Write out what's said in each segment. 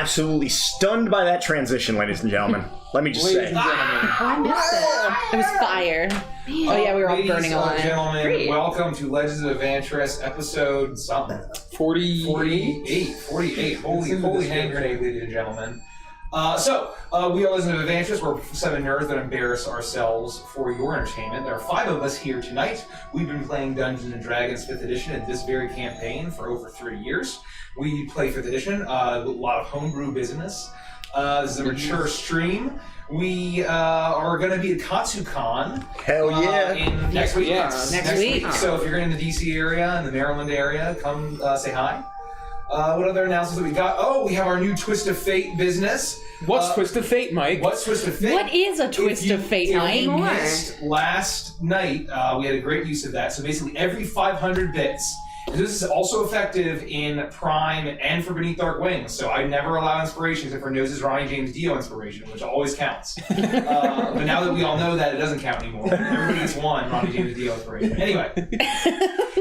absolutely stunned by that transition, ladies and gentlemen. Let me just say. I missed it. It was fire. Oh yeah, we were all burning alive. Ladies and gentlemen, welcome to Legends of Avantris, episode something. 48. Holy hand grenade, ladies and gentlemen. We are Legends of Avantris. We're 7 nerds that embarrass ourselves for your entertainment. There are 5 of us here tonight. We've been playing Dungeons & Dragons 5th edition in this very campaign for over 3 years. We play 5th edition, a lot of homebrew business. This is a mature stream. We are going to be at KatsuCon. Hell yeah. Next week. Yes. Next week. So if you're in the DC area and the Maryland area, come say hi. What other announcements have we got? Oh, we have our new Twist of Fate business. What's Twist of Fate, Mike? What's Twist of Fate? What is a Twist of Fate, Mike? If you missed last night, we had a great use of that. So basically every 500 bits, and this is also effective in Prime and for Beneath Dark Wings, so I never allow inspiration except for Nose's Ronnie James Dio inspiration, which always counts. But now that we all know that, it doesn't count anymore. Everybody gets one Ronnie James Dio inspiration. Anyway,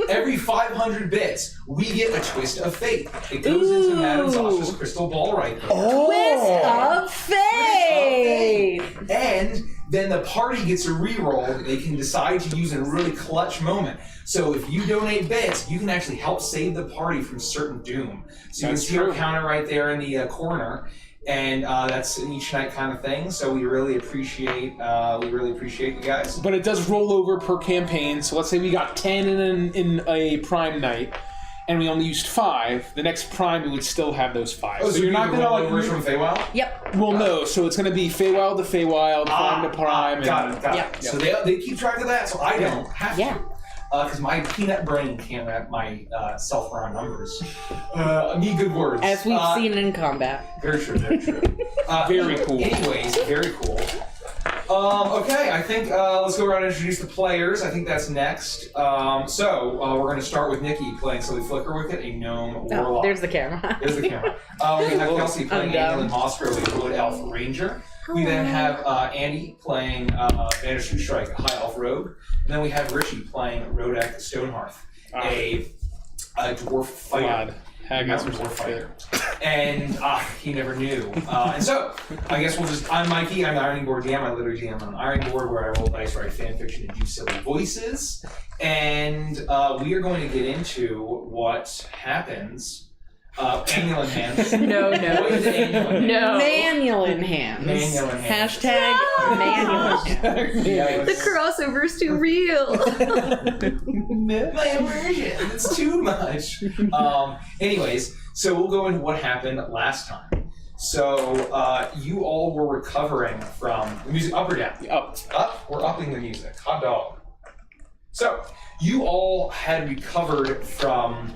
every 500 bits, we get a Twist of Fate. It goes into Madame Sasha's crystal ball right there. Twist of Fate! And then the party gets a reroll they can decide to use in a really clutch moment. So if you donate bits, you can actually help save the party from certain doom. So you can see our counter right there in the corner, and that's an each night kind of thing. So we really appreciate you guys. But it does roll over per campaign. So let's say we got 10 in a Prime night, and we only used 5. The next Prime, we would still have those 5. Oh, so you're not going to roll from Feywild? Yep. Well, no. So it's going to be Feywild to Feywild, Prime to Prime. Got it. Yep. So they keep track of that, so I don't have to. Because my peanut brain can't wrap my self-round numbers. Need good words. As we've seen in combat. Very true. Very cool. Anyways, very cool. Okay, I think let's go around and introduce the players. I think that's next. So we're going to start with Nikki playing Silly Flicker Wicket, a gnome warlock. Oh, there's the camera. There's the camera. We have Kelsey playing Angelin Mosgrove, a Wood Elf Ranger. We then have Andy playing Vanished Strike, a High Elf Rogue. And then we have Rishi playing Rodak Stonehearth, a dwarf fighter. Dwarf fighter. And he never knew. And so, I guess I'm Mikey, I'm the Ironing Board DM. I literally DM on an ironing board where I roll dice, write fan fiction, and do silly voices. And we are going to get into what happens. Manual in hands. No. Manual in hands. Hashtag manual in hands. The crossover's too real. My immersion. It's too much. Anyways, so we'll go into what happened last time. So you all were recovering from the music. Up or down? Up. We're upping the music. Hot dog. So you all had recovered from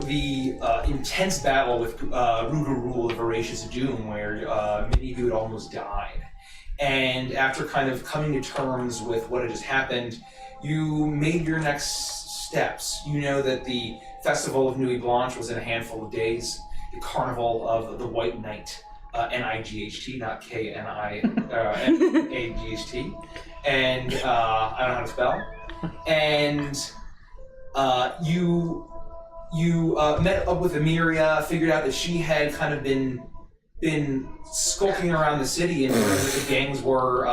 the intense battle with Rugarul, the Voracious Doom, where many of you had almost died. And after kind of coming to terms with what had just happened, you made your next steps. You know that the Festival of Nuit Blanche was in a handful of days. The Carnival of the White Knight, N-I-G-H-T, not K-N-I-N-A-G-H-T. And I don't know how to spell. And you met up with Emiria, figured out that she had kind of been skulking around the city and that the gangs were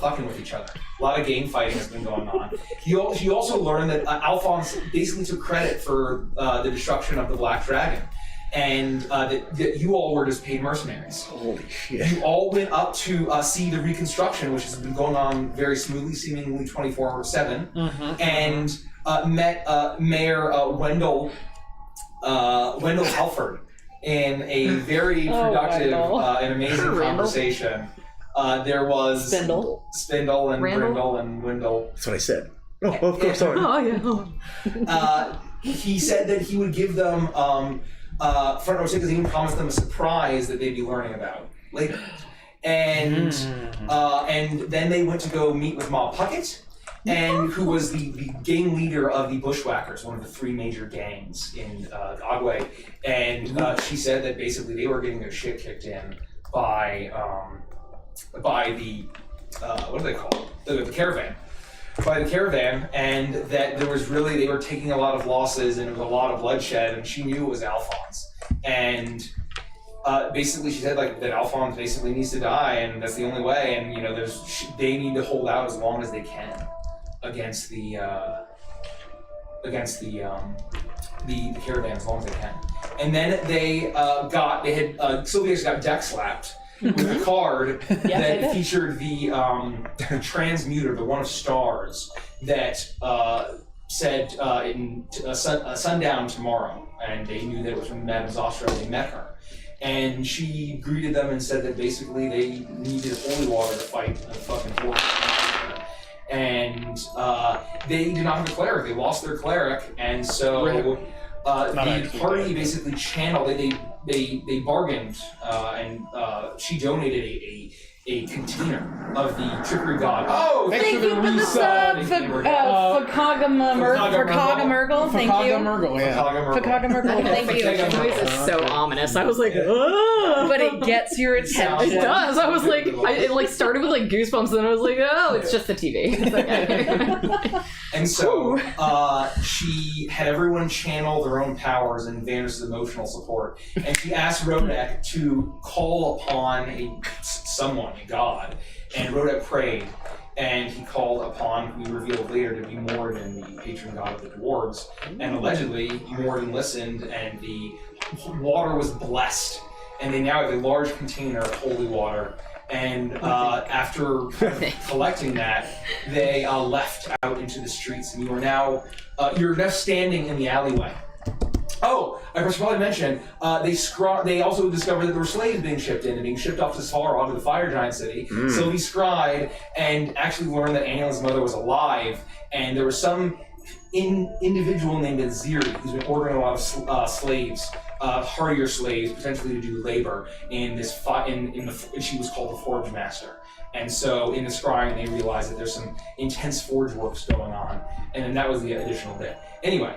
fucking with each other. A lot of gang fighting has been going on. You also learned that Alphonse basically took credit for the destruction of the Black Dragon, and that you all were just paid mercenaries. Holy shit. You all went up to see the reconstruction, which has been going on very smoothly, seemingly 24/7, and met Mayor Wendell Halford in a very productive and amazing conversation. There was Spindle and Brindle and Wendell. That's what I said. Oh, of course, sorry. He said that he would give them front row tickets. He even promised them a surprise that they'd be learning about later. And then they went to go meet with Ma Puckett, and who was the gang leader of the Bushwhackers, one of the 3 major gangs in Agwe. And she said that basically they were getting their shit kicked in by the what do they call it? The caravan. By the caravan, and that they were taking a lot of losses and it was a lot of bloodshed, and she knew it was Alphonse. and basically she said like that Alphonse basically needs to die, and that's the only way. And you know, they need to hold out as long as they can against the caravan as long as they can. And then Sylvia got deck slapped with a card that featured the transmuter, the one of stars, that said sundown tomorrow, and they knew that it was from Madame Zostra. They met her, and she greeted them and said that basically they needed holy water to fight the fucking force. And they did not have a cleric. They lost their cleric, and so the party basically channeled. They bargained, and she donated a container of the trickery god. Oh, thank you for the sub, Fakaga Mergle. Thank you. Fakaga Mergle, thank you. That noise is so ominous. I was like, oh, but it gets your attention. It does. I was like, it like started with like goosebumps, and then I was like, oh, it's just the TV. It's okay. And so she had everyone channel their own powers and Avantris' emotional support, and she asked Rodak to call upon a god, and Rodak prayed, and he called upon, who we revealed later to be Moradin, the patron god of the dwarves, and allegedly Moradin listened, and the water was blessed, and they now have a large container of holy water. And after collecting that, they left out into the streets, and you're now standing in the alleyway. Oh, I should probably mention, they also discovered that there were slaves being shipped in and being shipped off to Svar onto the Fire Giant City. So we scried and actually learned that Annalyn's mother was alive, and there was some individual named Aziri who's been ordering a lot of slaves, hardier slaves, potentially to do labor in this and she was called the Forge Master. And so in the scrying, they realized that there's some intense forge works going on, and then that was the additional bit. Anyway.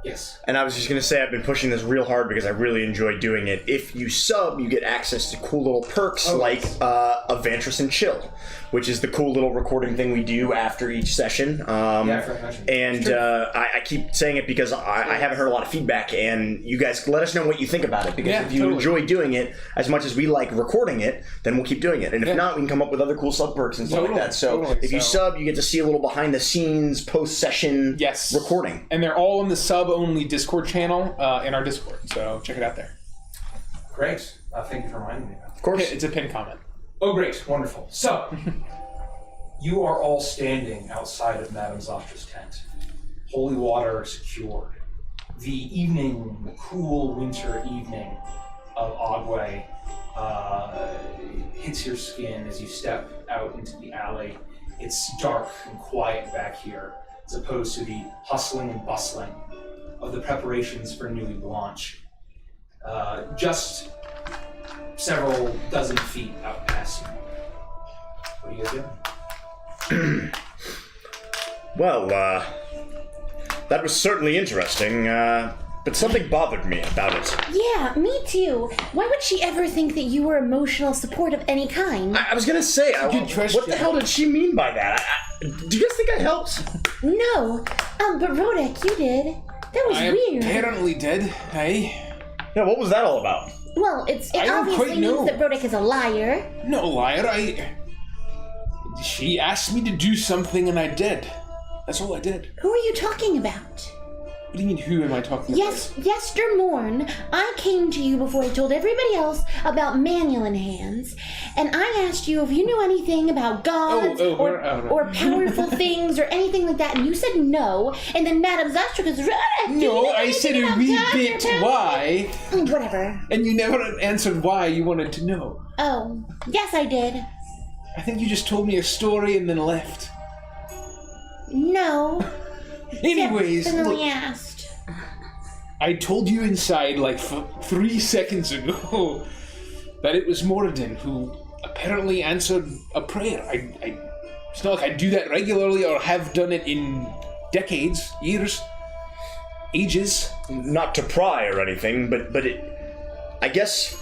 Yes. And I was just going to say, I've been pushing this real hard because I really enjoy doing it. If you sub, you get access to cool little perks like Avantris and Chill, which is the cool little recording thing we do after each session. I keep saying it because I haven't heard a lot of feedback, and you guys let us know what you think about it, because if you enjoy doing it as much as we like recording it, then we'll keep doing it. And if not, we can come up with other cool sub perks and stuff like that. So if you sub, you get to see a little behind the scenes post-session recording. And they're all in the sub-only Discord channel in our Discord, so check it out there. Great. Thank you for reminding me. Of course. It's a pinned comment. Oh, great. Wonderful. So, you are all standing outside of Madame Zostra's tent. Holy water secured. The evening, the cool winter evening of Ogway hits your skin as you step out into the alley. It's dark and quiet back here, as opposed to the hustling and bustling of the preparations for Nuit Blanche. Just several dozen feet out past you. What are you guys doing? Well, that was certainly interesting, but something bothered me about it. Yeah, me too. Why would she ever think that you were emotional support of any kind? I was gonna say, what the hell did she mean by that? Do you guys think I helped? No, but Rodak, you did. That was weird. I apparently did, hey? Yeah, what was that all about? Well, it I don't obviously quite means know. that Rodak is a liar. No liar, She asked me to do something and I did. That's all I did. Who are you talking about? What do you mean, who am I talking Yes, yestermorn, I came to you before I told everybody else about Manulin hands, and I asked you if you knew anything about gods or powerful things or anything like that, and you said no, and then Madame Zostra goes, No, I said a wee bit why. Whatever. And you never answered why you wanted to know. Oh, yes I did. I think you just told me a story and then left. No. Anyways, Definitely asked. I told you inside like 3 seconds ago that it was Moradin who apparently answered a prayer. It's not like I do that regularly or have done it in decades, years, ages. Not to pry or anything, but I guess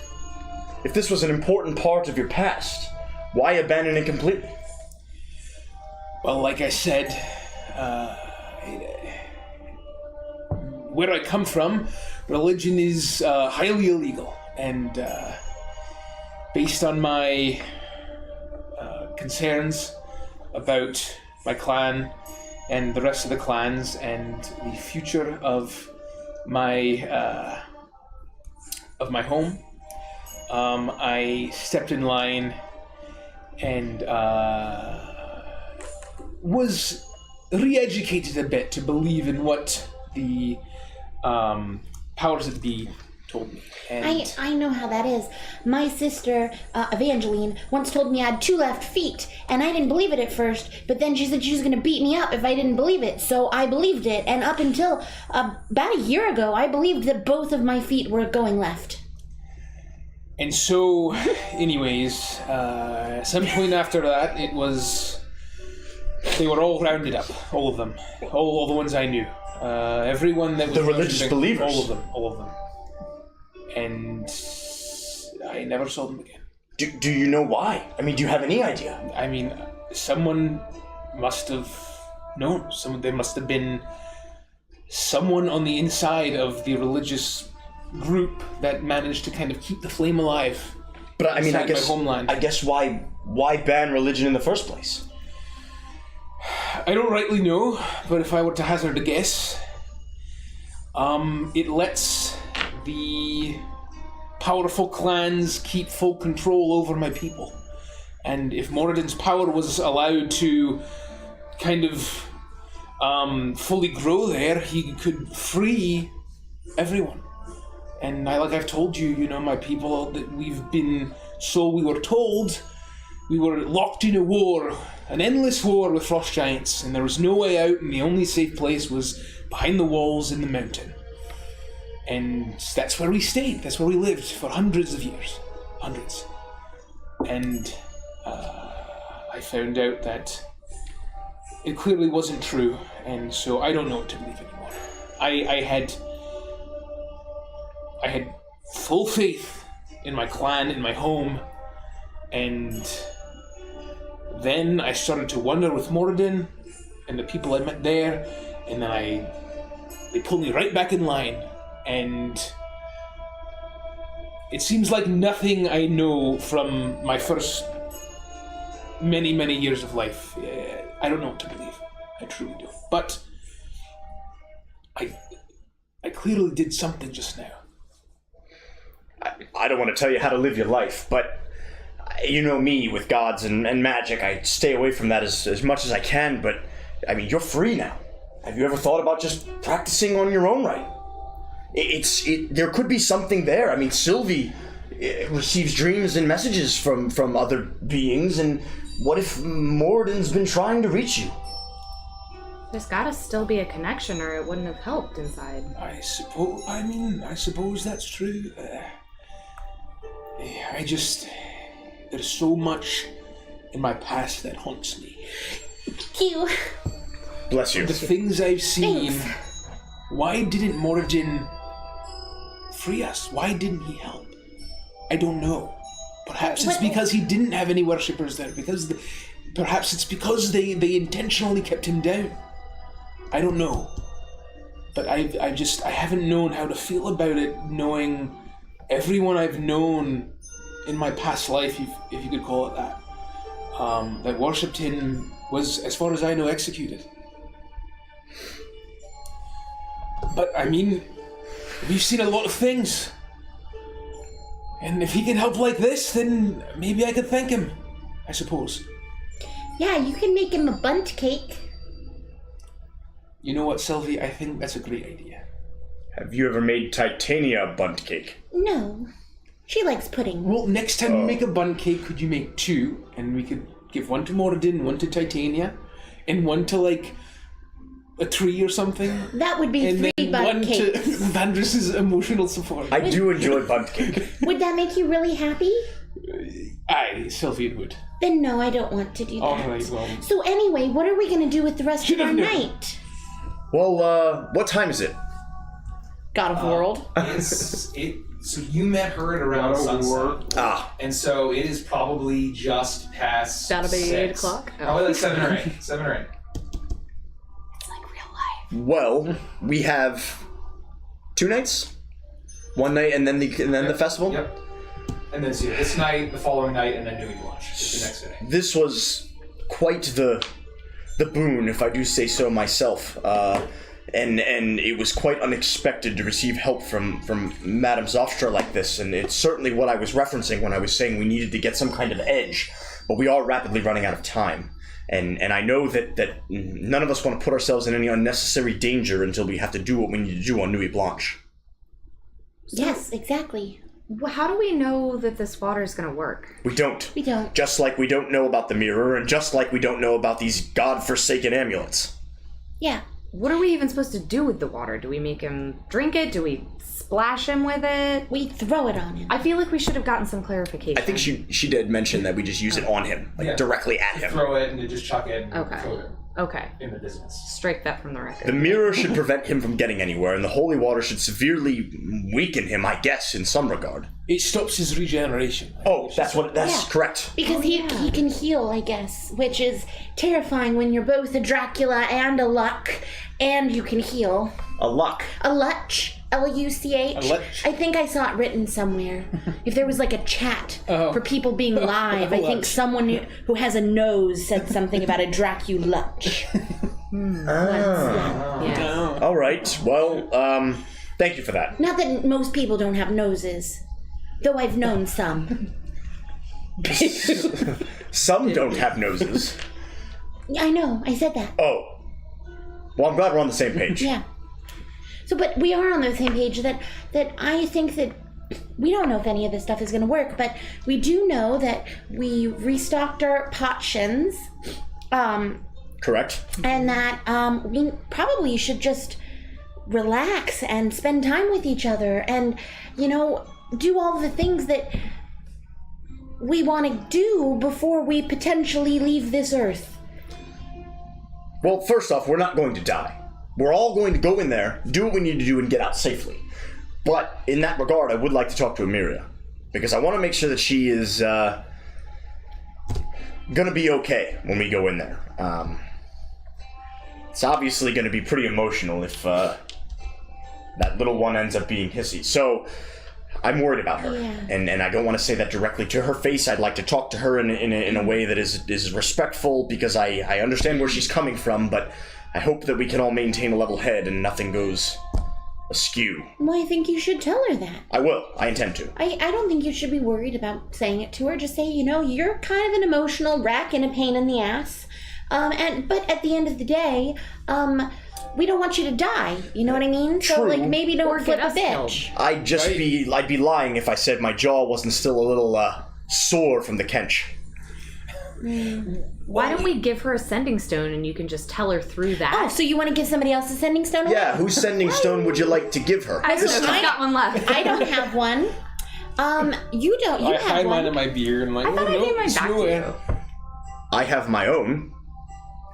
if this was an important part of your past, why abandon it completely? Well, like I said, where I come from, religion is highly illegal, and based on my concerns about my clan and the rest of the clans and the future of my home, I stepped in line and was re-educated a bit to believe in what the powers that be told me. And I know how that is. My sister, Evangeline, once told me I had 2 left feet, and I didn't believe it at first, but then she said she was going to beat me up if I didn't believe it, so I believed it, and up until about a year ago, I believed that both of my feet were going left. And so, anyways, at some point after that, they were all rounded up, all of them, all the ones I knew. Everyone that was the religious believers. All of them. And I never saw them again. Do you know why? I mean, do you have any idea? I mean, someone must have known. There must have been someone on the inside of the religious group that managed to kind of keep the flame alive. But I mean, I homeland. guess why ban religion in the first place? I don't rightly know, but if I were to hazard a guess, it lets the powerful clans keep full control over my people. And if Moradin's power was allowed to kind of fully grow there, he could free everyone. And like I've told you, my people, that we were told, we were locked in a war, an endless war with frost giants, and there was no way out, and the only safe place was behind the walls in the mountain. And that's where we stayed, that's where we lived for hundreds of years. Hundreds. And I found out that it clearly wasn't true, and so I don't know what to believe anymore. I had full faith in my clan, in my home, and then I started to wander with Moradin and the people I met there, and then they pulled me right back in line, and it seems like nothing I know from my first many, many years of life. I don't know what to believe. I truly don't. But I clearly did something just now. I don't want to tell you how to live your life, but you know me with gods and magic. I stay away from that as much as I can, but I mean, you're free now. Have you ever thought about just practicing on your own right? There could be something there. I mean, Sylvie receives dreams and messages from other beings, and what if Moradin's been trying to reach you? There's gotta still be a connection, or it wouldn't have helped inside. I suppose that's true. There's so much in my past that haunts me. Thank you. Bless you. The things I've seen. Thanks. Why didn't Moradin free us? Why didn't he help? I don't know. Perhaps it's because he didn't have any worshippers there. Perhaps it's because they intentionally kept him down. I don't know. But I haven't known how to feel about it, knowing everyone I've known in my past life, if you could call it that, that worshipped him was, as far as I know, executed. But, I mean, we've seen a lot of things. And if he can help like this, then maybe I could thank him, I suppose. Yeah, you can make him a bundt cake. You know what, Sylvie? I think that's a great idea. Have you ever made Titania a bundt cake? No. She likes pudding. Well, next time you make a bundt cake, could you make 2? And we could give one to Moradin, one to Titania, and one to, like, a tree or something. That would be and 3 bundt cakes. And then one to Avantris' emotional support. I do enjoy bundt cake. Would that make you really happy? Aye, Sylvie would. Then no, I don't want to do that. Alright, well. So anyway, what are we going to do with the rest of our known. night? Well, what time is it? God of World. So you met her at around sunset. And so it is probably just past That'll be 6. 8 o'clock? Probably like 7 or 8. 7 or 8. It's like real life. Well, we have 2 nights? One night and then the festival? Yep. And then this night, the following night, and then New Year's lunch the next day. This was quite the boon, if I do say so myself. And it was quite unexpected to receive help from Madame Zofstra like this, and it's certainly what I was referencing when I was saying we needed to get some kind of edge, but we are rapidly running out of time. And I know that none of us want to put ourselves in any unnecessary danger until we have to do what we need to do on Nuit Blanche. Yes, exactly. How do we know that this water is going to work? We don't. We don't. Just like we don't know about the mirror, and just like we don't know about these godforsaken amulets. Yeah. What are we even supposed to do with the water? Do we make him drink it? Do we splash him with it? We throw it on him. I feel like we should have gotten some clarification. I think she did mention that we just use it on him, directly at him. Throw it and then just chuck it and throw it. Okay. In the distance. Strike that from the record. The mirror should prevent him from getting anywhere, and the holy water should severely weaken him, I guess, in some regard. It stops his regeneration. That's correct. Because he can heal, I guess, which is terrifying when you're both a Dracula and a Luck, and you can heal. A Luck. A Luch. L-U-C-H. A Luch. I think I saw it written somewhere. If there was like a chat for people being live, I think someone who has a nose said something about a Draculuch. Yeah. All right. Well, thank you for that. Not that most people don't have noses, though I've known some. Some don't have noses. I know, I said that. Oh. Well, I'm glad we're on the same page. Yeah. So, but we are on the same page that I think that we don't know if any of this stuff is going to work, but we do know that we restocked our potions. Correct. And that we probably should just relax and spend time with each other and, do all the things that we want to do before we potentially leave this earth. Well, first off, we're not going to die. We're all going to go in there, do what we need to do, and get out safely. But in that regard, I would like to talk to Emiria, because I want to make sure that she is gonna be okay when we go in there. It's obviously gonna be pretty emotional if that little one ends up being hissy. So I'm worried about her, and I don't want to say that directly to her face. I'd like to talk to her in a way that is respectful, because I understand where she's coming from, but I hope that we can all maintain a level head and nothing goes askew. Well, I think you should tell her that. I will. I intend to. I don't think you should be worried about saying it to her. Just say, you're kind of an emotional wreck and a pain in the ass. But at the end of the day, we don't want you to die. You know what I mean? True. So, maybe don't flip a Killed. bitch. I'd be lying if I said my jaw wasn't still a little sore from the kench. Why don't we give her a sending stone and you can just tell her through that? Oh, so you want to give somebody else a sending stone away? Yeah, whose sending stone would you like to give her? I don't know. I've got one left. I don't have one. You don't. You I have hide one. mine in my beard and I thought I gave mine back to you. I have my own.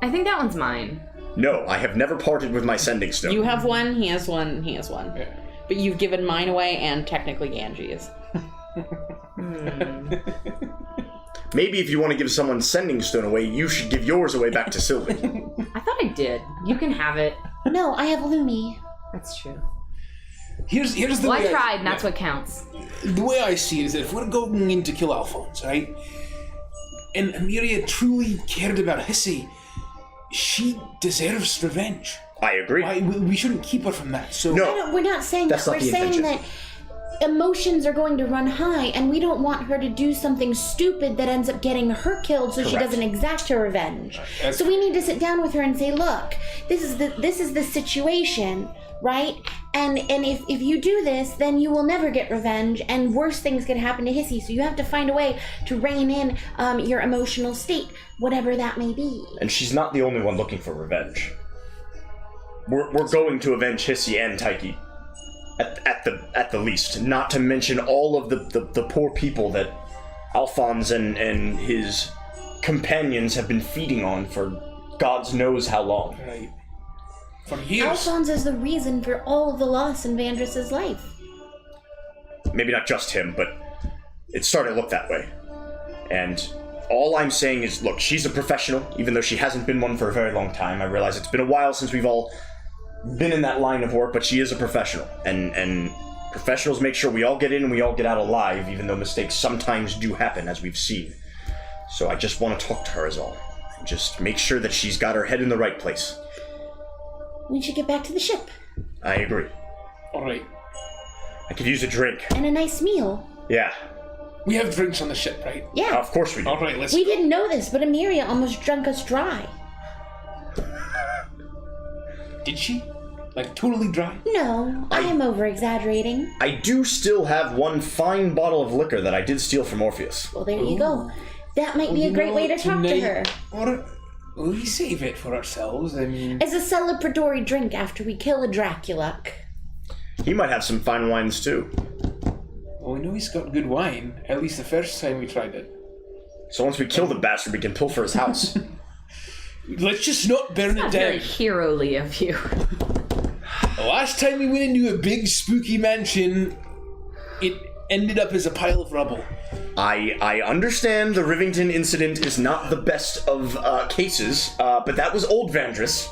I think that one's mine. No, I have never parted with my sending stone. You have one, he has one, he has one. Yeah. But you've given mine away and technically Ganji's. Maybe if you want to give someone sending stone away, you should give yours away back to Sylvie. I thought I did. You can have it. No, I have Lumi. That's true. Here's the Well, way I tried, and that's what counts. The way I see it is that if we're going in to kill Alphonse, right, and Emiria truly cared about Hissy, she deserves revenge. I agree. We shouldn't keep her from that. So No. We're not saying That's that. not We're the saying intention. that emotions are going to run high, and we don't want her to do something stupid that ends up getting her killed, so she Correct. doesn't exact her revenge. That's- So we need to sit down with her and say, look, this is the situation, right? And if you do this, then you will never get revenge, and worse things could happen to Hissy. So you have to find a way to rein in your emotional state, whatever that may be. And she's not the only one looking for revenge. We're going to avenge Hissy and Taiki. At the least. Not to mention all of the poor people that Alphonse and his companions have been feeding on for God knows how long. right, from years. Alphonse is the reason for all of the loss in Vandris's life. Maybe not just him, but it's starting to look that way. And all I'm saying is, look, she's a professional, even though she hasn't been one for a very long time. I realize it's been a while since we've all been in that line of work, but she is a professional, and Professionals make sure we all get in and we all get out alive, even though mistakes sometimes do happen, as we've seen. So I just want to talk to her is all. And just make sure that she's got her head in the right place. We should get back to the ship. I agree. Alright. I could use a drink. And a nice meal. Yeah. We have drinks on the ship, right? Yeah. Of course we do. Alright, let's We go. didn't know this, but Emiria almost drunk us dry. Did she? Like, totally dry? No, I am over-exaggerating. I do still have one fine bottle of liquor that I did steal from Orpheus. Well, there you go. That might be a great way to talk to her. Or we save it for ourselves, I mean... As a celebratory drink after we kill a Dracula. He might have some fine wines too. Well, we know he's got good wine, at least the first time we tried it. So once we kill the bastard, we can pilfer his house. Let's just not burn it Not down. very hero-ly of you. The last time we went into a big spooky mansion, it ended up as a pile of rubble. I understand the Rivington incident is not the best of cases, but that was old Avantris.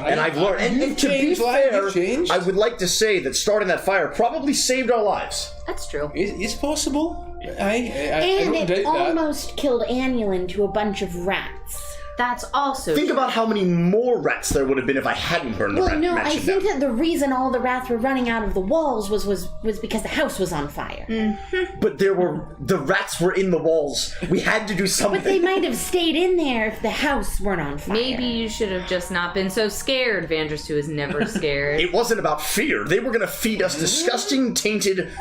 And I've learned, and to be fair, I would like to say that starting that fire probably saved our lives. That's true. It's possible. I And don't it doubt that. almost killed Annulin to a bunch of rats. That's also Think true. about how many more rats there would have been if I hadn't burned the Well, rat no, I mansion think down. that the reason all the rats were running out of the walls was because the house was on fire. But the rats were in the walls. We had to do something. But they might have stayed in there if the house weren't on fire. Maybe you should have just not been so scared. Vandris 2 is never scared. It wasn't about fear. They were going to feed us disgusting, tainted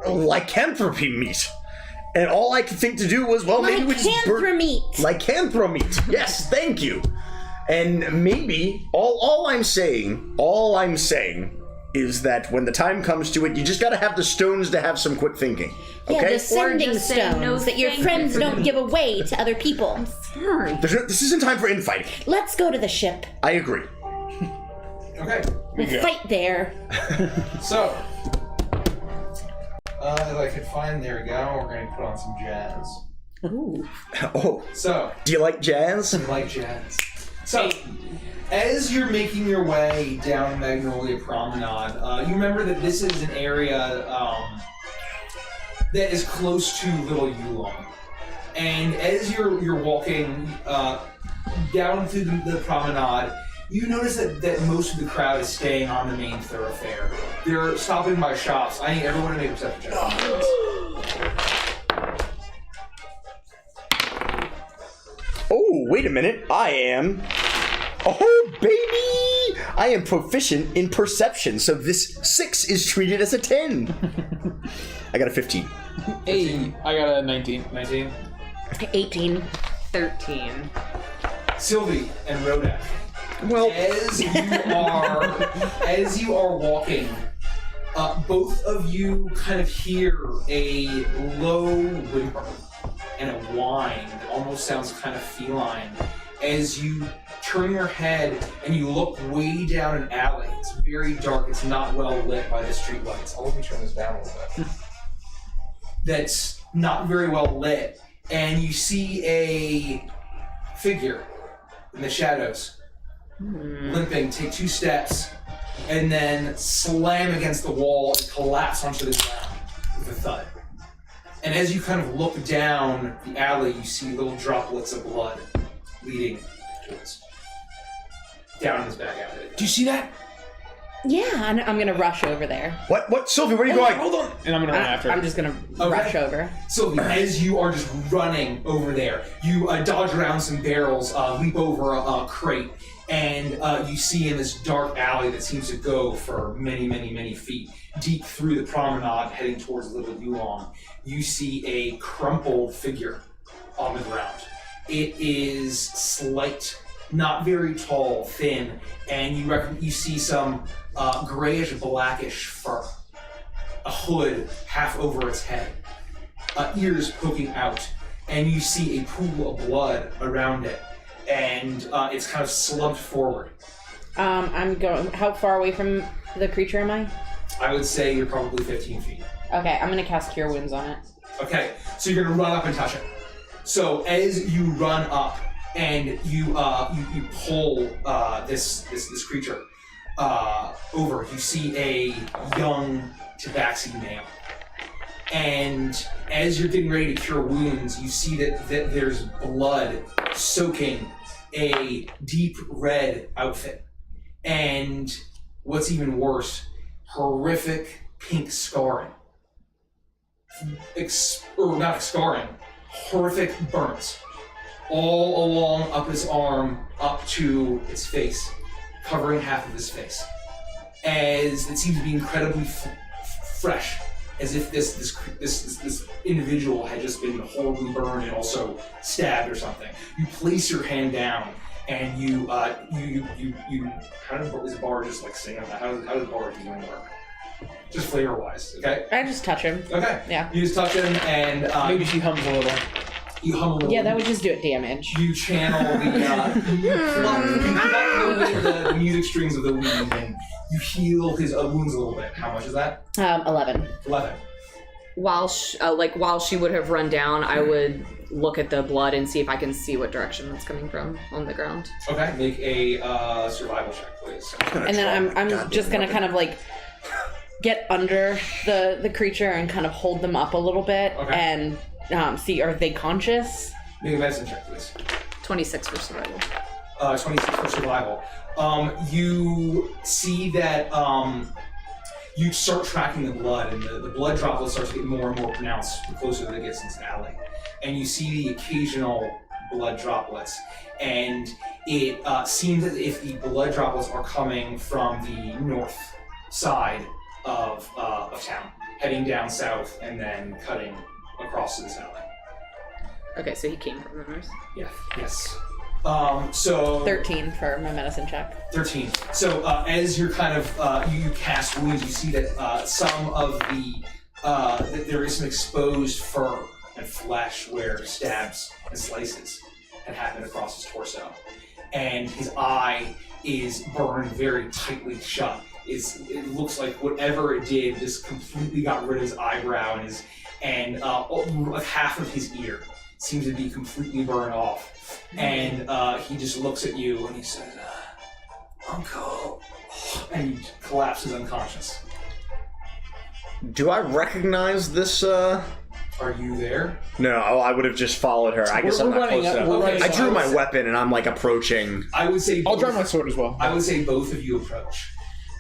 lycanthropy meat. And all I could think to do was, well, maybe we just burn... Lycanthromeat. Yes, thank you. And maybe, all I'm saying is that when the time comes to it, you just gotta have the stones to have some quick thinking. Okay? Yeah, the sending just say stones no that your thank friends you. don't give away to other people. This isn't time for infighting. Let's go to the ship. I agree. Okay. We'll fight there. So, if I could find, there we go, we're going to put on some jazz. Ooh. Oh, So, do you like jazz? I like jazz. So, as you're making your way down Magnolia Promenade, you remember that this is an area that is close to Little Yulong. And as you're walking down through the promenade, you notice that most of the crowd is staying on the main thoroughfare. They're stopping by shops. I need everyone to make a perception check. Oh, wait a minute. I am... Oh, baby! I am proficient in perception, so this 6 is treated as a 10. I got a 15. Hey, I got a 19. 19. 18. 13. Sylvie and Rodak. Well, As you are walking, both of you kind of hear a low whimper and a whine that almost sounds kind of feline as you turn your head and you look way down an alley. It's very dark. It's not well lit by the streetlights. Let me turn this down a little bit. That's not very well lit, and you see a figure in the shadows. Limping, take 2 steps, and then slam against the wall and collapse onto the ground with a thud. And as you kind of look down the alley, you see little droplets of blood leading towards down this back alley. Do you see that? Yeah, I'm gonna rush over there. What? Sylvie, where are you going? Hold on. And I'm gonna run after. I'm just gonna rush over. So as you are just running over there, you dodge around some barrels, leap over a crate, and you see in this dark alley that seems to go for many, many, many feet, deep through the promenade heading towards Little Yulong, you see a crumpled figure on the ground. It is slight, not very tall, thin, and you see some grayish blackish fur, a hood half over its head, ears poking out, and you see a pool of blood around it, and it's kind of slumped forward. I'm going. How far away from the creature am I? I would say you're probably 15 feet. Okay, I'm gonna cast Cure Wounds on it. Okay, so you're gonna run up and touch it. So as you run up and you pull this creature, over, you see a young tabaxi male. And as you're getting ready to cure wounds, you see that there's blood soaking a deep red outfit. And what's even worse, horrific pink scarring. Not scarring, horrific burns. All along up his arm, up to his face, covering half of his face. As it seems to be incredibly fresh, as if this individual had just been horribly burned and also stabbed or something. You place your hand down, and you how does bar just like sing on that? How does bar healing work? Just flavor wise, okay? I just touch him. Okay. Yeah. You just touch him, and maybe she hums a little. You hum a little. Yeah, that would just do it damage. You channel the music strings of the weed, and you heal his wounds a little bit. How much is that? 11. 11. While she would have run down, I would look at the blood and see if I can see what direction it's coming from on the ground. Okay, make a survival check, please. And then I'm just gonna kind of like get under the creature and kind of hold them up a little bit and see, are they conscious? Make a medicine check, please. 26 for survival. 26 for survival. You see that you start tracking the blood, and the blood droplets start to get more and more pronounced the closer that it gets into the alley. And you see the occasional blood droplets, and it seems as if the blood droplets are coming from the north side of town, heading down south and then cutting across to this alley. Okay, so he came from the north. Yeah. Yes. So 13 for my medicine check. 13. So as you're kind of you cast wounds, you see that some of that there is some exposed fur and flesh where stabs and slices had happened across his torso, and his eye is burned very tightly shut. It looks like whatever it did just completely got rid of his eyebrow, and half of his ear seems to be completely burned off. And he just looks at you and he says, "Uncle," and he collapses unconscious. Do I recognize this? Are you there? No, I would have just followed her. I guess I'm not close enough. I drew my weapon and I'm like approaching. I would say I'll draw my sword as well. I would say both of you approach,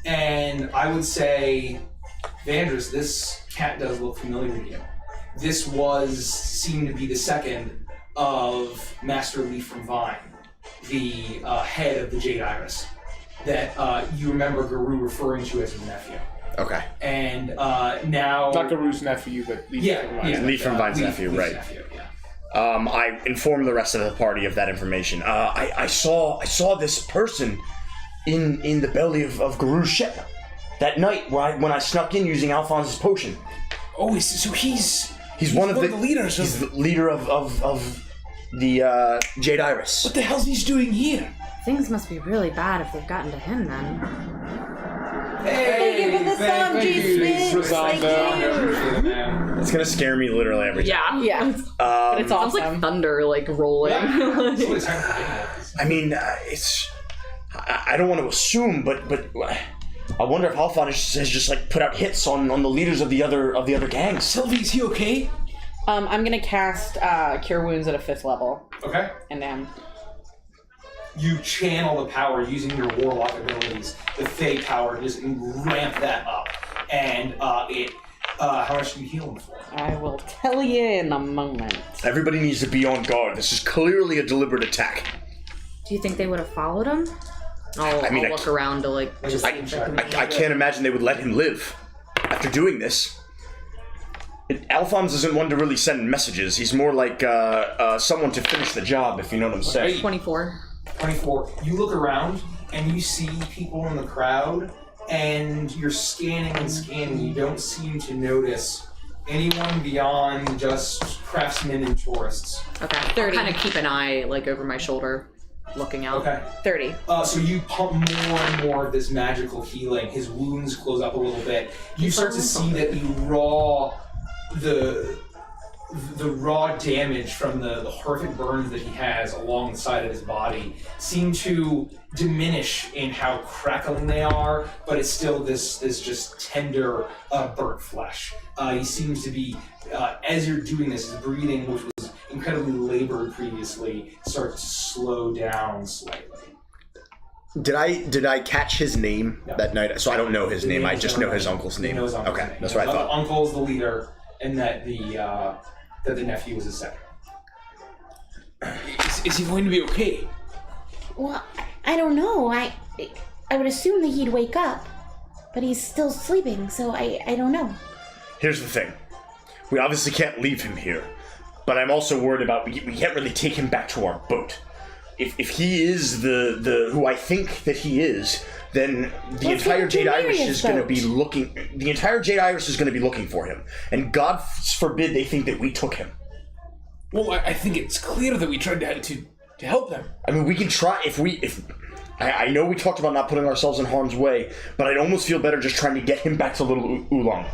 and I would say, Avantris, this cat does look familiar to you. This seemed to be the second of Master Leaf from Vine, the head of the Jade Iris, that you remember Guru referring to as his nephew. Okay. And now... Not Garu's nephew, but Leaf from Vine's nephew, right. Nephew, yeah. I informed the rest of the party of that information. I saw this person in the belly of Garu's ship that night when I snuck in using Alphonse's potion. Oh, so he's one of the leaders. He's the leader of the Jade Iris. What the hell's he doing here? Things must be really bad if they've gotten to him then. Thank you for the song, G-Smith. Thank you. It's gonna scare me literally every time. Yeah. But it's awesome. Sounds like thunder, like rolling. I mean, it's. I don't want to assume, but I wonder if Alphonse has just like put out hits on the leaders of the other gangs. Sylvie, is he okay? I'm gonna cast Cure Wounds at a 5th level. Okay. And you channel the power using your warlock abilities, the Fey power, just ramp that up. And how much do you heal him for? I will tell you in a moment. Everybody needs to be on guard. This is clearly a deliberate attack. Do you think they would have followed him? I'll look around to just see if I can't imagine they would let him live after doing this. Alphonse isn't one to really send messages. He's more like someone to finish the job, if you know what I'm saying. 24. 24. You look around and you see people in the crowd, and you're scanning and scanning. You don't seem to notice anyone beyond just craftsmen and tourists. Okay. 30. Kind of keep an eye over my shoulder, looking out. Okay. 30. So you pump more and more of this magical healing. His wounds close up a little bit. You start to see that the the raw damage from the horrific burns that he has along the side of his body seem to diminish in how crackling they are, but it's still this just tender, burnt flesh. He seems to be, as you're doing this, his breathing, which was incredibly labored previously, starts to slow down slightly. Did I catch his name that night? So I don't know his name. I just know his uncle's name. Okay, that's what I thought. Uncle's the leader, and that the nephew was his second. Is he going to be okay? Well, I don't know. I would assume that he'd wake up, but he's still sleeping, so I don't know. Here's the thing. We obviously can't leave him here, but I'm also worried about we can't really take him back to our boat. If he is the who I think that he is, then the entire Jade Iris is going to be looking. The entire Jade Iris is going to be looking for him, and God forbid they think that we took him. Well, I think it's clear that we tried to help them. I mean, we can try if. I know we talked about not putting ourselves in harm's way, but I'd almost feel better just trying to get him back to Little Oolong.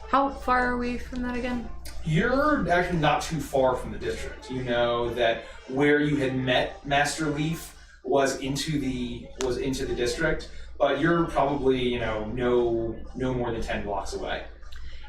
How far are we from that again? You're actually not too far from the district. You know that where you had met Master Leaf was into the district, but you're probably no more than 10 blocks away.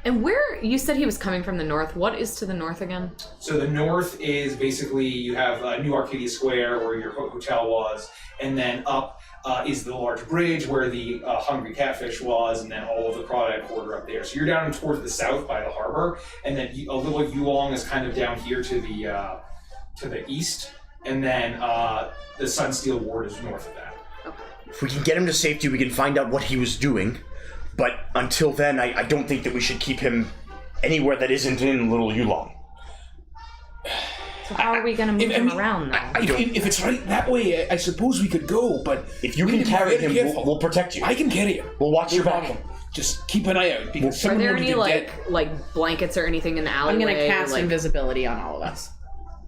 And where you said he was coming from the north? What is to the north again? So the north is basically you have New Arcadia Square where your hotel was, and then up is the large bridge where the Hungry Catfish was, and then all of the Crawdad Quarter up there. So you're down towards the south by the harbor, and then a little Yulong is kind of down here to the east, and then the Sunsteel Ward is north of that. Okay. If we can get him to safety, we can find out what he was doing. But until then, I don't think that we should keep him anywhere that isn't in Little Yulong. So how are we going to move him around, though? If it's right that way, I suppose we could go, but... If you can carry him, we'll protect you. I can carry him. We'll watch your back. Just keep an eye out, because are there any, like blankets or anything in the alleyway? I'm going to cast invisibility on all of us.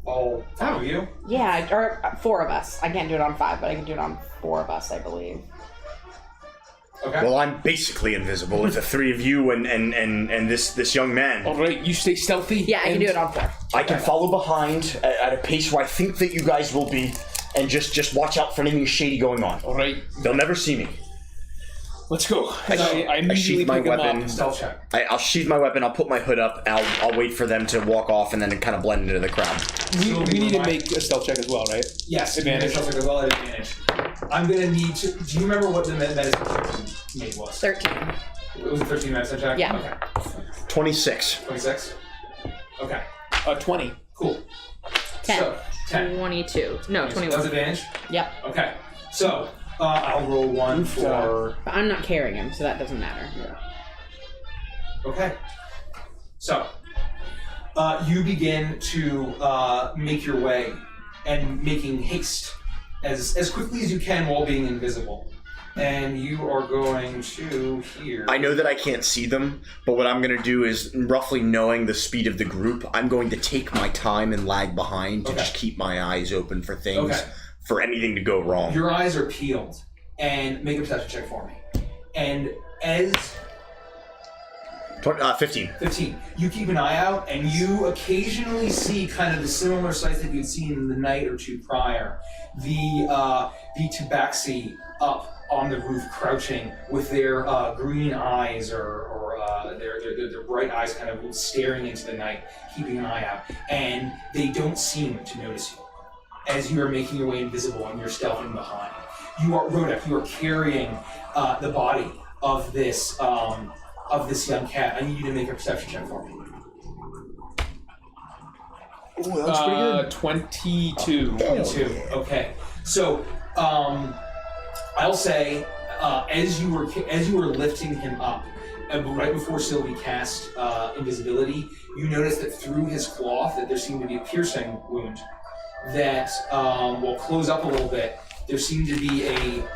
All 5 of you? Yeah, or 4 of us. I can't do it on 5, but I can do it on 4 of us, I believe. Okay. Well, I'm basically invisible. It's the 3 of you and this young man. All right, you stay stealthy. Yeah, I can do it on 4. I can follow behind at a pace where I think that you guys will be, and just watch out for anything shady going on. All right. They'll never see me. Let's go. I sheath my weapon. Stealth check. I'll sheath my weapon. I'll put my hood up. I'll wait for them to walk off, and then kind of blend into the crowd. We need to make a stealth check as well, right? Yes, advantage. Stealth check as well. Advantage. I'm gonna need to. Do you remember what the medicine check you made was? 13. It was a 13 medicine check. Yeah. Okay. 26. 26. Okay. 20. Cool. 10. So 10. 22. No, 21. That's advantage. Yep. Okay. So I'll roll 1 for. But I'm not carrying him, so that doesn't matter. Okay. So you begin to make your way and making haste as quickly as you can while being invisible. And you are going to here. I know that I can't see them, but what I'm going to do is, roughly knowing the speed of the group, I'm going to take my time and lag behind to just keep my eyes open for things, for anything to go wrong. Your eyes are peeled, and make a perception check for me. And as 15. 15. You keep an eye out, and you occasionally see kind of the similar sights that you'd seen in the night or two prior. The tabaxi up on the roof, crouching with their green eyes or their bright eyes kind of staring into the night, keeping an eye out. And they don't seem to notice you as you are making your way invisible and you're stealthing behind. You are, Rodek, you are carrying the body of this young cat. I need you to make a perception check for me. Ooh, that looks pretty good. 22. 22. Okay. So, I'll say, as you were lifting him up, right before Sylvie cast invisibility, you noticed that through his cloth that there seemed to be a piercing wound that will close up a little bit. There seemed to be a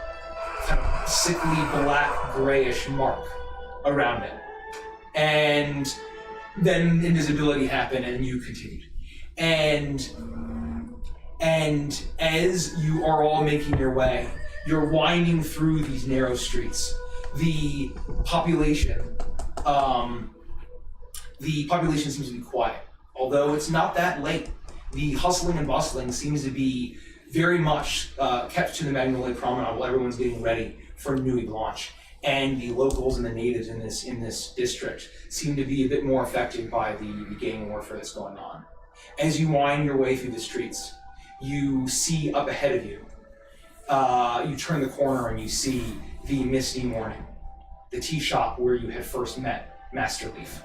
kind of sickly black grayish mark around it. And then invisibility happened and you continued. And as you are all making your way, you're winding through these narrow streets. The population the population seems to be quiet. Although it's not that late, the hustling and bustling seems to be very much kept to the Magnolia Promenade while everyone's getting ready for New launch. And the locals and the natives in this district seem to be a bit more affected by the gang warfare that's going on. As you wind your way through the streets, you see up ahead of you, you turn the corner and you see the Misty Morning, the tea shop where you had first met Master Leaf.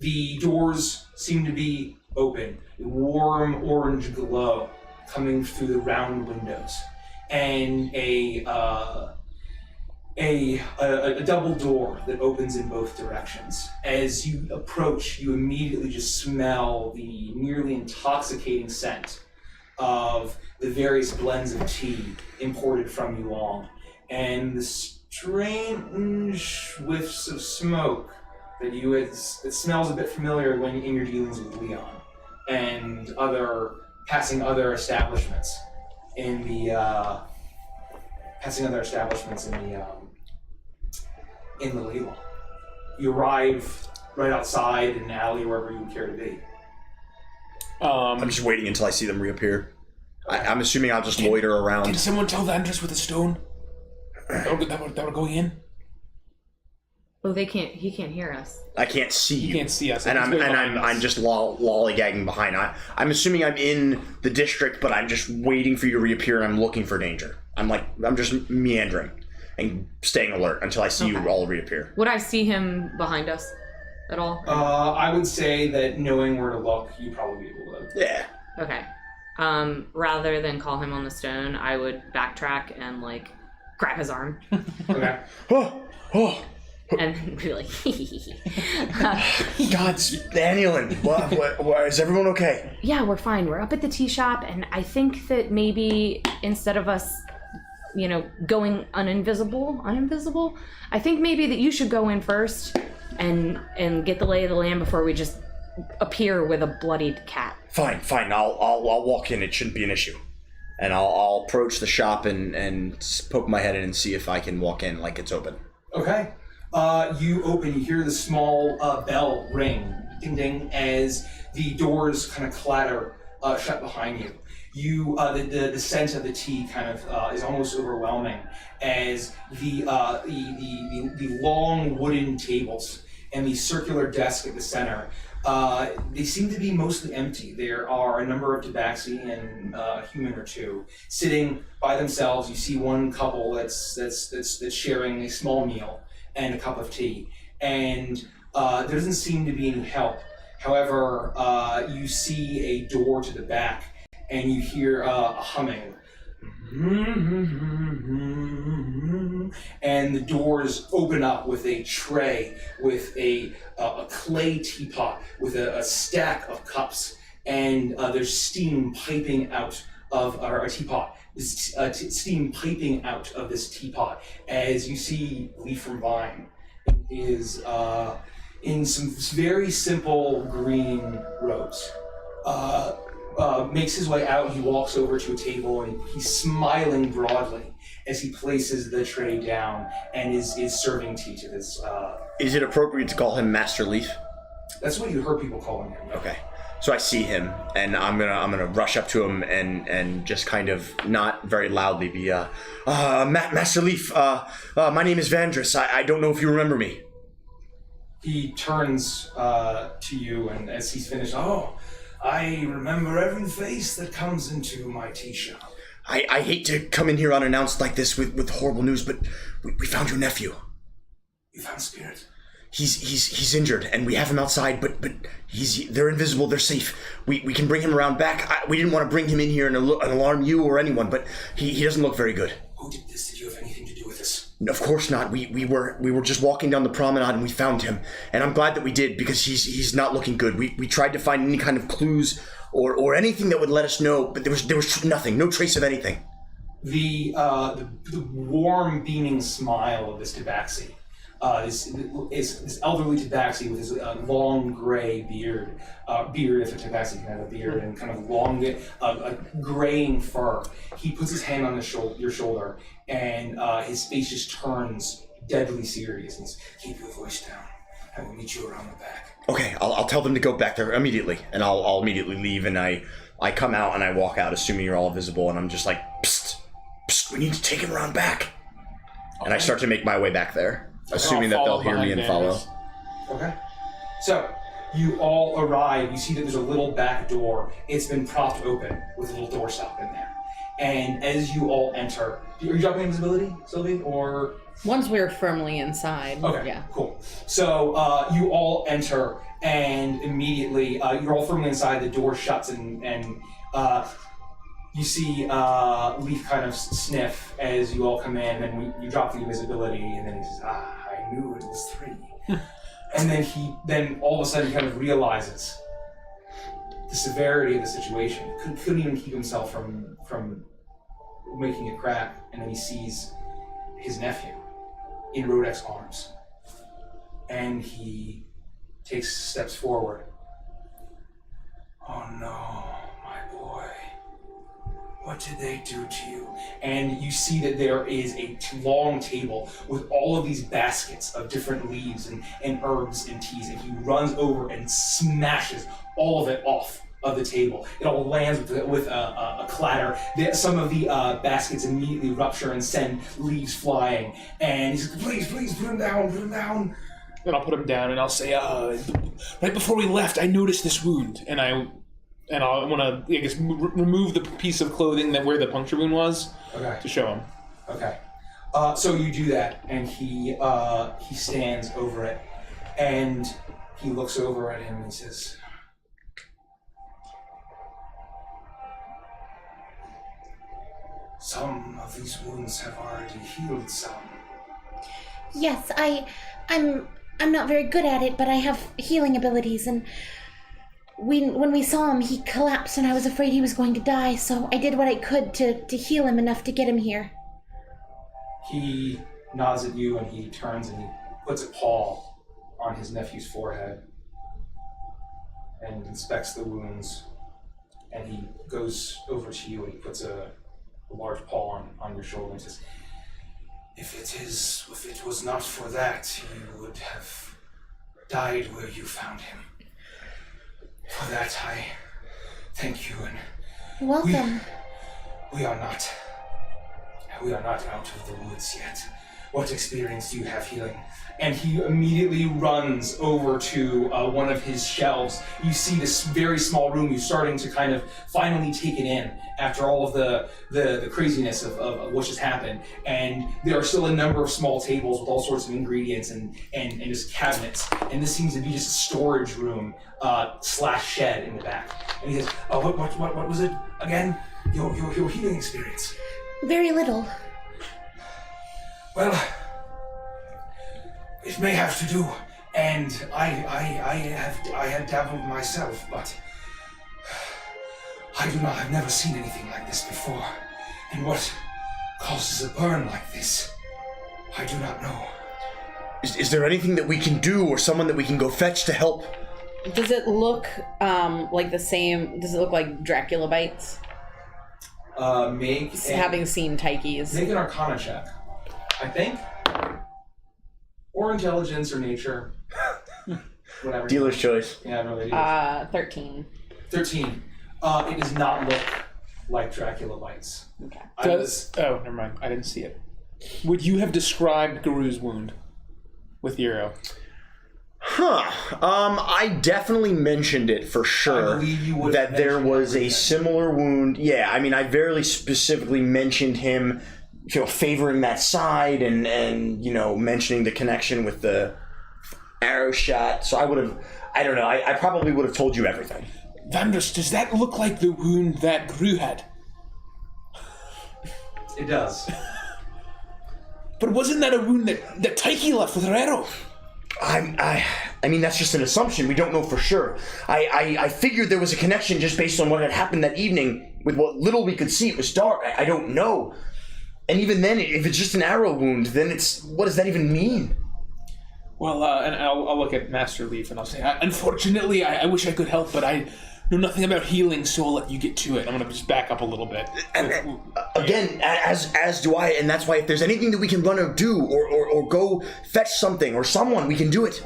The doors seem to be open, a warm orange glow coming through the round windows, and a double door that opens in both directions. As you approach, you immediately just smell the nearly intoxicating scent of the various blends of tea imported from Yulong, and the strange whiffs of smoke that it smells a bit familiar when in your dealings with Leon and passing other establishments in the Leilong. You arrive right outside in an alley, wherever you would care to be. I'm just waiting until I see them reappear. I'm assuming I'll just loiter around. Can someone tell Avantris with a stone that we're going in? Oh, he can't hear us. I can't see you. He can't see us. And I'm just lollygagging behind. I'm assuming I'm in the district, but I'm just waiting for you to reappear, and I'm looking for danger. I'm just meandering and staying alert until I see you all reappear. Would I see him behind us at all? I would say that knowing where to look, you'd probably be able to. Yeah. Okay. Rather than call him on the stone, I would backtrack and grab his arm. Okay. Oh. And be like, God's Danielin, what, is everyone okay? Yeah, we're fine. We're up at the tea shop, and I think that maybe instead of us, going uninvisible, I think maybe that you should go in first and get the lay of the land before we just appear with a bloodied cat. Fine. I'll walk in. It shouldn't be an issue. And I'll approach the shop and poke my head in and see if I can walk in like it's open. Okay. You hear the small bell ring, ding ding, as the doors kind of clatter shut behind you. The scent of the tea kind of is almost overwhelming as the long wooden tables and the circular desk at the center, they seem to be mostly empty. There are a number of tabaxi and a human or two sitting by themselves. You see one couple that's sharing a small meal and a cup of tea, and there doesn't seem to be any help. However, you see a door to the back, and you hear a humming. And the doors open up with a tray, with a clay teapot, with a stack of cups, and there's steam piping out of a teapot. Steam piping out of this teapot as you see Lee from Vine is in some very simple green robes. Makes his way out. He walks over to a table and he's smiling broadly as he places the tray down and is serving tea to this. Is it appropriate to call him Master Leaf? That's what you heard people calling him. Okay. So I see him, and I'm gonna rush up to him and just kind of not very loudly be Master Leaf. My name is Avantris. I don't know if you remember me. He turns to you, and as he's finished, I remember every face that comes into my tea shop. I hate to come in here unannounced like this with horrible news, but we found your nephew. You found Spirit? He's injured, and we have him outside, but they're invisible, they're safe. We can bring him around back. We didn't want to bring him in here and alarm you or anyone, but he doesn't look very good. Who did this? Did you have anything to do with this? Of course not. We were just walking down the promenade and we found him, and I'm glad that we did because he's not looking good. We tried to find any kind of clues or anything that would let us know, but there was nothing, no trace of anything. The warm, beaming smile of this tabaxi. This elderly tabaxi with his long gray beard, if a tabaxi can have a beard, and kind of long, graying fur. He puts his hand on your shoulder, and his face just turns deadly serious. And says, "Keep your voice down. I will meet you around the back." Okay, I'll tell them to go back there immediately, and I'll immediately leave, and I come out and I walk out, assuming you're all visible, and I'm just like, psst, we need to take him around back. Okay. And I start to make my way back there, assuming that they'll hear me and follow. Okay. So, you all arrive, you see that there's a little back door. It's been propped open with a little doorstop in there. And as you all enter, are you dropping invisibility, Sylvie, or...? Once we're firmly inside. Okay, yeah. Cool. So you all enter, and immediately you're all firmly inside. The door shuts, and you see Leaf kind of sniff as you all come in, and you drop the invisibility, and then he says, I knew it was 3. And then all of a sudden he kind of realizes the severity of the situation. Couldn't even keep himself from making a crack, and then he sees his nephew in Rodek's arms. And he takes steps forward. Oh no, my boy. What did they do to you? And you see that there is a long table with all of these baskets of different leaves and herbs and teas, and he runs over and smashes all of it off of the table. It all lands with a clatter. Some of the baskets immediately rupture and send leaves flying. And he says, please, put him down. Then I'll put him down and I'll say, right before we left, I noticed this wound. And I want to, I guess, remove the piece of clothing where the puncture wound was to show him. Okay. So you do that, and he stands over it, and he looks over at him and he says, some of these wounds have already healed some. Yes, I'm not very good at it, but I have healing abilities, and when we saw him, he collapsed, and I was afraid he was going to die, so I did what I could to heal him enough to get him here. He nods at you, and he turns and he puts a paw on his nephew's forehead and inspects the wounds, and he goes over to you and he puts a large paw on your shoulder and says, if it was not for that, you would have died where you found him. For that, I thank you, and you're welcome. We are not out of the woods yet. What experience do you have healing? And he immediately runs over to one of his shelves. You see this very small room. You're starting to kind of finally take it in after all of the craziness of what just happened. And there are still a number of small tables with all sorts of ingredients and just cabinets. And this seems to be just a storage room / shed in the back. And he says, what was it again? Your healing experience? Very little. Well, it may have to do, and I had dabbled myself, but I've never seen anything like this before. And what causes a burn like this, I do not know. Is there anything that we can do, or someone that we can go fetch to help? Does it look like the same? Does it look like Dracula bites? Having seen Tyke's. Make an Arcana check, I think. Or intelligence or nature. Whatever. Dealer's choice. Yeah, really. 13. 13. It does not look like Dracula bites. Okay. Oh, never mind. I didn't see it. Would you have described Garu's wound with your arrow? I definitely mentioned it for sure. I believe you would that there was a similar wound. Yeah, I mean, I very specifically mentioned him, favoring that side and mentioning the connection with the arrow shot. So I would have, I don't know, I probably would have told you everything. Avantris, does that look like the wound that Garu had? It does. But wasn't that a wound that Tyke left with her arrow? I mean, that's just an assumption. We don't know for sure. I figured there was a connection just based on what had happened that evening. With what little we could see, it was dark. I don't know. And even then, if it's just an arrow wound, then what does that even mean? Well, and I'll look at Master Leaf and I'll say, unfortunately, I wish I could help, but I know nothing about healing, so I'll let you get to it. I'm going to just back up a little bit. Again, as do I, and that's why if there's anything that we can run or do, or go fetch something, or someone, we can do it.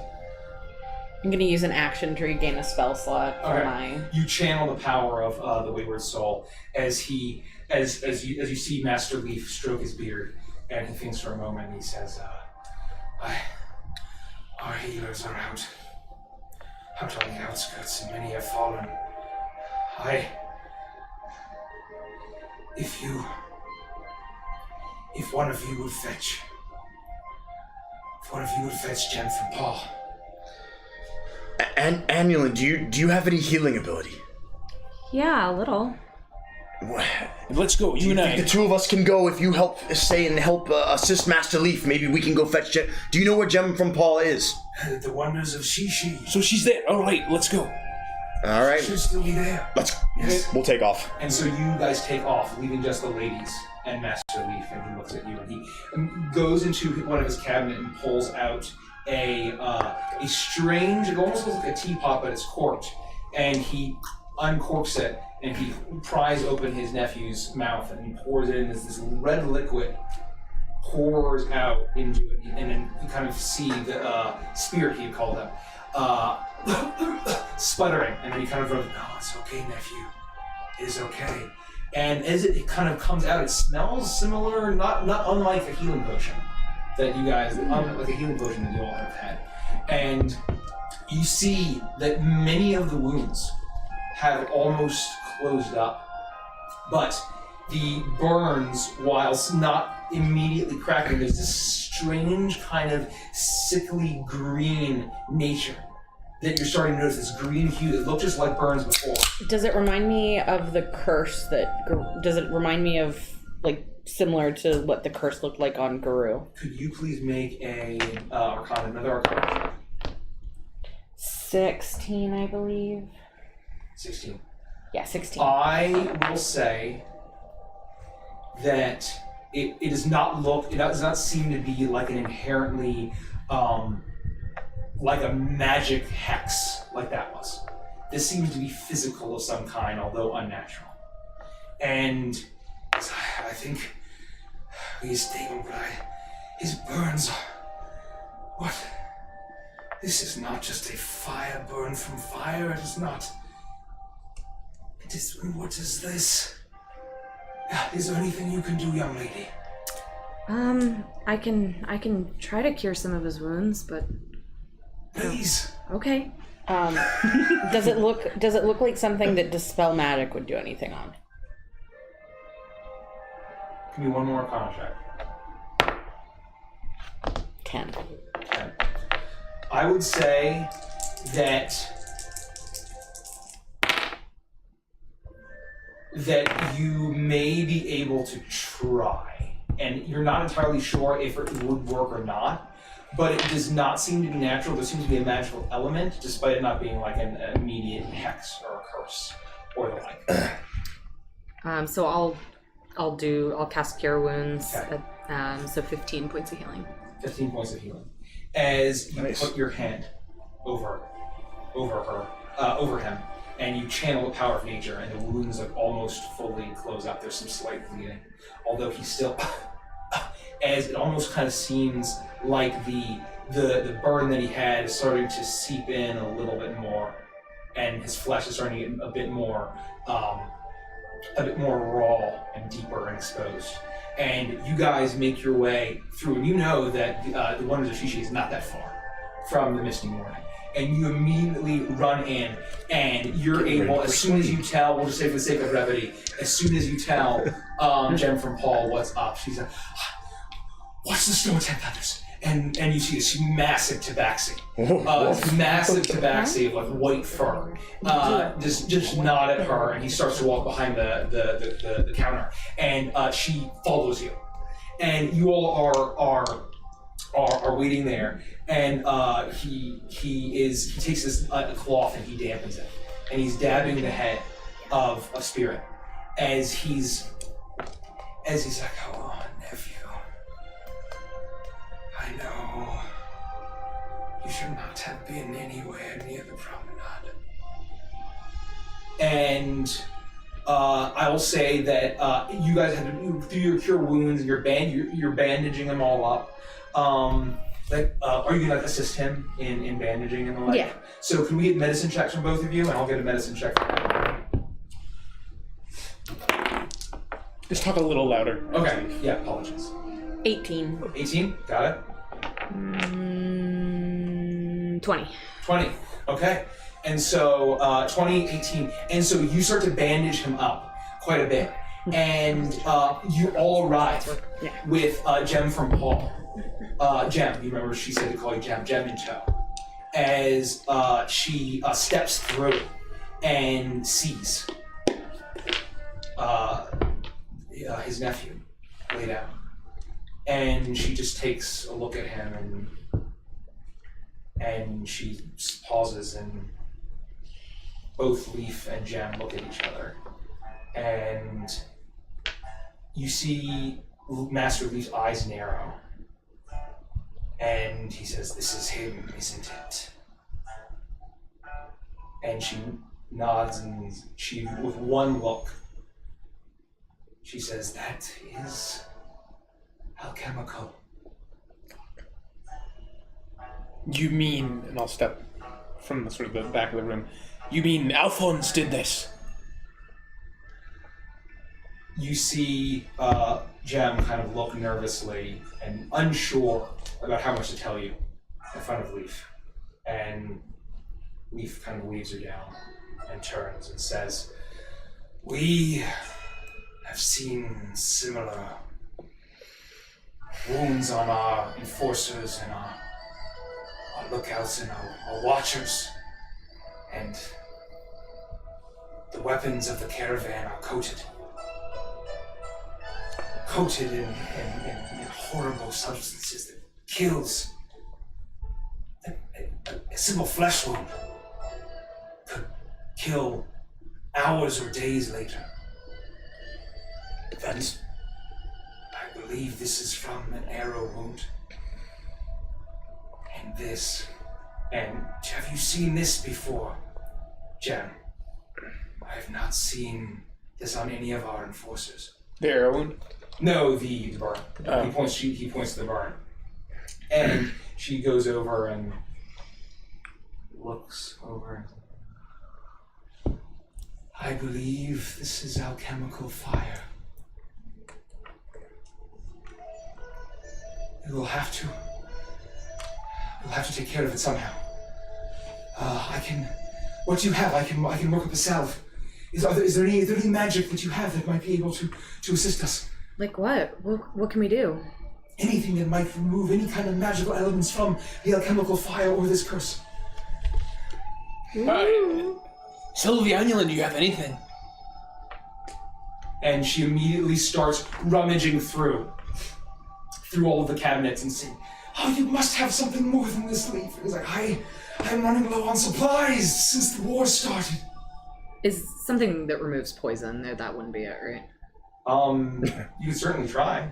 I'm going to use an action to regain a spell slot for my... You channel the power of the Wayward Soul as you see Master Leaf stroke his beard, and he thinks for a moment, and he says, our healers are out on the outskirts, and many have fallen. If one of you would fetch Gem from Paul. Annulin, do you have any healing ability? Yeah, a little. Let's go. You and I. The two of us can go. If you help assist Master Leaf, maybe we can go fetch Gem. Do you know where Gem from Paul is? The wonders of Shishi. So she's there. All right, let's go. All right. Should still be there. Yes. We'll take off. And so you guys take off, leaving just the ladies and Master Leaf, and he looks at you, and he goes into one of his cabinet and pulls out a strange, it almost looks like a teapot, but it's corked, and he uncorks it, and he pries open his nephew's mouth, and he pours it in as this red liquid pours out into it, and then you kind of see the spirit, he had called him, sputtering, and then he kind of goes, "No, it's okay, nephew. It is okay." And as it kind of comes out, it smells similar, not unlike a healing potion that you guys, like a healing potion that you all have had. And you see that many of the wounds have almost closed up, but the burns, whilst not immediately cracking, there's this strange kind of sickly green nature that you're starting to notice, this green hue that looked just like burns before. Does it remind me of the curse does it remind me of, like, similar to what the curse looked like on Guru? Could you please make another Arcana? 16, I believe. 16. Yeah, 16. I will say that it does not seem to be like an inherently, like a magic hex like that was. This seems to be physical of some kind, although unnatural. And I think he's stable, but his burns are... What? This is not just a fire burn from fire, it is not... What is this? Is there anything you can do, young lady? I can try to cure some of his wounds, but... Please. Okay. Does it look like something that Dispel Magic would do anything on? Give me one more Arcana check. 10. I would say that you may be able to try, and you're not entirely sure if it would work or not, but it does not seem to be natural. There seems to be a magical element, despite it not being like an immediate hex or a curse or the like. So I'll cast Cure Wounds, okay. So 15 points of healing. 15 points of healing. As you put your hand over him, and you channel the power of nature, and the wounds have almost fully closed up. There's some slight bleeding, although he's still, as it almost kind of seems like the burn that he had is starting to seep in a little bit more, and his flesh is starting to get a bit more raw and deeper and exposed. And you guys make your way through, and you know that the Wonders of Shishi is not that far from the Misty Morning. And you immediately run in, and you're able, as soon as you tell, we'll just say for the sake of brevity, as soon as you tell Gem from Paul what's up, she's like, "What's the Stone 10 Thunders?" And you see this massive tabaxi. Massive tabaxi of like white fur. Just nod at her, and he starts to walk behind the counter, and she follows you. And you all are waiting there, and he takes this cloth and he dampens it, and he's dabbing the head of a spirit as he's like, "Oh, nephew, I know you should not have been anywhere near the promenade." And I will say that you guys had to do your cure wounds and you're bandaging them all up. Are you gonna assist him in bandaging and the like? Yeah. So can we get medicine checks from both of you, and I'll get a medicine check from him. Just talk a little louder. Okay. Yeah. Apologies. 18. 18. Got it. 20. 20. Okay. And so 20, 18, and so you start to bandage him up quite a bit, and you all arrive with Jem from Paul. Jem, you remember she said to call you Jem in tow, as she steps through and sees his nephew laid out, and she just takes a look at him, and she pauses, and both Leaf and Jem look at each other, and you see Master Leaf's eyes narrow, and he says, "This is him, isn't it?" And she nods, and she, with one look, she says, "That is alchemical." You mean, and I'll step from the sort of the back of the room, you mean Alphonse did this? You see Jem kind of look nervously and unsure about how much to tell you in front of Leaf. And Leaf kind of leaves her down and turns and says, "We have seen similar wounds on our enforcers and our lookouts and our watchers, and the weapons of the caravan are coated in horrible substances that kills. A simple flesh wound could kill hours or days later. And I believe this is from an arrow wound. And this. And have you seen this before, Jem? I have not seen this on any of our enforcers." The arrow wound? No, the burn. Oh. He points to the burn. And she goes over and looks over. "I believe this is alchemical fire. We'll have to take care of it somehow. What do you have? I can work up a salve. Is there any magic that you have that might be able to assist us? Like what? What can we do? Anything that might remove any kind of magical elements from the alchemical fire or this curse." Sylvianulin, do you have anything? And she immediately starts rummaging through all of the cabinets and saying, "Oh, you must have something more than this, Leaf." He's like, I'm running low on supplies since the war started." Is something that removes poison? That wouldn't be it, right? You could certainly try.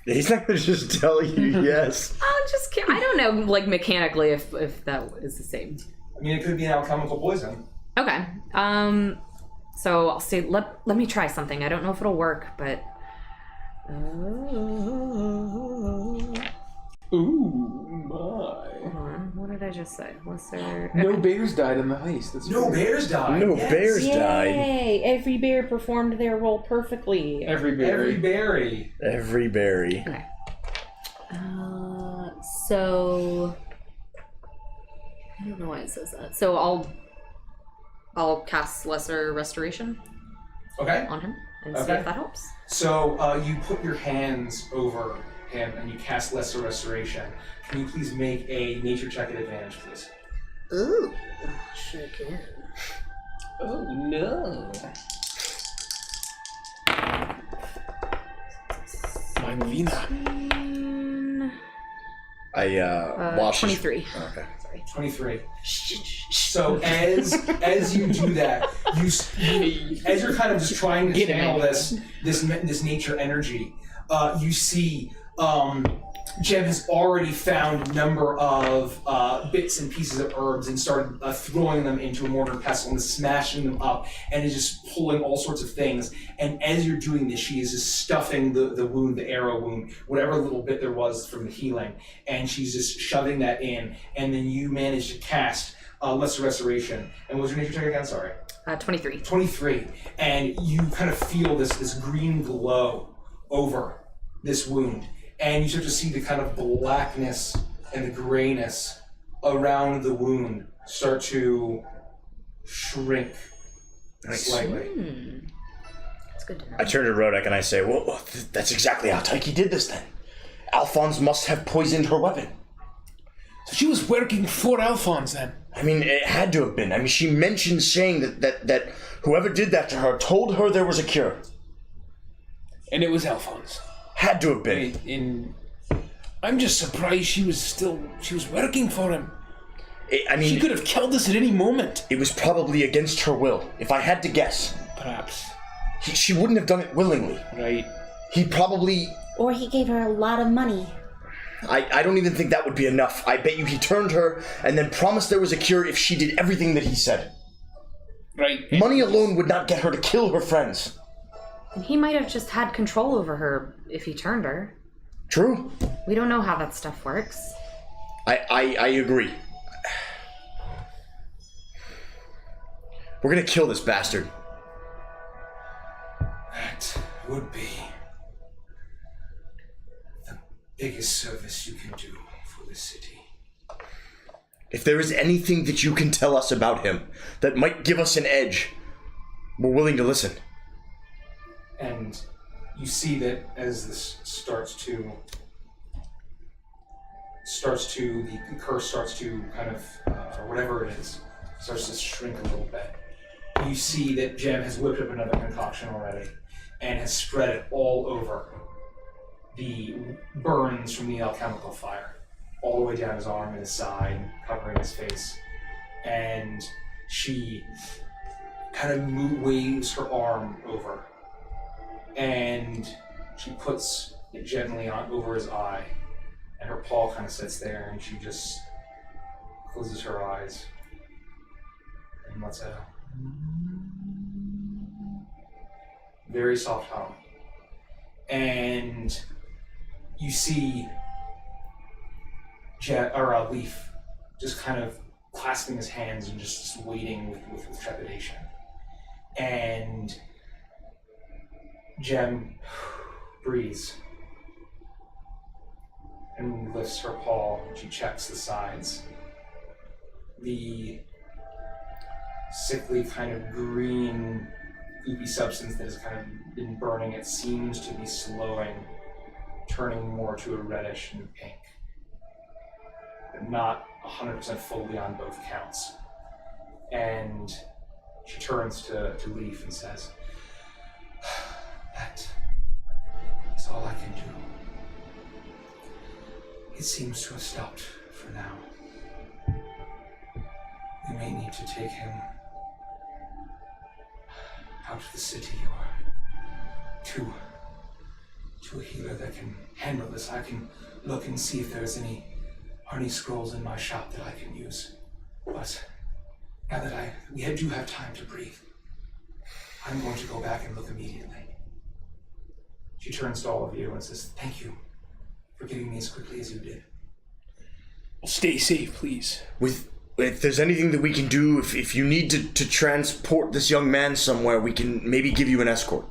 He's not going to just tell you yes. I'm just kidding. I don't know, like, mechanically if that is the same. I mean, it could be an alchemical poison. Okay. So I'll say, let me try something. I don't know if it'll work, but... Ooh, my. Hold on. What did I just say? Was there... No bears died in the heist. That's No bears died. No Yes. bears died. Yay! Every bear performed their role perfectly. Every berry. Every berry. Okay. So... I don't know why it says that. So I'll cast Lesser Restoration Okay. on him and see Okay. if that helps. So you put your hands over him and you cast Lesser Restoration. Can you please make a nature check at advantage, please? Ooh, sure can. Oh, no. My Vina. I watched 23. Okay. Sorry. 23. So as you do that, as you're kind of just trying to channel this nature energy, you see Jem has already found a number of bits and pieces of herbs and started throwing them into a mortar and pestle and smashing them up, and is just pulling all sorts of things. And as you're doing this, she is just stuffing the wound, the arrow wound, whatever little bit there was from the healing, and she's just shoving that in. And then you manage to cast Lesser Restoration. And what was your nature check again? Sorry. 23. 23. And you kind of feel this green glow over this wound. And you start to see the kind of blackness and the grayness around the wound start to shrink slightly. That's good to know. I turn to Rodek and I say, well, that's exactly how Taiki did this then. Alphonse must have poisoned her weapon. So she was working for Alphonse then? I mean, it had to have been. I mean, she mentioned saying that whoever did that to her told her there was a cure. And it was Alphonse. Had to have been. I'm just surprised she was working for him. I mean, she could have killed us at any moment. It was probably against her will, if I had to guess. Perhaps. She wouldn't have done it willingly. Right. He probably... Or he gave her a lot of money. I don't even think that would be enough. I bet you he turned her and then promised there was a cure if she did everything that he said. Right. Money alone would not get her to kill her friends. And he might have just had control over her if he turned her. True. We don't know how that stuff works. I agree. We're gonna kill this bastard. That would be the biggest service you can do for the city. If there is anything that you can tell us about him that might give us an edge, we're willing to listen. And you see that as this starts to the curse starts to kind of or whatever it is starts to shrink a little bit. You see that Jem has whipped up another concoction already and has spread it all over the burns from the alchemical fire, all the way down his arm and his side, covering his face. And she kind of waves her arm over, and she puts it gently on over his eye, and her paw kind of sits there, and she just closes her eyes and lets out a very soft hum. And you see Leaf just kind of clasping his hands and just waiting with trepidation. And Jem breathes and lifts her paw and she checks the sides. The sickly kind of green goopy substance that has kind of been burning, it seems to be slowing, turning more to a reddish and pink, but not 100% fully on both counts. And she turns to Leaf and says, "That is all I can do. It seems to have stopped for now. We may need to take him out of the city or to a healer that can handle this. I can look and see if there's any honey scrolls in my shop that I can use. But now that we do have time to breathe, I'm going to go back and look immediately." She turns to all of you and says, "Thank you for getting me as quickly as you did." Stay safe, please. If there's anything that we can do, if you need to transport this young man somewhere, we can maybe give you an escort.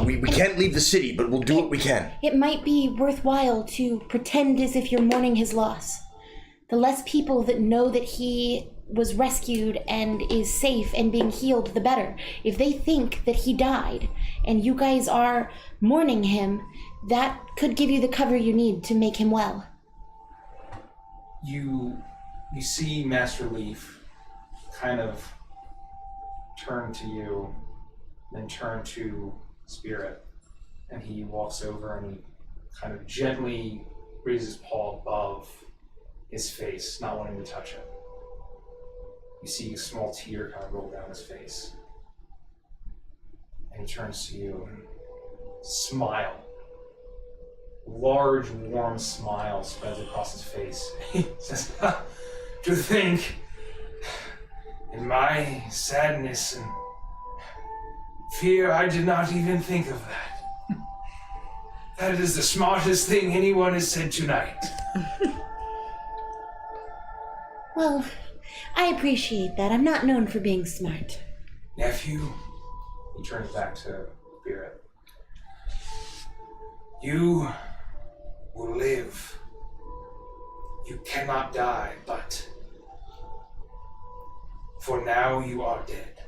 We can't leave the city, but we'll do what we can. It might be worthwhile to pretend as if you're mourning his loss. The less people that know that he was rescued and is safe and being healed, the better. If they think that he died and you guys are mourning him, that could give you the cover you need to make him well. You see Master Leaf kind of turn to you, then turn to Spirit, and he walks over and he kind of gently raises his paw above his face, not wanting to touch it. You see a small tear kind of roll down his face. And he turns to you and smile. large, warm smile spreads across his face. He says, to think, in my sadness and fear, I did not even think of that. That is the smartest thing anyone has said tonight. Well, I appreciate that. I'm not known for being smart. Nephew, he turns back to Spirit. You will live. You cannot die, but for now you are dead.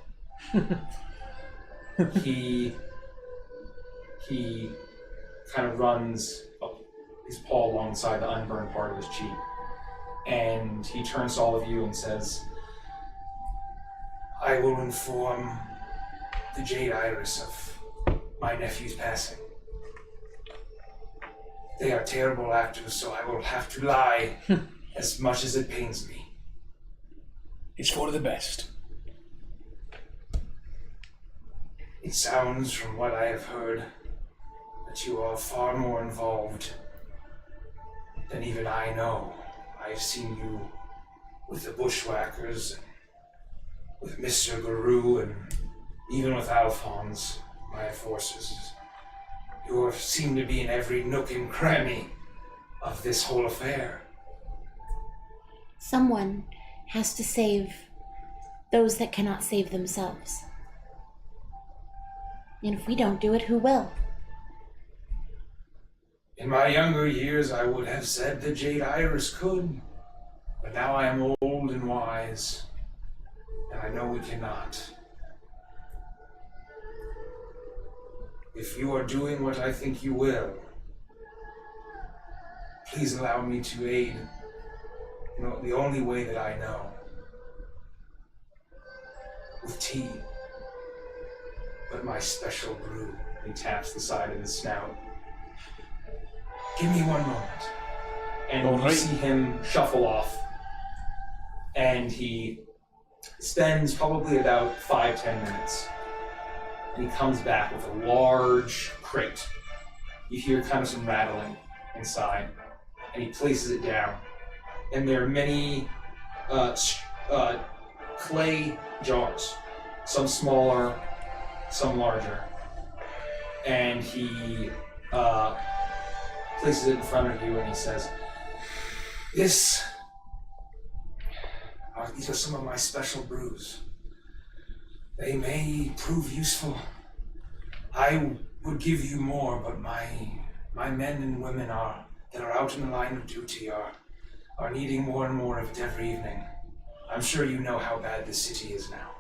He kind of runs his paw alongside the unburned part of his cheek, and he turns to all of you and says, I will inform the Jade Iris of my nephew's passing. They are terrible actors, so I will have to lie as much as it pains me. It's for the best. It sounds, from what I have heard, that you are far more involved than even I know. I've seen you with the Bushwhackers, and with Mr. Guru, and even with Alphonse, my forces. You seem to be in every nook and cranny of this whole affair. Someone has to save those that cannot save themselves. And if we don't do it, who will? In my younger years, I would have said the Jade Iris could, but now I am old and wise, and I know we cannot. If you are doing what I think you will, please allow me to aid in the only way that I know. With tea. But my special brew. He taps the side of his snout. Give me one moment. And you see him shuffle off. And he spends probably about 5-10 minutes. And he comes back with a large crate. You hear kind of some rattling inside. And he places it down. And there are many clay jars. Some smaller, some larger. And he places it in front of you and he says, these are some of my special brews. They may prove useful. I would give you more, but my men and women that are out in the line of duty are needing more and more of it every evening. I'm sure you know how bad this city is now.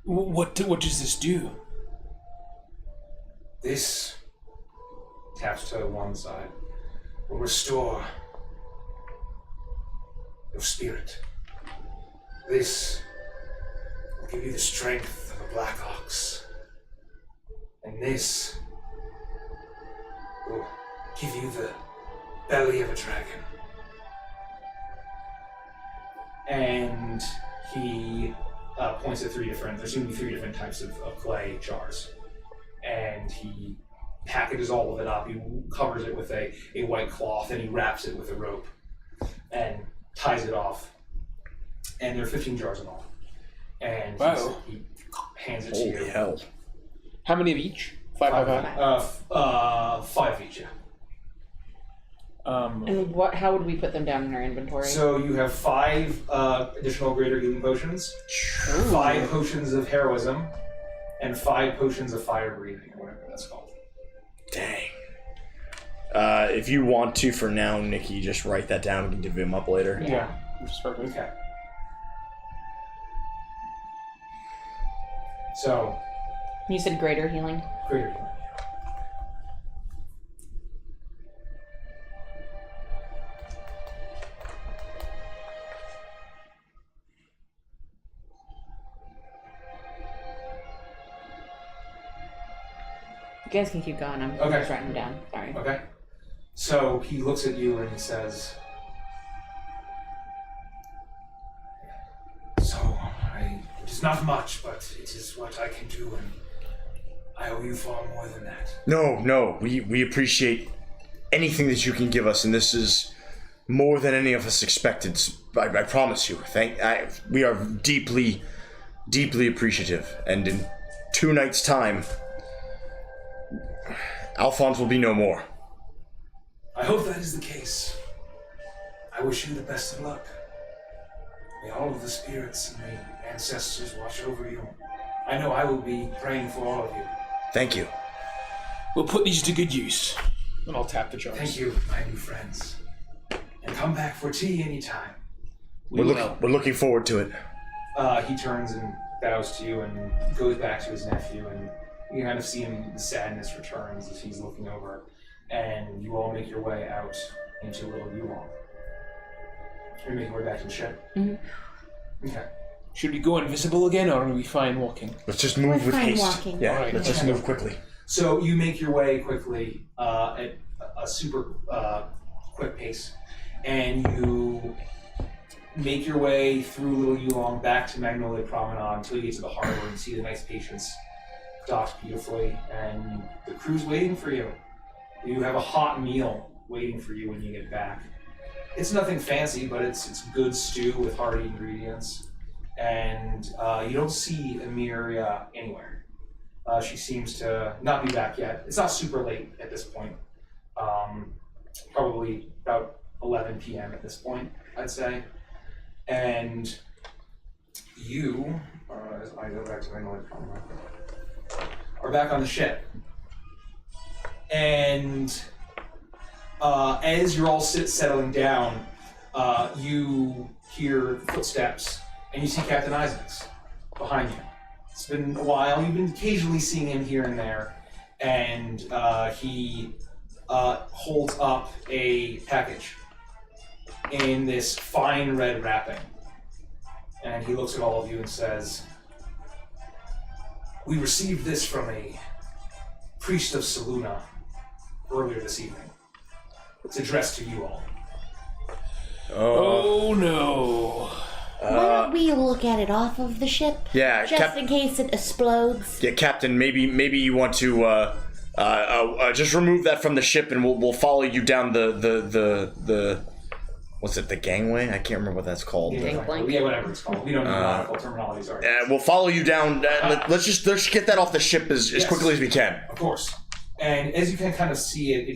What does this do? This, taps to one side, will restore your spirit. This will give you the strength of a black ox. And this will give you the belly of a dragon. And he points at there seem to be 3 different types of clay jars. And he packages all of it up. He covers it with a white cloth and he wraps it with a rope and ties it off. And there are 15 jars in all. And he hands it to you. Holy hell. How many of each? 5 by 5? 5 each, yeah. And how would we put them down in our inventory? So you have 5 additional greater healing potions, 5 potions of heroism, and 5 potions of fire breathing, or whatever that's called. Dang. If you want to, for now, Nikki, just write that down. We can divvy them up later. Yeah. That's perfect. Okay. So. You said greater healing? Greater healing. You guys can keep going. I'm just writing them down. Sorry. Okay. So he looks at you and he says, it is not much, but it is what I can do, and I owe you far more than that. No, we appreciate anything that you can give us, and this is more than any of us expected. I promise you. We are deeply, deeply appreciative, and in 2 nights' time, Alphonse will be no more. I hope that is the case. I wish you the best of luck. May all of the spirits and the ancestors watch over you. I know I will be praying for all of you. Thank you. We'll put these to good use. And I'll tap the jars. Thank you, my new friends. And come back for tea anytime. We're looking forward to it. He turns and bows to you and goes back to his nephew, and you kind of see him, the sadness returns as he's looking over, and you all make your way out into Little Yulong. You're making your way back to the ship? Mm-hmm. Okay. Should we go invisible again, or are we fine walking? Let's just move with haste. Walking. Yeah, right. let's just move quickly. So you make your way quickly at a super quick pace, and you make your way through Little Yulong back to Magnolia Promenade until you get to the harbor and see the nice Patience docked beautifully, and the crew's waiting for you. You have a hot meal waiting for you when you get back. It's nothing fancy, but it's good stew with hearty ingredients. And you don't see Emiria anywhere. She seems to not be back yet. It's not super late at this point. Probably about 11 p.m. at this point, I'd say. And you, as I go back to my noise, are back on the ship. And as you're all settling down, you hear footsteps, and you see Captain Isaacs behind you. It's been a while. You've been occasionally seeing him here and there, and he holds up a package in this fine red wrapping. And he looks at all of you and says, "We received this from a priest of Saluna earlier this evening. It's addressed to you all." Oh no. Why don't we look at it off of the ship? Yeah, just in case it explodes. Yeah, Captain, maybe you want to just remove that from the ship, and we'll follow you down the what's it, the gangway? I can't remember what that's called. Yeah, whatever it's called. We don't know nautical terminology, sorry. We'll follow you down. Let's just get that off the ship as quickly as we can. Of course. And as you can kind of see it,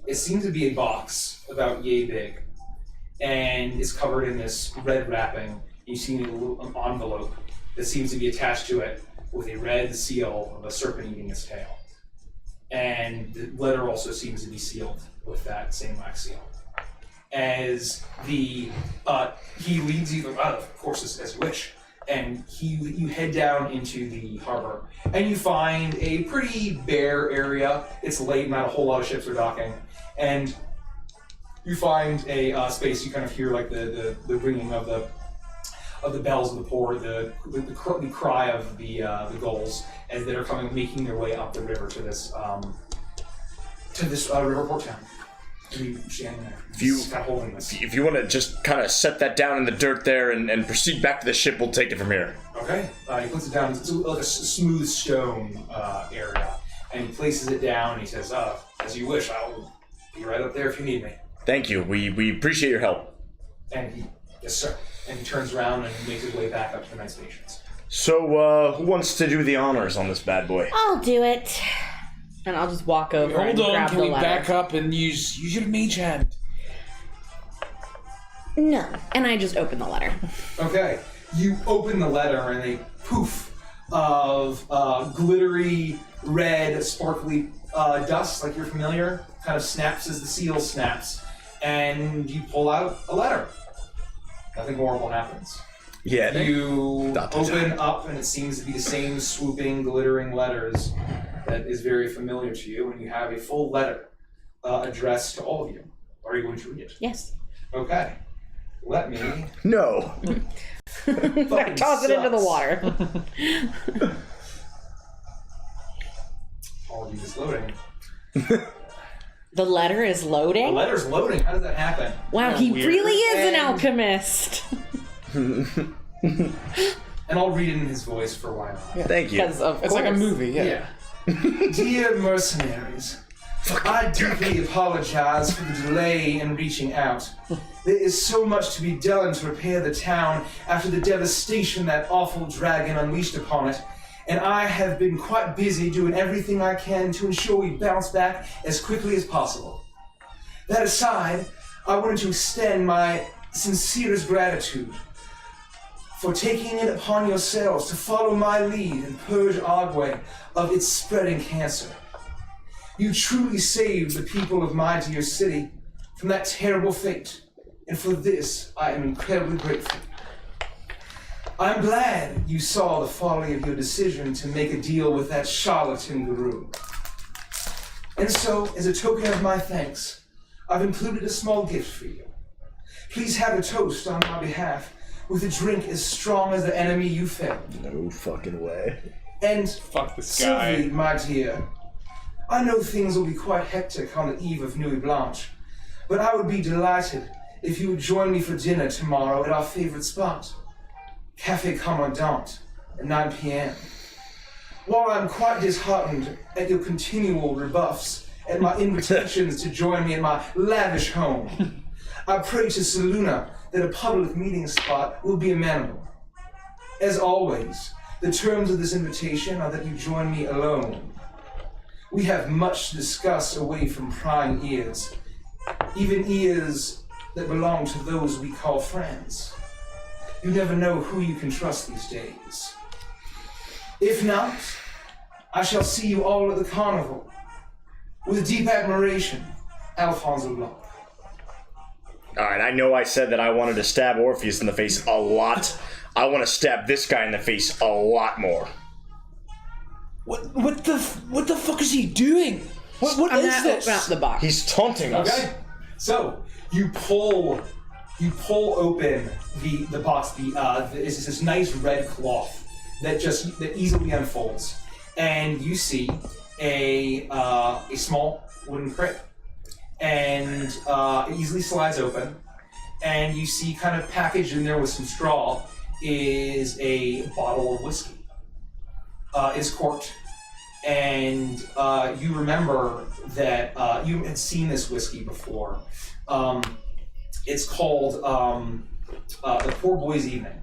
it seems to be a box about yay big. And it's covered in this red wrapping. You see a little envelope that seems to be attached to it with a red seal of a serpent eating its tail. And the letter also seems to be sealed with that same wax seal. As he leads you out, of course, as you wish, and you head down into the harbor, and you find a pretty bare area. It's late, not a whole lot of ships are docking, and you find a space. You kind of hear like the ringing of the bells of the port, the cry of the gulls as they're making their way up the river to this river port town. If you want to just kind of set that down in the dirt there and proceed back to the ship, we'll take it from here. Okay. He puts it down. It's like a smooth stone area, and he places it down. And he says, "As you wish. I'll be right up there if you need me." Thank you. We appreciate your help. And yes, sir. And he turns around and makes his way back up to the nice Patience. So, who wants to do the honors on this bad boy? I'll do it. And I'll just walk over and Hold on, grab can the we letter. back up and use your mage hand? No. And I just open the letter. Okay. You open the letter, and a poof of glittery, red, sparkly dust, like you're familiar, kind of snaps as the seal snaps, and you pull out a letter. Nothing horrible happens. Yeah. You open up, and it seems to be the same swooping, glittering letters that is very familiar to you, and you have a full letter addressed to all of you. Are you going to read it? Yes. Okay. Let me... No. Toss it into the water. Apologies, it's loading. The letter is The loading? letter's loading. How does that happen? Wow, he weird. really is an And- alchemist. And I'll read it in his voice for why not. Thank you. Because of It's like a course. movie, yeah. Dear mercenaries, I deeply apologize for the delay in reaching out. There is so much to be done to repair the town after the devastation that awful dragon unleashed upon it, and I have been quite busy doing everything I can to ensure we bounce back as quickly as possible. That aside, I wanted to extend my sincerest gratitude for taking it upon yourselves to follow my lead and purge Ogway of its spreading cancer. You truly saved the people of my dear city from that terrible fate, and for this I am incredibly grateful. I'm glad you saw the folly of your decision to make a deal with that charlatan guru. And so, as a token of my thanks, I've included a small gift for you. Please have a toast on my behalf with a drink as strong as the enemy you fell. No fucking way. And fuck this guy. Sylvie, my dear, I know things will be quite hectic on the eve of Nuit Blanche, but I would be delighted if you would join me for dinner tomorrow at our favorite spot, Café Commandant, at 9 p.m. While I'm quite disheartened at your continual rebuffs and my invitations to join me in my lavish home, I pray to Seluna that a public meeting spot will be amenable. As always, the terms of this invitation are that you join me alone. We have much to discuss away from prying ears, even ears that belong to those we call friends. You never know who you can trust these days. If not, I shall see you all at the carnival. With deep admiration, Alphonse Blanc. Alright, I know I said that I wanted to stab Orpheus in the face a lot. I want to stab this guy in the face a lot more. What the fuck is he doing? What is this? Open up the box. He's taunting us. Okay, so you pull open the box. It's this nice red cloth that easily unfolds, and you see a small wooden crate, and it easily slides open, and you see kind of packaged in there with some straw is a bottle of whiskey. Is corked, and you remember that you had seen this whiskey before. It's called the Poor Boy's Evening,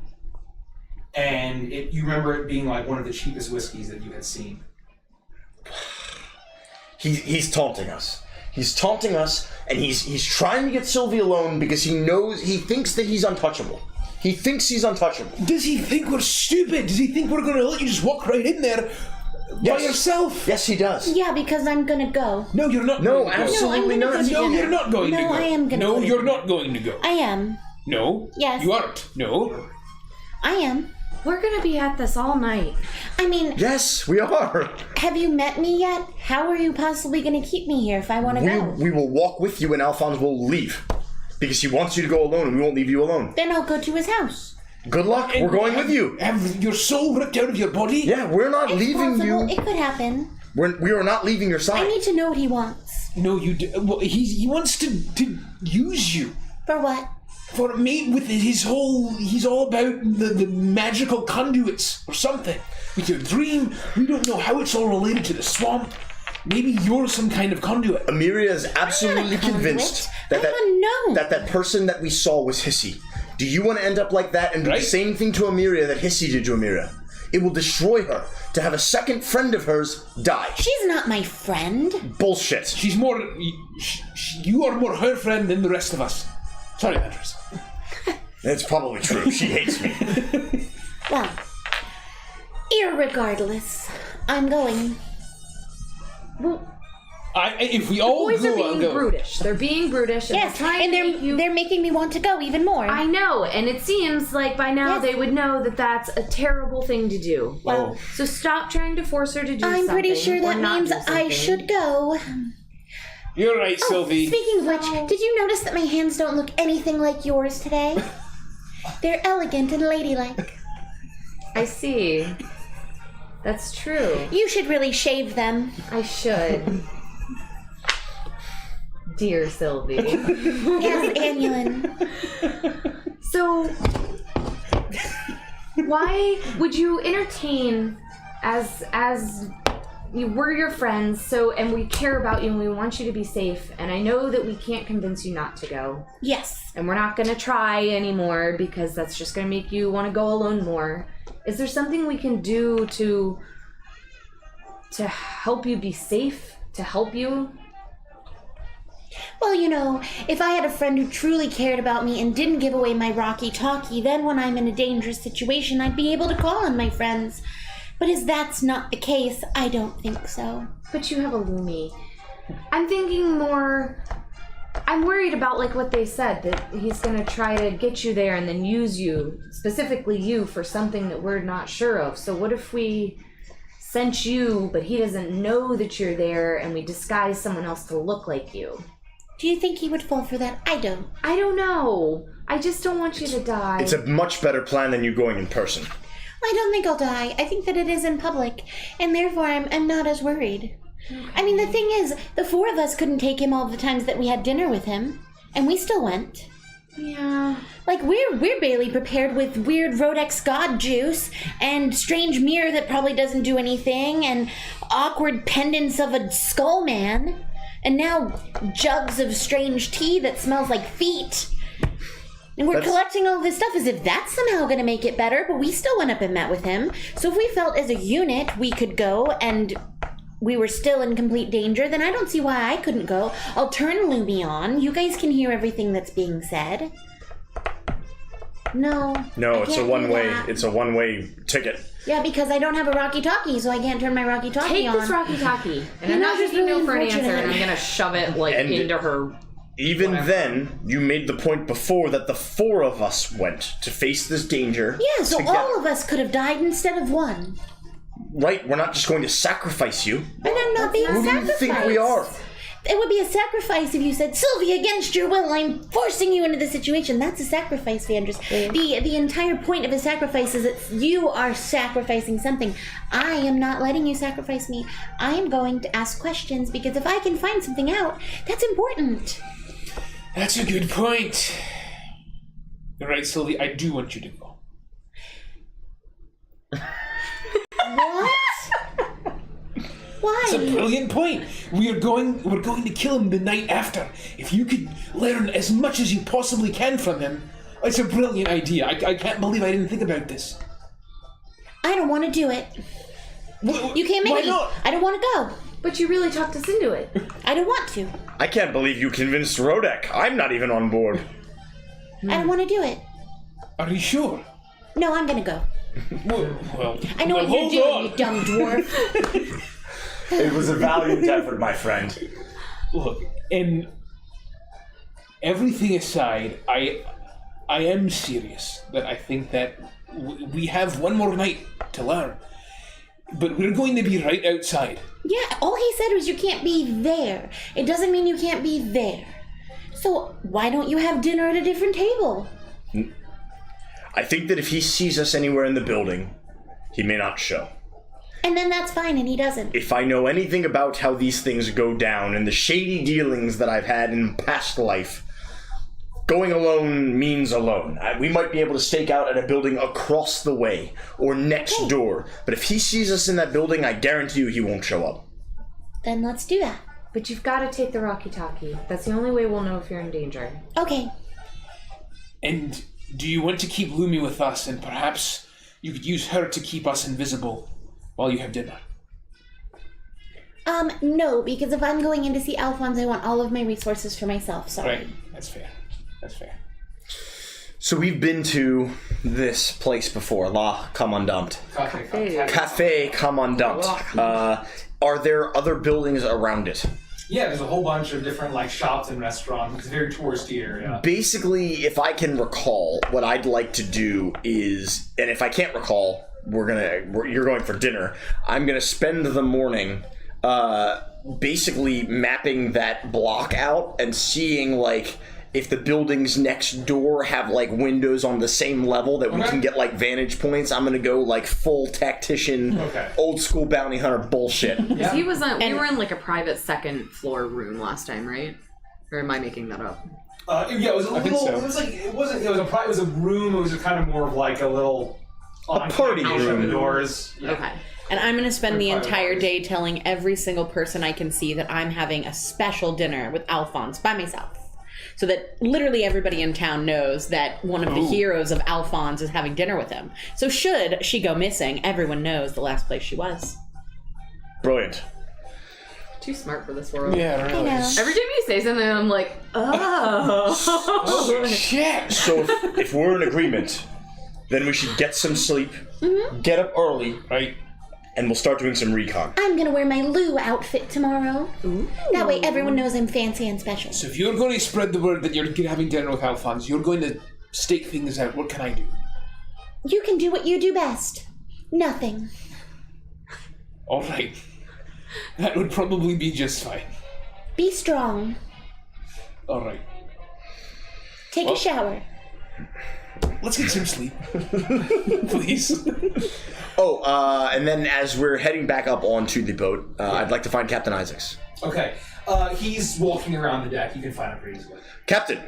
and you remember it being like one of the cheapest whiskeys that you had seen. He's taunting us. He's taunting us, and he's trying to get Sylvie alone because he thinks that he's untouchable. He thinks he's untouchable. Does he think we're stupid? Does he think we're gonna let you just walk right in there by yourself? Yes, he does. Yeah, because I'm gonna go. No, you're not. No, going to absolutely No, I'm not. gonna go. No, you're not going to go. No, I am gonna No, go. you're not going to go. I am. No. Yes. You aren't. No. I am. We're gonna be at this all night. I mean, Yes, we are. have you met me yet? How are you possibly gonna keep me here if I want to go? We will walk with you, and Alphonse will leave because he wants you to go alone, and we won't leave you alone. Then I'll go to his house. Good luck. We're going with you. Have your soul ripped out of your body? Yeah, we're not It's leaving possible. you. It could happen. We are not leaving your I side. need to know what he wants. No, you do. Well, he wants to use you. For what? For me, with his whole, he's all about the magical conduits or something. With your dream, we don't know how it's all related to the swamp. Maybe you're some kind of conduit. Amiria is absolutely convinced that that person that we saw was Hissy. Do you want to end up like that and do the same thing to Amiria that Hissy did to Amiria? It will destroy her to have a second friend of hers die. She's not my friend. Bullshit. She's more. You are more her friend than the rest of us. Sorry, Avantris. That's probably true. She hates me. Well, irregardless, I'm going. Well, If we all boys go, are I'll being go. brutish. They're being brutish. And Yes, they're trying and to make you... they're making me want to go even more. I know, and it seems like by now Yes. they would know that that's a terrible thing to do. Well, So stop trying to force her to do something. I'm pretty sure or that not means do I something. should go. You're right, Sylvie. Speaking of which, did you notice that my hands don't look anything like yours today? They're elegant and ladylike. I see. That's true. You should really shave them. I should. Dear Sylvie. Yes, Annulin. So, why would you entertain as we're your friends, and we care about you and we want you to be safe. And I know that we can't convince you not to go. Yes. And we're not going to try anymore because that's just going to make you want to go alone more. Is there something we can do to help you be safe? To help you? Well, you know, if I had a friend who truly cared about me and didn't give away my walkie-talkie, then when I'm in a dangerous situation, I'd be able to call on my friends. But as that's not the case, I don't think so. But you have a Lumi. I'm thinking more... I'm worried about, like, what they said, that he's going to try to get you there and then use you, specifically you, for something that we're not sure of. So what if we sent you, but he doesn't know that you're there, and we disguise someone else to look like you? Do you think he would fall for that? I don't know. I just don't want you to die. It's a much better plan than you going in person. I don't think I'll die. I think that it is in public, and therefore I'm not as worried. Okay. I mean, the thing is, the four of us couldn't take him all the times that we had dinner with him, and we still went. Yeah. Like, we're barely prepared with weird Rodex god juice, and strange mirror that probably doesn't do anything, and awkward pendants of a skull man. And now jugs of strange tea that smells like feet. And we're collecting all this stuff as if that's somehow going to make it better, but we still went up and met with him. So if we felt as a unit we could go and we were still in complete danger, then I don't see why I couldn't go. I'll turn Lumi on. You guys can hear everything that's being said. No, it's a one-way. It's a one-way ticket. Yeah, because I don't have a walkie-talkie, so I can't turn my walkie-talkie on. Take this walkie-talkie. And I'm not taking no for an answer, and I'm going to shove it, into her... Even then, you made the point before that the four of us went to face this danger. Yeah, so all of us could have died instead of one. Right, we're not just going to sacrifice you. And I'm not being sacrificed. Who do you think we are? It would be a sacrifice if you said, Sylvia, against your will, I'm forcing you into this situation. That's a sacrifice, Vandris. The entire point of a sacrifice is that you are sacrificing something. I am not letting you sacrifice me. I am going to ask questions, because if I can find something out, that's important. That's a good point. All right, Sylvia, I do want you to go. What? Why? It's a brilliant point. We're going to kill him the night after. If you could learn as much as you possibly can from him, it's a brilliant idea. I can't believe I didn't think about this. I don't want to do it. You can't make me. Why not? I don't want to go. But you really talked us into it. I don't want to. I can't believe you convinced Rodek. I'm not even on board. I don't want to do it. Are you sure? No, I'm going to go. Well, I know what you're doing, you dumb dwarf. It was a valiant effort, my friend. Look, and everything aside, I am serious that I think that we have one more night to learn. But we're going to be right outside. Yeah, all he said was you can't be there. It doesn't mean you can't be there. So why don't you have dinner at a different table? I think that if he sees us anywhere in the building, he may not show. And then that's fine, and he doesn't. If I know anything about how these things go down and the shady dealings that I've had in past life, going alone means alone. We might be able to stake out at a building across the way or next door. But if he sees us in that building, I guarantee you he won't show up. Then let's do that. But you've got to take the walkie-talkie. That's the only way we'll know if you're in danger. Okay. And do you want to keep Lumi with us, and perhaps you could use her to keep us invisible while you have dinner? No, because if I'm going in to see Alphonse, I want all of my resources for myself, sorry. Right, that's fair. That's fair. So we've been to this place before, La Commandant. Café Commandant. Are there other buildings around it? Yeah, there's a whole bunch of different shops and restaurants. It's a very touristy area. Basically, if I can recall, what I'd like to do is, and if I can't recall, you're going for dinner. I'm gonna spend the morning basically mapping that block out and seeing if the buildings next door have windows on the same level that we can get vantage points. I'm gonna go full tactician, old school bounty hunter bullshit. Yeah. We were in a private second floor room last time, right? Or am I making that up? Yeah, it was a little. So. It was a room. It was kind of more of a little. A party room. The doors. Yeah. Okay. And I'm going to spend the entire day telling every single person I can see that I'm having a special dinner with Alphonse by myself. So that literally everybody in town knows that one of the heroes of Alphonse is having dinner with him. So should she go missing, everyone knows the last place she was. Brilliant. Too smart for this world. Yeah, really. Every time you say something, I'm like, oh. Shit. So if we're in agreement, then we should get some sleep, get up early, Right. and we'll start doing some recon. I'm gonna wear my Lou outfit tomorrow. Ooh. That way everyone knows I'm fancy and special. So if you're going to spread the word that you're having dinner with Alphonse, you're going to stake things out. What can I do? You can do what you do best. Nothing. All right. That would probably be just fine. Be strong. All right. Take a shower. Let's get some sleep. Please. And then as we're heading back up onto the boat, I'd like to find Captain Isaacs. Okay. He's walking around the deck. You can find him pretty easily. Captain!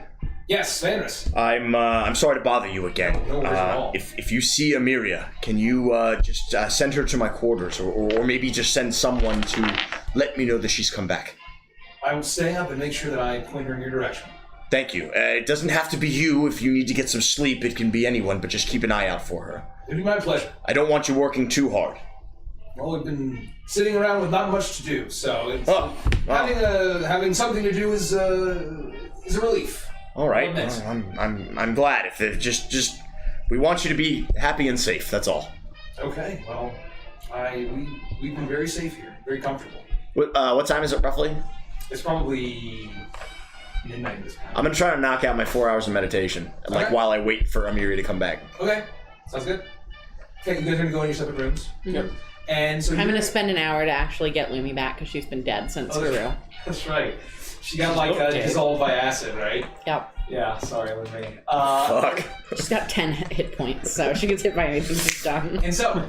Yes, Avantris. I'm sorry to bother you again. No worries at all. If you see Amiria, can you just send her to my quarters, or maybe just send someone to let me know that she's come back? I will stay up and make sure that I point her in your direction. Thank you. It doesn't have to be you. If you need to get some sleep, it can be anyone, but just keep an eye out for her. It'd be my pleasure. I don't want you working too hard. Well, we've been sitting around with not much to do, so it's, having something to do is a relief. All right. I'm glad. If it just we want you to be happy and safe. That's all. Okay. Well, we've been very safe here, very comfortable. What time is it roughly? It's probably midnight this time. I'm gonna try to knock out my 4 hours of meditation, while I wait for Amiri to come back. Okay. Sounds good. Okay, you guys are gonna go in your separate rooms. Yep. And so I'm going to spend an hour to actually get Lumi back because she's been dead since Guru. That's right. She got dissolved by acid, right? Yep. Yeah, sorry, Lumi. Fuck. She's got 10 hit points, so she gets hit by anything she's done. And so,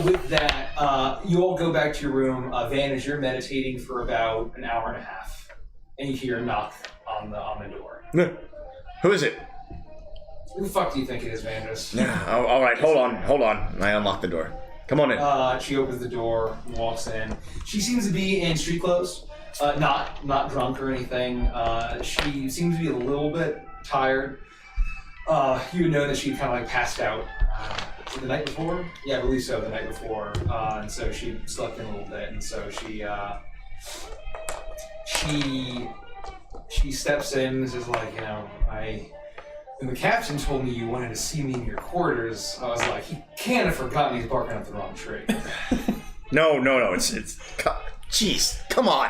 with that, you all go back to your room. Van, as you're meditating for about an hour and a half, and you hear a knock on the door. Who is it? Who the fuck do you think it is, Vandris? Yeah. All right. Hold on. I unlock the door. Come on in. She opens the door, walks in. She seems to be in street clothes, not drunk or anything. She seems to be a little bit tired. You would know that she kind of passed out the night before. Yeah, I believe so. The night before, and so she slept in a little bit, and so she steps in and says, when the captain told me you wanted to see me in your quarters, I was like, he can't have forgotten he's barking up the wrong tree. No. It's. Jeez, come on.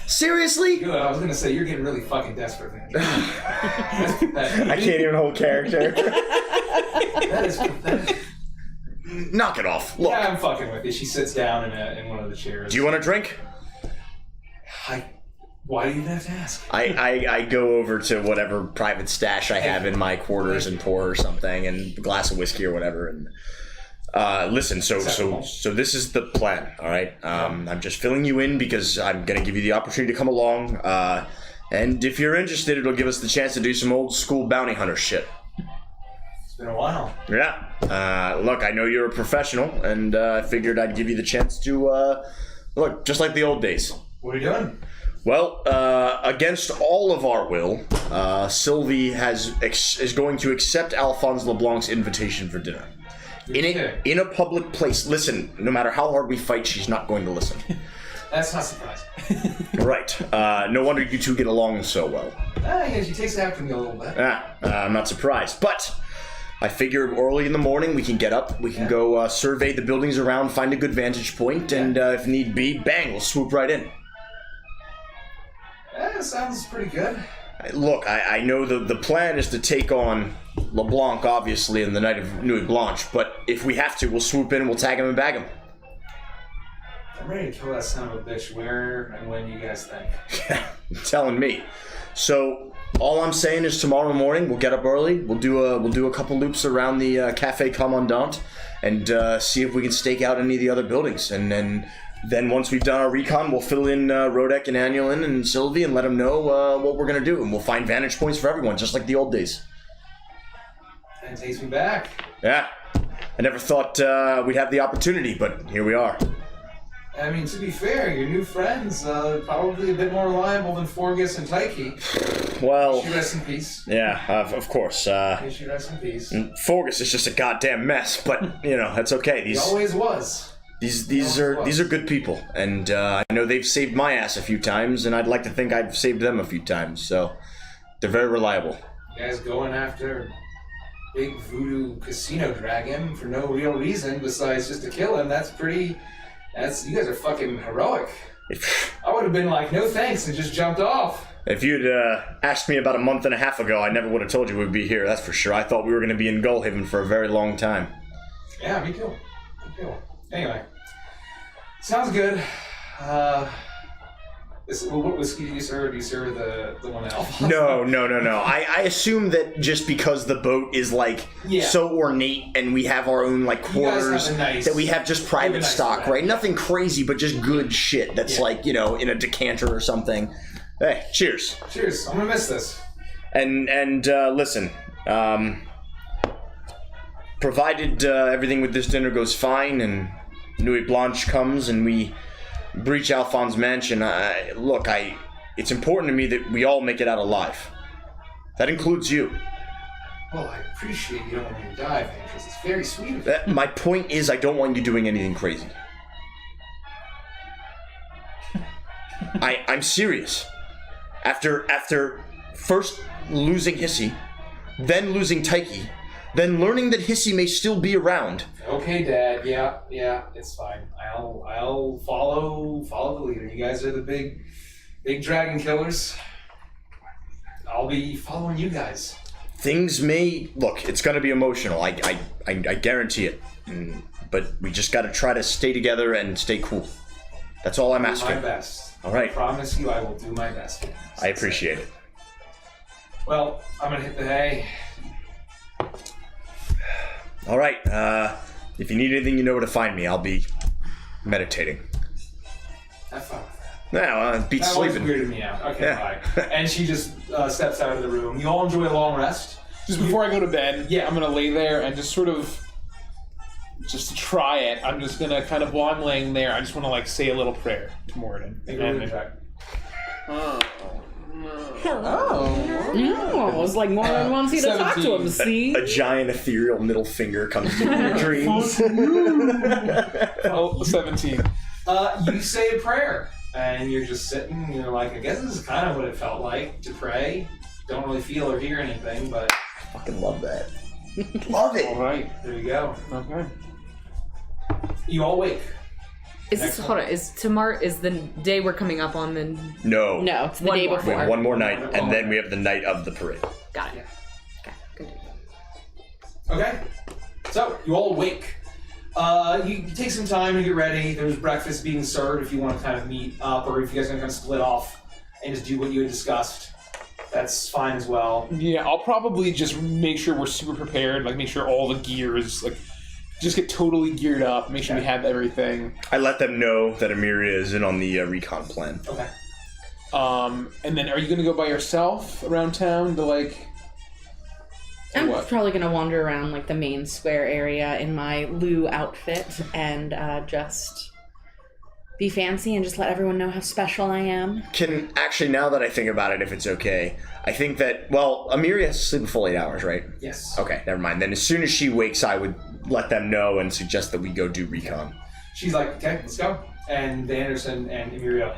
Seriously? Good. I was gonna say you're getting really fucking desperate, man. I can't even hold character. That is pathetic. Knock it off. Look. Yeah, I'm fucking with you. She sits down in one of the chairs. Do you want a drink? Why do you even have to ask? I go over to whatever private stash I have in my quarters and pour her something and a glass of whiskey or whatever. And listen, so this is the plan, all right? I'm just filling you in because I'm gonna give you the opportunity to come along. And if you're interested, it'll give us the chance to do some old school bounty hunter shit. It's been a while. Yeah. Look, I know you're a professional, and I figured I'd give you the chance to look just like the old days. What are you doing? Well, against all of our will, Sylvie is going to accept Alphonse LeBlanc's invitation for dinner. In a public place. Listen, no matter how hard we fight, she's not going to listen. That's not surprising. Right. No wonder you two get along so well. Yeah, she takes after me a little bit. I'm not surprised. But I figured early in the morning we can get up, we can go survey the buildings around, find a good vantage point, and if need be, bang, we'll swoop right in. That sounds pretty good. Look, I know the plan is to take on LeBlanc, obviously, in the night of Nuit Blanche, but if we have to, we'll swoop in and we'll tag him and bag him. I'm ready to kill that son of a bitch. Where and when do you guys think? You're telling me. So, all I'm saying is tomorrow morning, we'll get up early, we'll do a couple loops around the Café Commandant, and see if we can stake out any of the other buildings, and then once we've done our recon, we'll fill in Rodek and Annulin and Sylvie and let them know what we're going to do. And we'll find vantage points for everyone, just like the old days. And it takes me back. Yeah. I never thought we'd have the opportunity, but here we are. I mean, to be fair, your new friends probably a bit more reliable than Forgus and Taiki. Well, May she rest in peace. Yeah, of course. May she rest in peace. Forgus is just a goddamn mess, but that's okay. He always was. These are good people, and I know they've saved my ass a few times, and I'd like to think I've saved them a few times. So they're very reliable. You guys going after big voodoo casino dragon for no real reason besides just to kill him? You guys are fucking heroic. I would have been like, no thanks, and just jumped off. If you'd asked me about a month and a half ago, I never would have told you we'd be here, that's for sure. I thought we were going to be in Gullhaven for a very long time. Yeah, me too. Anyway, sounds good. What whiskey do you serve? Do you serve the one Alpha? No. I assume that just because the boat is so ornate and we have our own quarters, that we have just private stock, right? Nothing crazy, but just good shit that's in a decanter or something. Hey, cheers. Cheers. I'm gonna miss this. And listen, provided everything with this dinner goes fine and Nuit Blanche comes and we breach Alphonse Mansion, it's important to me that we all make it out alive. That includes you. Well, I appreciate you don't want me to die, Avantris. It's very sweet of you. My point is, I don't want you doing anything crazy. I'm serious. After first losing Hissy, then losing Taiki, then learning that Hissy may still be around. Okay, Dad. Yeah, it's fine. I'll follow the leader. You guys are the big dragon killers. I'll be following you guys. Things may look. It's going to be emotional. I guarantee it. But we just got to try to stay together and stay cool. That's all I'm asking. My best. All right. I promise you, I will do my best. I appreciate it. Well, I'm gonna hit the hay. All right. If you need anything, you know where to find me. I'll be meditating. Have fun with that. No, beat sleeping. That weirded me out. Okay, Yeah. bye. And she just steps out of the room. You all enjoy a long rest. Just before I go to bed, I'm gonna lay there and just to try it. I'm just gonna while I'm laying there, I just want to say a little prayer to Moradin. Make a really check. No, it was Moradin wants you to talk to him, see? A giant ethereal middle finger comes to your dreams. 17. You say a prayer, and you're just sitting, and you're like, I guess this is kind of what it felt like to pray. Don't really feel or hear anything, but... I fucking love that. Love it! Alright. There you go. Okay. You all wake. Is the day we're coming up on the... No. No, it's the day We before. have one more night, and then we have the night of the parade. Got it. Okay, good. Okay. So, you all wake. You take some time to get ready. There's breakfast being served if you want to kind of meet up, or if you guys are going to split off and just do what you had discussed. That's fine as well. Yeah, I'll probably just make sure we're super prepared, make sure all the gear is, just get totally geared up, make sure we have everything. I let them know that Amiria is in on the recon plan. Okay. And then are you going to go by yourself around town to, I'm what? probably going to wander around, the main square area in my Lou outfit and just be fancy and just let everyone know how special I am. Actually, now that I think about it, if it's okay, I think that, Amiria has to sleep a full 8 hours, right? Yes. Okay, never mind. Then as soon as she wakes, I would let them know and suggest that we go do recon. She's like, okay, let's go. And Anderson and Emiria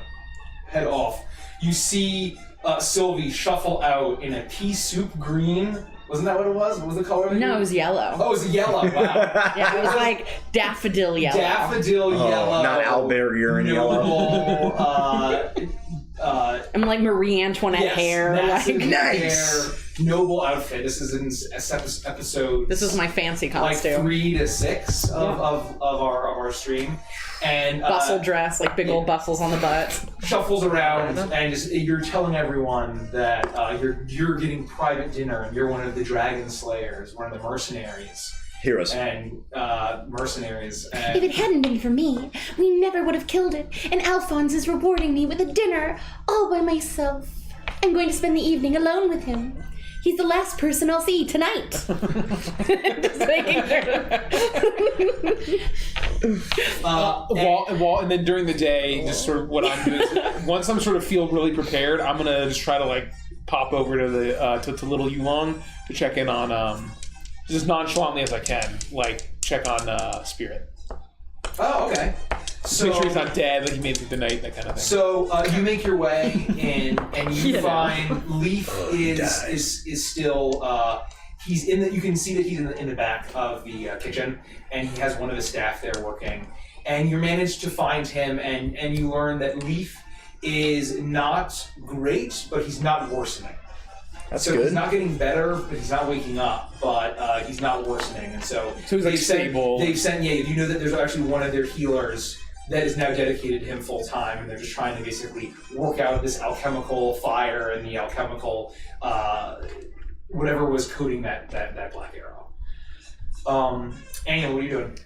head off. You see Sylvie shuffle out in a pea soup green. Wasn't that what it was? What was the color? No, it was yellow. Oh, it was yellow. Wow. Yeah, it was daffodil yellow. Daffodil yellow. Not owlbear urine yellow. I'm Marie Antoinette hair. Nice. Nice. Hair, noble outfit. This is in episode. This is my fancy costume. 3 to 6 of our stream. And bustle dress, big old bustles on the butt. Shuffles around, and you're telling everyone that you're getting private dinner, and you're one of the dragon slayers, one of the mercenaries. Heroes. And mercenaries. And If it hadn't been for me, we never would have killed it, and Alphonse is rewarding me with a dinner all by myself. I'm going to spend the evening alone with him. He's the last person I'll see tonight. Just making sure. And then during the day, just sort of what I'm doing is, once I'm sort of feel really prepared, I'm gonna just try to like pop over to the to Little Yulong to check in on just as nonchalantly as I can, like check on Spirit. Oh, okay. So make sure he's not dead, like he made it through the night, that kind of thing. So you make your way in, and you find Leaf is still. He's in the. You can see that he's in the back of the kitchen, and he has one of his staff there working. And you manage to find him, and you learn that Leaf is not great, but he's not worsening. That's so good. He's not getting better, but he's not waking up, but he's not worsening, and so he's like stable. They've sent. You know that there's actually one of their healers that is now dedicated to him full time, and they're just trying to basically work out this alchemical fire and the alchemical whatever was coating that black arrow. Anya, what are you doing?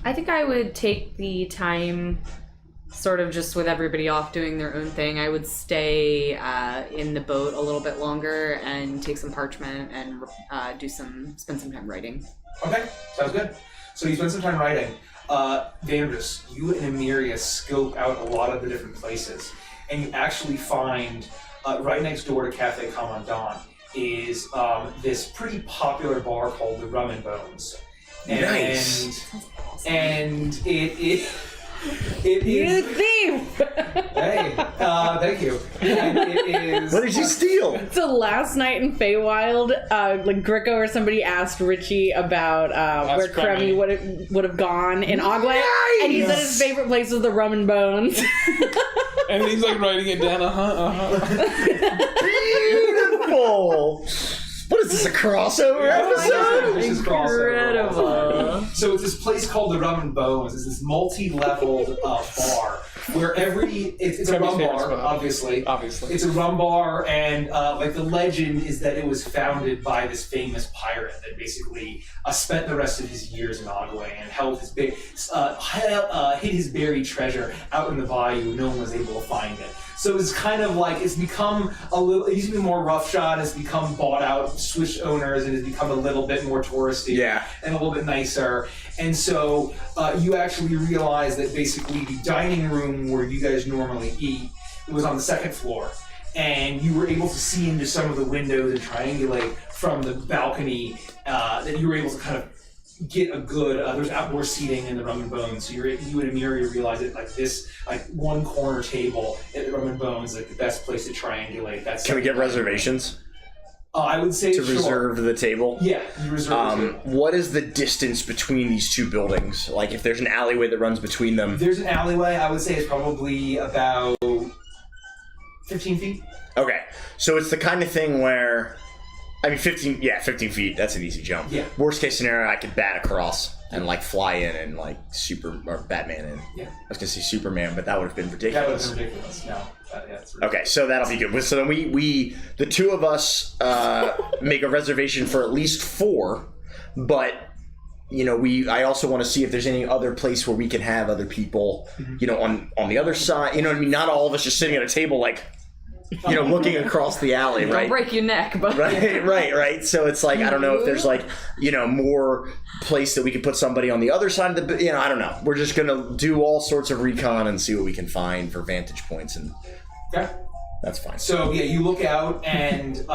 I think I would take the time, sort of just with everybody off doing their own thing. I would stay in the boat a little bit longer and take some parchment and spend some time writing. Okay, sounds good. So you spend some time writing. Avantris, you and Emiria scope out a lot of the different places, and you actually find right next door to Cafe Commandant is this pretty popular bar called the Rum and Bones. Nice. And it You're is. a thief! Hey, thank you. And it is. What did you steal? So last night in Feywild, like Gricko or somebody asked Richie about where Crummy would have gone in Ogway, and he said his favorite place was the Rum and Bones. And he's like writing it down. Beautiful. What is this, a crossover episode? This is crossover. Incredible. So it's this place called the Rum and Bones. It's this multi-leveled bar where it's a rum bar, obviously. It's a rum bar, and like the legend is that it was founded by this famous pirate that basically spent the rest of his years in Ogway and held his hid his buried treasure out in the bayou. No one was able to find it. So it's kind of like, it's become it used to be more roughshod, it's become bought out, switched owners, and it's become a little bit more touristy and a little bit nicer. And so you actually realize that basically the dining room where you guys normally eat, it was on the second floor. And you were able to see into some of the windows and triangulate from the balcony that you were able to kind of get a good, there's outdoor seating in the Rum and Bones, so you and Emiria realize that like this, like one corner table at the Rum and Bones, like the best place to triangulate. Can we get reservations? I would say to reserve the table. Yeah, you reserve the table. What is the distance between these two buildings? Like, if there's an alleyway that runs between them. There's an alleyway. I would say it's probably about 15 feet. Okay, so it's the kind of thing where, I mean, 15 feet, that's an easy jump. Yeah. Worst case scenario, I could bat across and, like, fly in and, like, Batman in. Yeah. I was going to say Superman, but that would have been ridiculous. That would have been ridiculous. No. That's ridiculous. Okay, so that'll be good. So then we the two of us, make a reservation for at least 4, but, you know, I also want to see if there's any other place where we can have other people, you know, on the other side. You know what I mean? Not all of us just sitting at a table, like, you know, looking across the alley, right? Don't break your neck, but right. So it's like, I don't know if there's like, you know, more place that we could put somebody on the other side of the, you know, I don't know. We're just gonna do all sorts of recon and see what we can find for vantage points, and that's fine. So yeah, you look out, and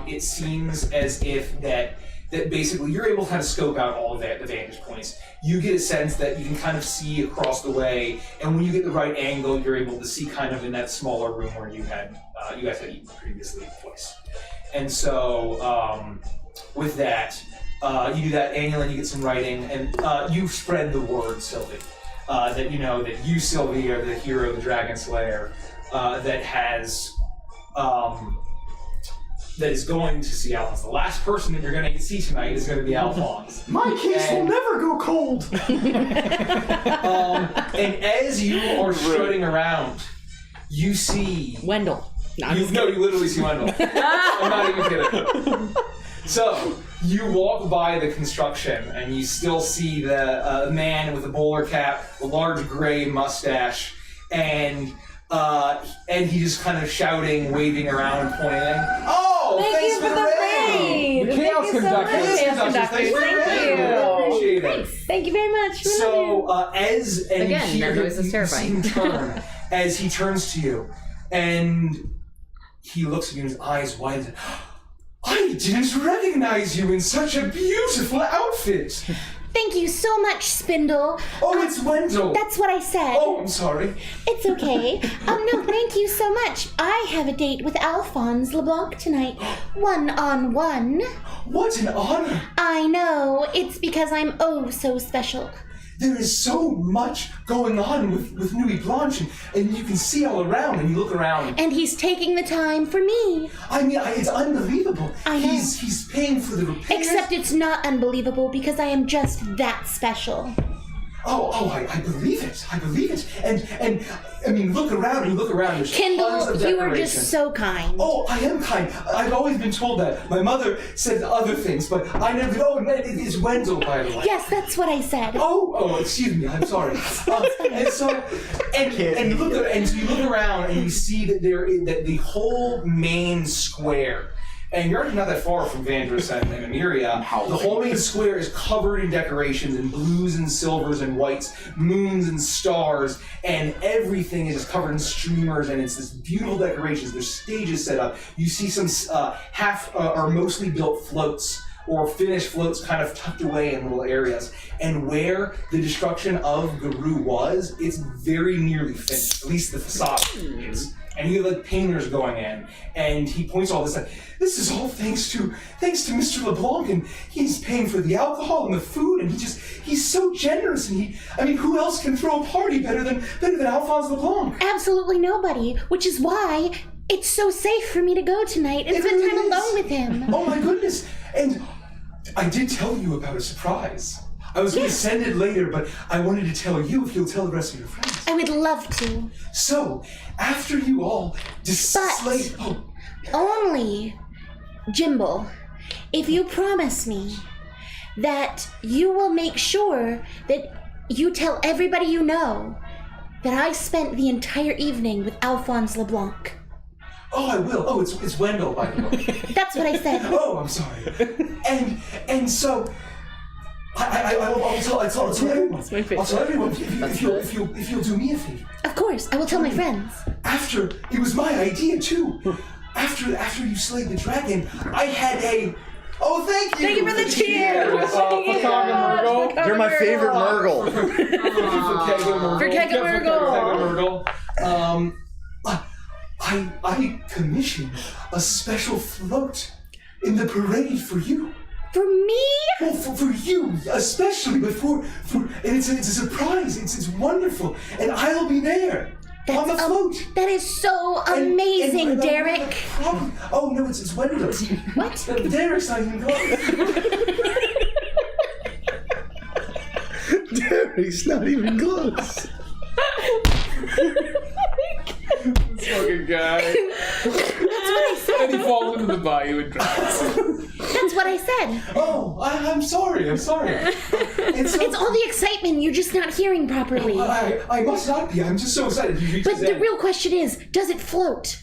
it seems as if that basically you're able to kind of scope out all of the vantage points. You get a sense that you can kind of see across the way, and when you get the right angle, you're able to see kind of in that smaller room where you guys had eaten previously twice. And so with that, you do that annually, and you get some writing, and you spread the word, Sylvie, that you know that you, Sylvie, are the hero, the Dragon Slayer, that has. That is going to see Alphonse. The last person that you're going to see tonight is going to be Alphonse. My case will never go cold. And as you are strutting around, you see Wendell. No, you literally see Wendell. I'm not even kidding. So you walk by the construction, and you still see the man with a bowler cap, a large gray mustache, and And he just kind of shouting, waving around, pointing. Oh, Thank thanks you for the raid. The Thank Chaos you so Conductor. much, Chaos Conductor. Thanks for the Thank raid. you. Appreciate it. Thank you very much. We love you. So Again, that noise is terrifying. You see him turn as he turns to you, and he looks at you and his eyes widen. I didn't recognize you in such a beautiful outfit. Thank you so much, Spindle. Oh, it's Wendell. That's what I said. Oh, I'm sorry. It's okay. No, thank you so much. I have a date with Alphonse LeBlanc tonight. 1-on-1. What an honor. I know. It's because I'm oh so special. There is so much going on with Nuit Blanche, and you can see all around, and you look around. And he's taking the time for me. I mean, it's unbelievable. I know. He's paying for the repairs. Except it's not unbelievable because I am just that special. I believe it. I believe it. And I mean, look around and look around. There's tons Kendall, of you are decorations. just so kind. Oh, I am kind. I've always been told that. My mother said other things, but I never. Oh, it is Wendell, by the way. Yes, that's what I said. Oh, excuse me. I'm sorry. And so you look around and you see that that the whole main square. And you're not that far from Avantris and Emiria. The whole main square is covered in decorations in blues and silvers and whites, moons and stars, and everything is just covered in streamers, and it's this beautiful decorations. There's stages set up. You see some half or mostly built floats or finished floats kind of tucked away in little areas. And where the destruction of Guru was, it's very nearly finished. At least the facade is. And you have like painters going in, and he points all this out. This is all thanks to Mr. LeBlanc, and he's paying for the alcohol and the food, and he's so generous, and who else can throw a party better than Alphonse LeBlanc? Absolutely nobody, which is why it's so safe for me to go tonight and spend time alone with him. Oh my goodness! And I did tell you about a surprise. I was going to send it later, but I wanted to tell you if you'll tell the rest of your friends. I would love to. So, after you all slay... Only, Jimbo, if you promise me that you will make sure that you tell everybody you know that I spent the entire evening with Alphonse LeBlanc. Oh, I will. Oh, it's Wendell, by the way. That's what I said. Oh, I'm sorry. And so... I'll tell everyone. That's my favorite. I'll tell everyone if you'll do me a favor. Of course, I will tell my friends. After it was my idea too. After you slayed the dragon, I had a. Oh, thank you. Thank you for the cheers. Thank you so much. You're my favorite Murgle. For Kega Murgle. I commissioned a special float in the parade for you. For me? Well, for you, especially, but and it's a surprise. It's wonderful, and I'll be there on the float. That is so amazing, and Derek. Oh no, it's Wendell. What? Derek's not even close. Derek's not even close. This fucking guy. That's what I said. And he falls into the bayou and drops. That's what I said. Oh, I'm sorry. It's all the excitement. You're just not hearing properly. I must not be. I'm just so excited. But the real question is, does it float?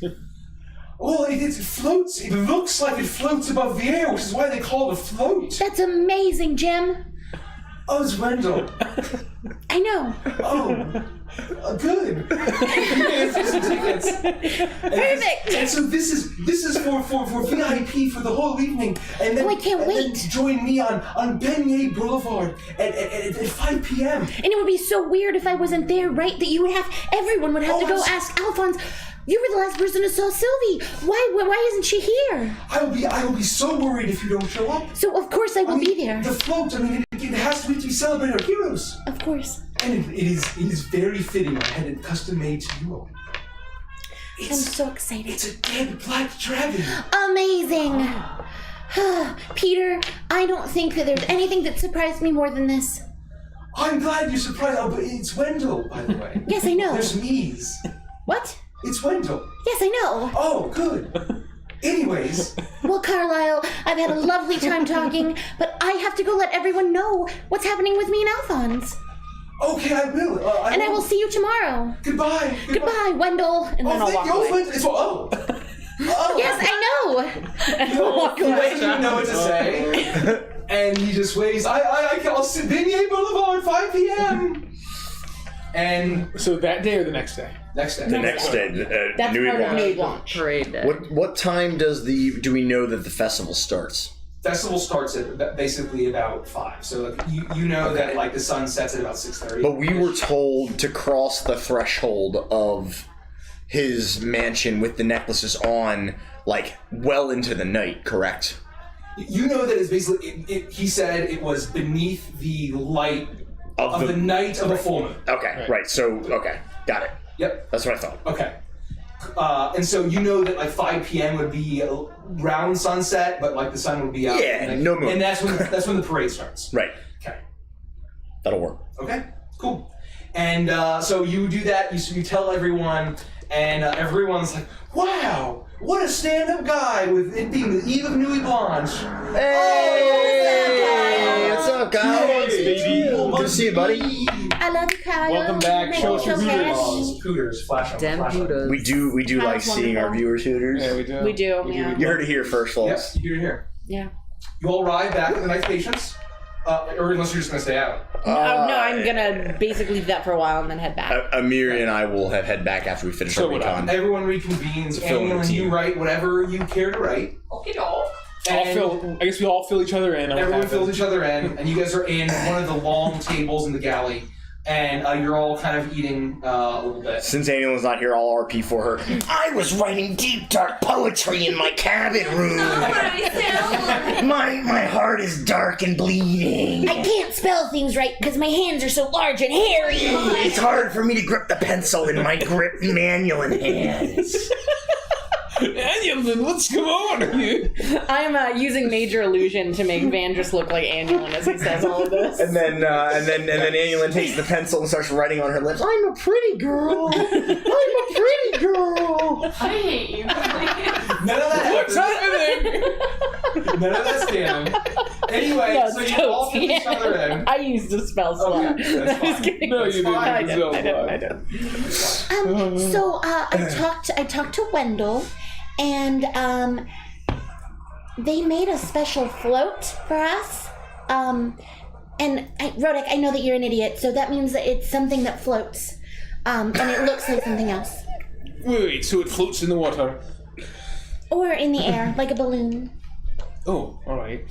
Well, it floats. It looks like it floats above the air, which is why they call it a float. That's amazing, Jim. Oh, it's Wendell. I know. Oh, good. Tickets. Perfect. And so this is for VIP for the whole evening, and then I can't wait. Then join me on Beignet Boulevard at 5 p.m. And it would be so weird if I wasn't there, right? That everyone would have to go ask Alphonse. You were the last person who saw Sylvie. Why isn't she here? I will be so worried if you don't show up. So of course I will be there. The float. It has to be to celebrate our heroes. Of course. And it is very fitting. I had it custom made to you. I'm so excited. It's a dead black dragon. Amazing. Peter, I don't think that there's anything that surprised me more than this. I'm glad you're surprised. Oh, but it's Wendell, by the way. Yes, I know. There's Mies. What? It's Wendell. Yes, I know. Oh, good. Anyways. Well, Carlisle, I've had a lovely time talking, but I have to go let everyone know what's happening with me and Alphonse. Okay, I will. And I will see you tomorrow. Goodbye. Goodbye, Wendell. And then I'll walk away. Yes, I know. He doesn't know what to say. And he just waves, I'll sit Beignet Boulevard, 5 p.m. And so that day or the next day? Next day. The next day. That's Nuit part of Blanche. Nuit Blanche. Parade day. What time do we know that the festival starts? Festival starts at basically about 5. So like, you know that like the sun sets at about 6:30. But we were told to cross the threshold of his mansion with the necklaces on, like, well into the night, correct? You know that it's basically, he said it was beneath the light of the night of a full moon. Okay, right. So, okay, got it. Yep. That's what I thought. Okay. And so you know that like 5 p.m. would be round sunset, but like the sun would be out. Yeah, no moon. And that's when the parade starts. Right. Okay. That'll work. Okay. Cool. And so you do that. You tell everyone, and everyone's like, "Wow, what a stand-up guy!" With it being the eve of Nuit Blanche. Hey, what's up, guys? Good to see you, buddy. I love you, Kyle. Welcome back. Show us your hooters. Hooters, flash on. Damn hooters. We do like seeing our viewers' hooters. Yeah, we do. We do, yeah. You heard it here first, folks. Yes, you're here. Yeah. You all arrive back at the night's patience, or unless you're just gonna stay out. No, I'm gonna basically do that for a while and then head back. Amiri and I will head back after we finish our recon. Everyone reconvenes. film And routine. you write whatever you care to write. Okay, doll. I guess we all fill each other in. Everyone fills each other in, and you guys are in one of the long tables in the galley, and you're all kind of eating a little bit. Since Anyone's not here, I'll RP for her. I was writing deep, dark poetry in my cabin room. My heart is dark and bleeding. I can't spell things right because my hands are so large and hairy. It's hard for me to grip the pencil in my grip manual hands. Annulin, what's going on here? I'm using major illusion to make Vandris look like Annulin as he says all of this. And then Anulin takes the pencil and starts writing on her lips. I'm a pretty girl. I'm a pretty girl. I hate you. None of that. What's happening? None of that's canon. Anyway, No, so it's you all fit each other in. I used a spell slot. Okay, that's I was fine. kidding. No, you didn't. I did. I did. So I talked to Wendell, and they made a special float for us. And Rodek, I know that you're an idiot, so that means that it's something that floats, and it looks like something else, Wait, so it floats in the water? or in the air like a balloon. Oh, alright.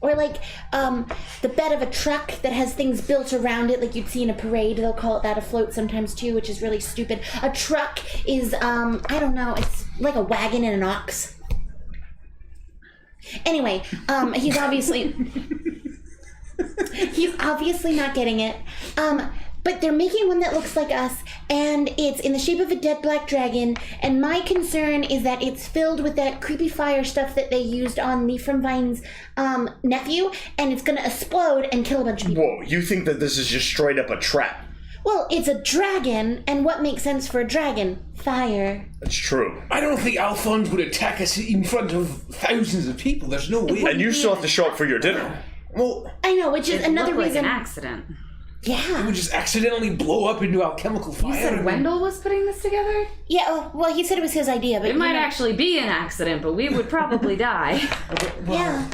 Or like the bed of a truck that has things built around it, like you'd see in a parade. They'll call it that, a float sometimes too, which is really stupid. A truck is, I don't know, it's like a wagon and an ox. Anyway, he's obviously not getting it. But they're making one that looks like us, and it's in the shape of a dead black dragon, and my concern is that it's filled with that creepy fire stuff that they used on Nifrimvine's nephew, and it's gonna explode and kill a bunch of people. Whoa, you think that this is just straight up a trap? Well, it's a dragon, and what makes sense for a dragon? Fire. That's true. I don't think Alphonse would attack us in front of thousands of people. There's no way. And you still have to show up for your dinner. Well, I know, which is It another looked like reason. an accident. it Yeah. would just accidentally blow up into alchemical fire. You said Wendell was putting this together? Yeah, well, he said it was his idea, but It might actually be an accident, but we would probably die. Yeah.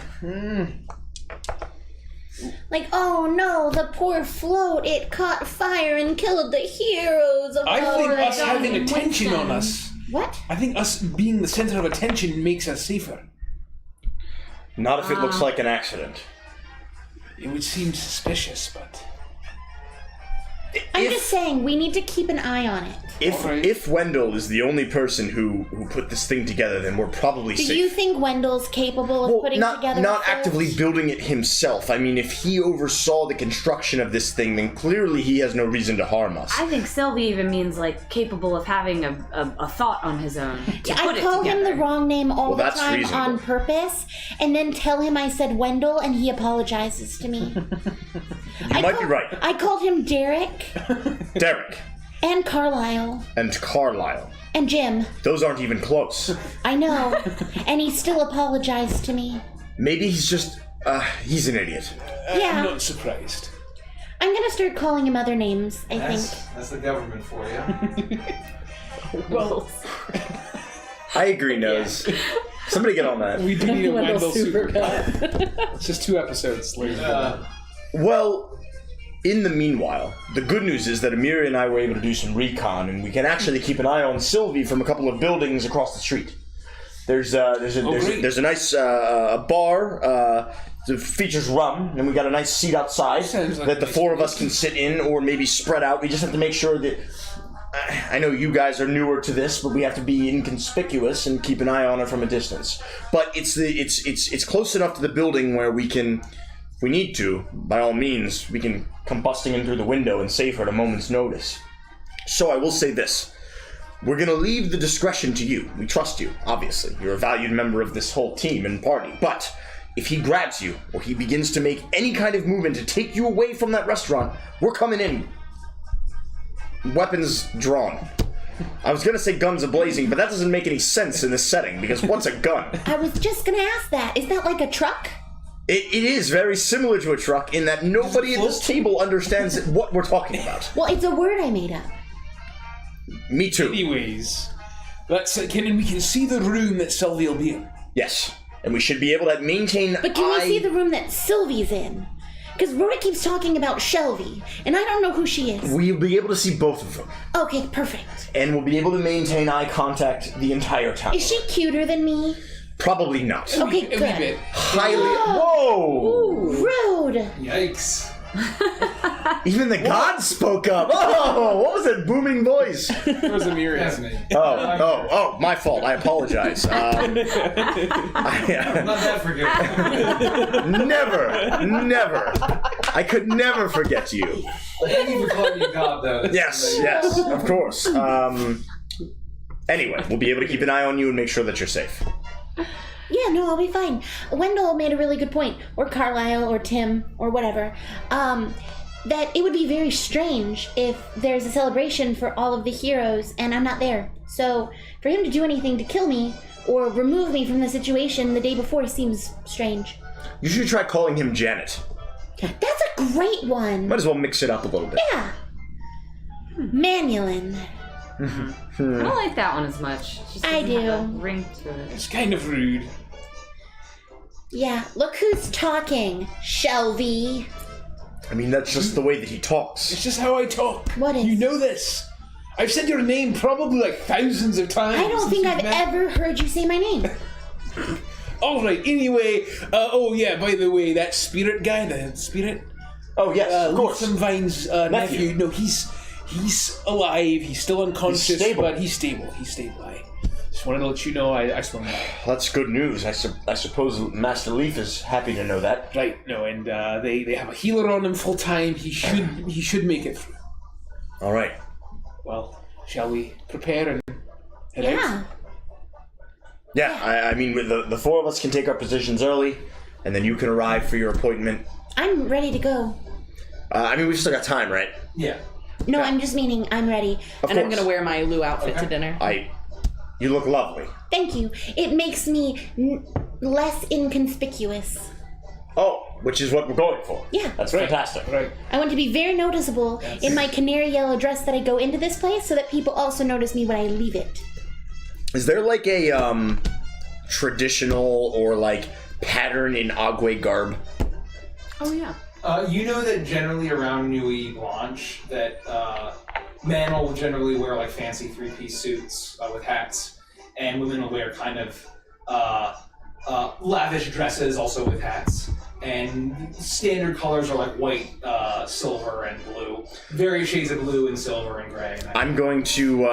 Like, oh no, the poor float, it caught fire and killed the heroes of I think our us having Golden attention on Winston. us, What? I think us being the center of attention makes us safer. Not if it looks like an accident. It would seem suspicious, but... I'm just saying, we need to keep an eye on it. If Wendell is the only person who put this thing together, then we're probably Do safe. you think Wendell's capable of putting together not a float? actively building it himself. I mean, if he oversaw the construction of this thing, then clearly he has no reason to harm us. I think Sylvie even means like capable of having a thought on his own. To put I it call him together. the wrong name all the that's time reasonable. on purpose, and then tell him I said Wendell, and he apologizes to me. You might be right. I called him Derek, Derek and Carlisle, and Carlisle. and Jim. Those aren't even close. I know, and he still apologized to me. Maybe he's just, he's an idiot. Yeah. I'm not surprised. I'm gonna start calling him other names, I think. That's the government for you. Well, I agree, Nose. Somebody get on that. We do need a Wendell Supercut. Supercut. It's just 2 episodes later. Well, in the meanwhile, the good news is that Amira and I were able to do some recon, and we can actually keep an eye on Sylvie from a couple of buildings across the street. There's a nice bar. It features rum, and we got a nice seat outside that the 4 of us can sit in, or maybe spread out. We just have to make sure that. I know you guys are newer to this, but we have to be inconspicuous and keep an eye on it from a distance. But it's close enough to the building where we can, if we need to, by all means, we can come busting in through the window and save her at a moment's notice. So I will say this. We're going to leave the discretion to you. We trust you, obviously. You're a valued member of this whole team and party. But if he grabs you, or he begins to make any kind of movement to take you away from that restaurant, we're coming in. Weapons drawn. I was going to say guns a-blazing, but that doesn't make any sense in this setting, because what's a gun? I was just gonna ask that. Is that like a truck? It is very similar to a truck in that nobody at this table understands what we're talking about. Well, it's a word I made up. Me too. Anyways, we can see the room that Sylvie will be in. Yes, and we should be able to maintain. But can we see the room that Sylvie's in? Because Rhoda keeps talking about Shelby, and I don't know who she is. We'll be able to see both of them. Okay, perfect. And we'll be able to maintain eye contact the entire time. Is she cuter than me? Probably not. Okay, good. A wee bit. Highly. Whoa! Ooh, rude. Yikes. Even the gods spoke up. Oh, what was that booming voice? It was Amira. That's me. Oh, my fault. I apologize. I'm not that forgiving. Never. I could never forget you. Thank you for calling me God, though. Yes, of course. Anyway, we'll be able to keep an eye on you and make sure that you're safe. Yeah, no, I'll be fine. Wendell made a really good point, or Carlisle, or Tim, or whatever, that it would be very strange if there's a celebration for all of the heroes and I'm not there. So, for him to do anything to kill me, or remove me from the situation the day before seems strange. You should try calling him Janet. That's a great one! Might as well mix it up a little bit. Yeah! Manulin. I don't like that one as much. It just I doesn't have do. a ring to it. It's kind of rude. Yeah, look who's talking, Shelby. I mean, that's just the way that he talks. It's just how I talk. What is? You know this. I've said your name probably like thousands of times. I don't think I've ever heard you say my name. Alright, anyway, by the way, that spirit guy, the spirit, Oh, yes, of course. Lutham Vine's nephew, no, he's alive, he's still unconscious, He's stable. but he's stable. I just wanted to let you know I swung that. That's good news. I suppose Master Leaf is happy to know that. Right, no, and they have a healer on him full time. He should make it through. All right. Well, shall we prepare and head Yeah. out? Yeah, I mean, the 4 of us can take our positions early, and then you can arrive for your appointment. I'm ready to go. I mean, we've still got time, right? Yeah. No, I'm just meaning I'm ready. Of and I'm course. gonna wear my Lou outfit to dinner. You look lovely. Thank you. It makes me less inconspicuous. Oh, which is what we're going for. Yeah. That's fantastic. Right. I want to be very noticeable in my canary yellow dress that I go into this place so that people also notice me when I leave it. Is there like a traditional or like pattern in Agwe garb? Oh, yeah. You know that generally around New Eve launch that men will generally wear like fancy 3-piece suits with hats, and women will wear kind of lavish dresses also with hats. And standard colors are like white, silver, and blue. Various shades of blue and silver and gray. I'm going to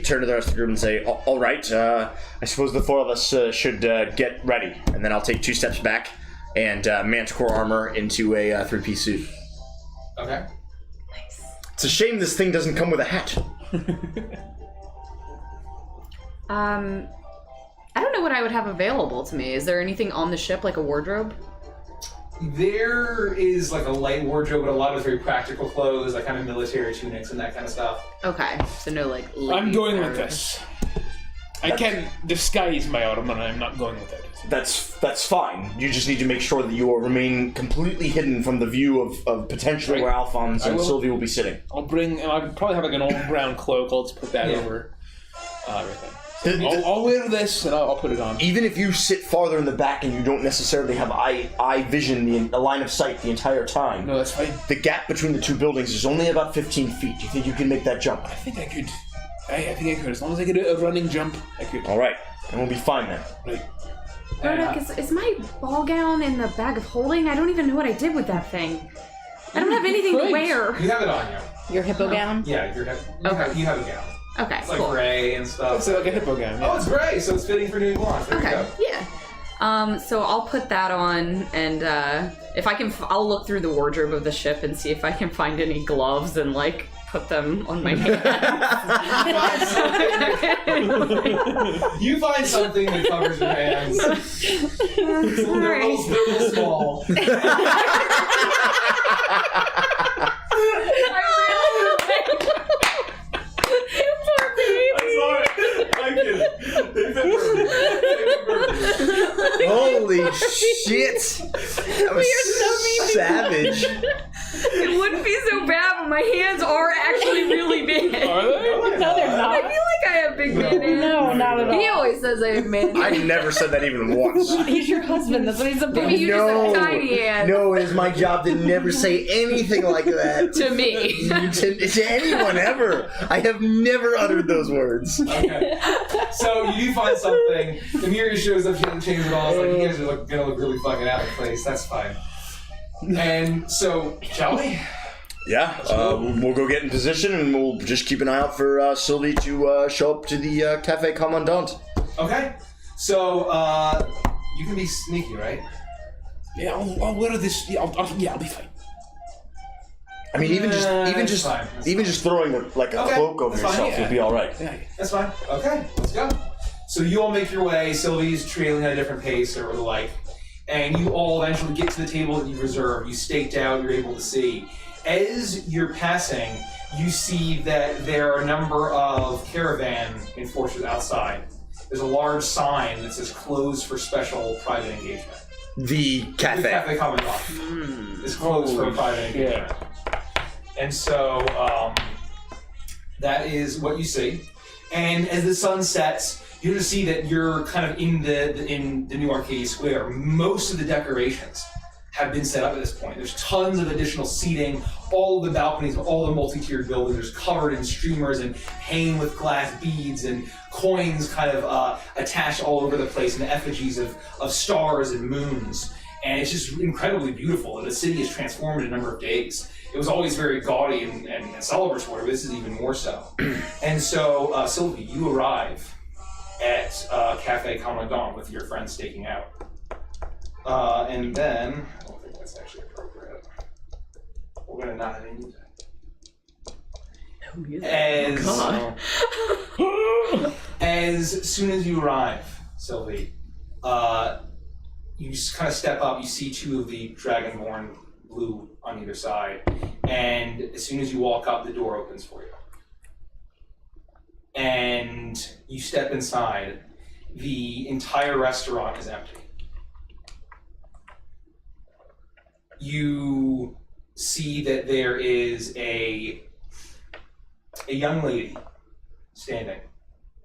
turn to the rest of the group and say, all right, I suppose the 4 of us should get ready. And then I'll take 2 steps back and manticore armor into a 3-piece suit. Okay. Nice. It's a shame this thing doesn't come with a hat. I don't know what I would have available to me. Is there anything on the ship, like a wardrobe? There is like a light wardrobe, but a lot of very practical clothes, like kind of military tunics and that kind of stuff. Okay, so no like. I'm going with this. I can disguise my armor, and I'm not going without it. That's fine. You just need to make sure that you will remain completely hidden from the view of potentially where Alphonse and Sylvie will be sitting. I'll probably have like an old brown cloak. I'll just put that over everything. I'll wear this and I'll put it on. Even if you sit farther in the back and you don't necessarily have eye vision, a line of sight the entire time. No, that's fine. The gap between the two buildings is only about 15 feet. Do you think you can make that jump? I think I could. I think I could. As long as I could do a running jump, I could. All right, and we'll be fine then. Right. Rodek, is my ball gown in the bag of holding? I don't even know what I did with that thing. I don't have anything to wear. You have it on you. Your hippo gown? Yeah, you have a gown. Okay, it's like gray and stuff. It's like a hippo gown. Yeah. Oh, it's gray, so it's fitting for doing blonde. There okay, you go. yeah. So I'll put that on, and if I can, I'll look through the wardrobe of the ship and see if I can find any gloves and like put them on my hands. You find something that covers your hands. It's a little small. Holy shit! That was savage. It wouldn't be so bad, but my hands are actually really big. Are they? No, they're not. I feel like I have big man hands. No, not at all. He always says I have man hands. I never said that even once. He's your husband. That's what he's supposed Maybe to you do. just have tiny hands. No, it is my job to never say anything like that. To me. to anyone ever. I have never uttered those words. Okay. So you do find something. Amiri shows up, she doesn't change at all. It's like, you guys are gonna look really fucking out of place. That's fine. And so, shall we? Yeah, we'll go get in position and we'll just keep an eye out for Sylvie to show up to the Cafe Commandant. Okay. So, you can be sneaky, right? Yeah, I'll wear this. Yeah, I'll be fine. I mean, even just throwing a cloak over yourself, you'll be all right. Yeah. That's fine. Okay, let's go. So you all make your way. Sylvie's trailing at a different pace or the like, and you all eventually get to the table that you reserved. You staked out. You're able to see. As you're passing, you see that there are a number of caravan enforcers outside. There's a large sign that says "Closed for special private engagement." The cafe. The Cafe Commandant is closed for private engagement. And so that is what you see. And as the sun sets, you're going to see that you're kind of in the new Arcadia Square. Most of the decorations have been set up at this point. There's tons of additional seating. All of the balconies of all the multi-tiered buildings are covered in streamers and hanging with glass beads and coins kind of attached all over the place and effigies of stars and moons. And it's just incredibly beautiful. The city has transformed in a number of days. It was always very gaudy and celebratory, but this is even more so. And so, Sylvie, you arrive at Cafe Commandant with your friends staking out. And then, I don't think that's actually appropriate. We're going to not have any music. As soon as you arrive, Sylvie, you just kind of step up, you see two of the Dragonborn blue on either side, and as soon as you walk up, the door opens for you. And you step inside, the entire restaurant is empty. You see that there is a young lady standing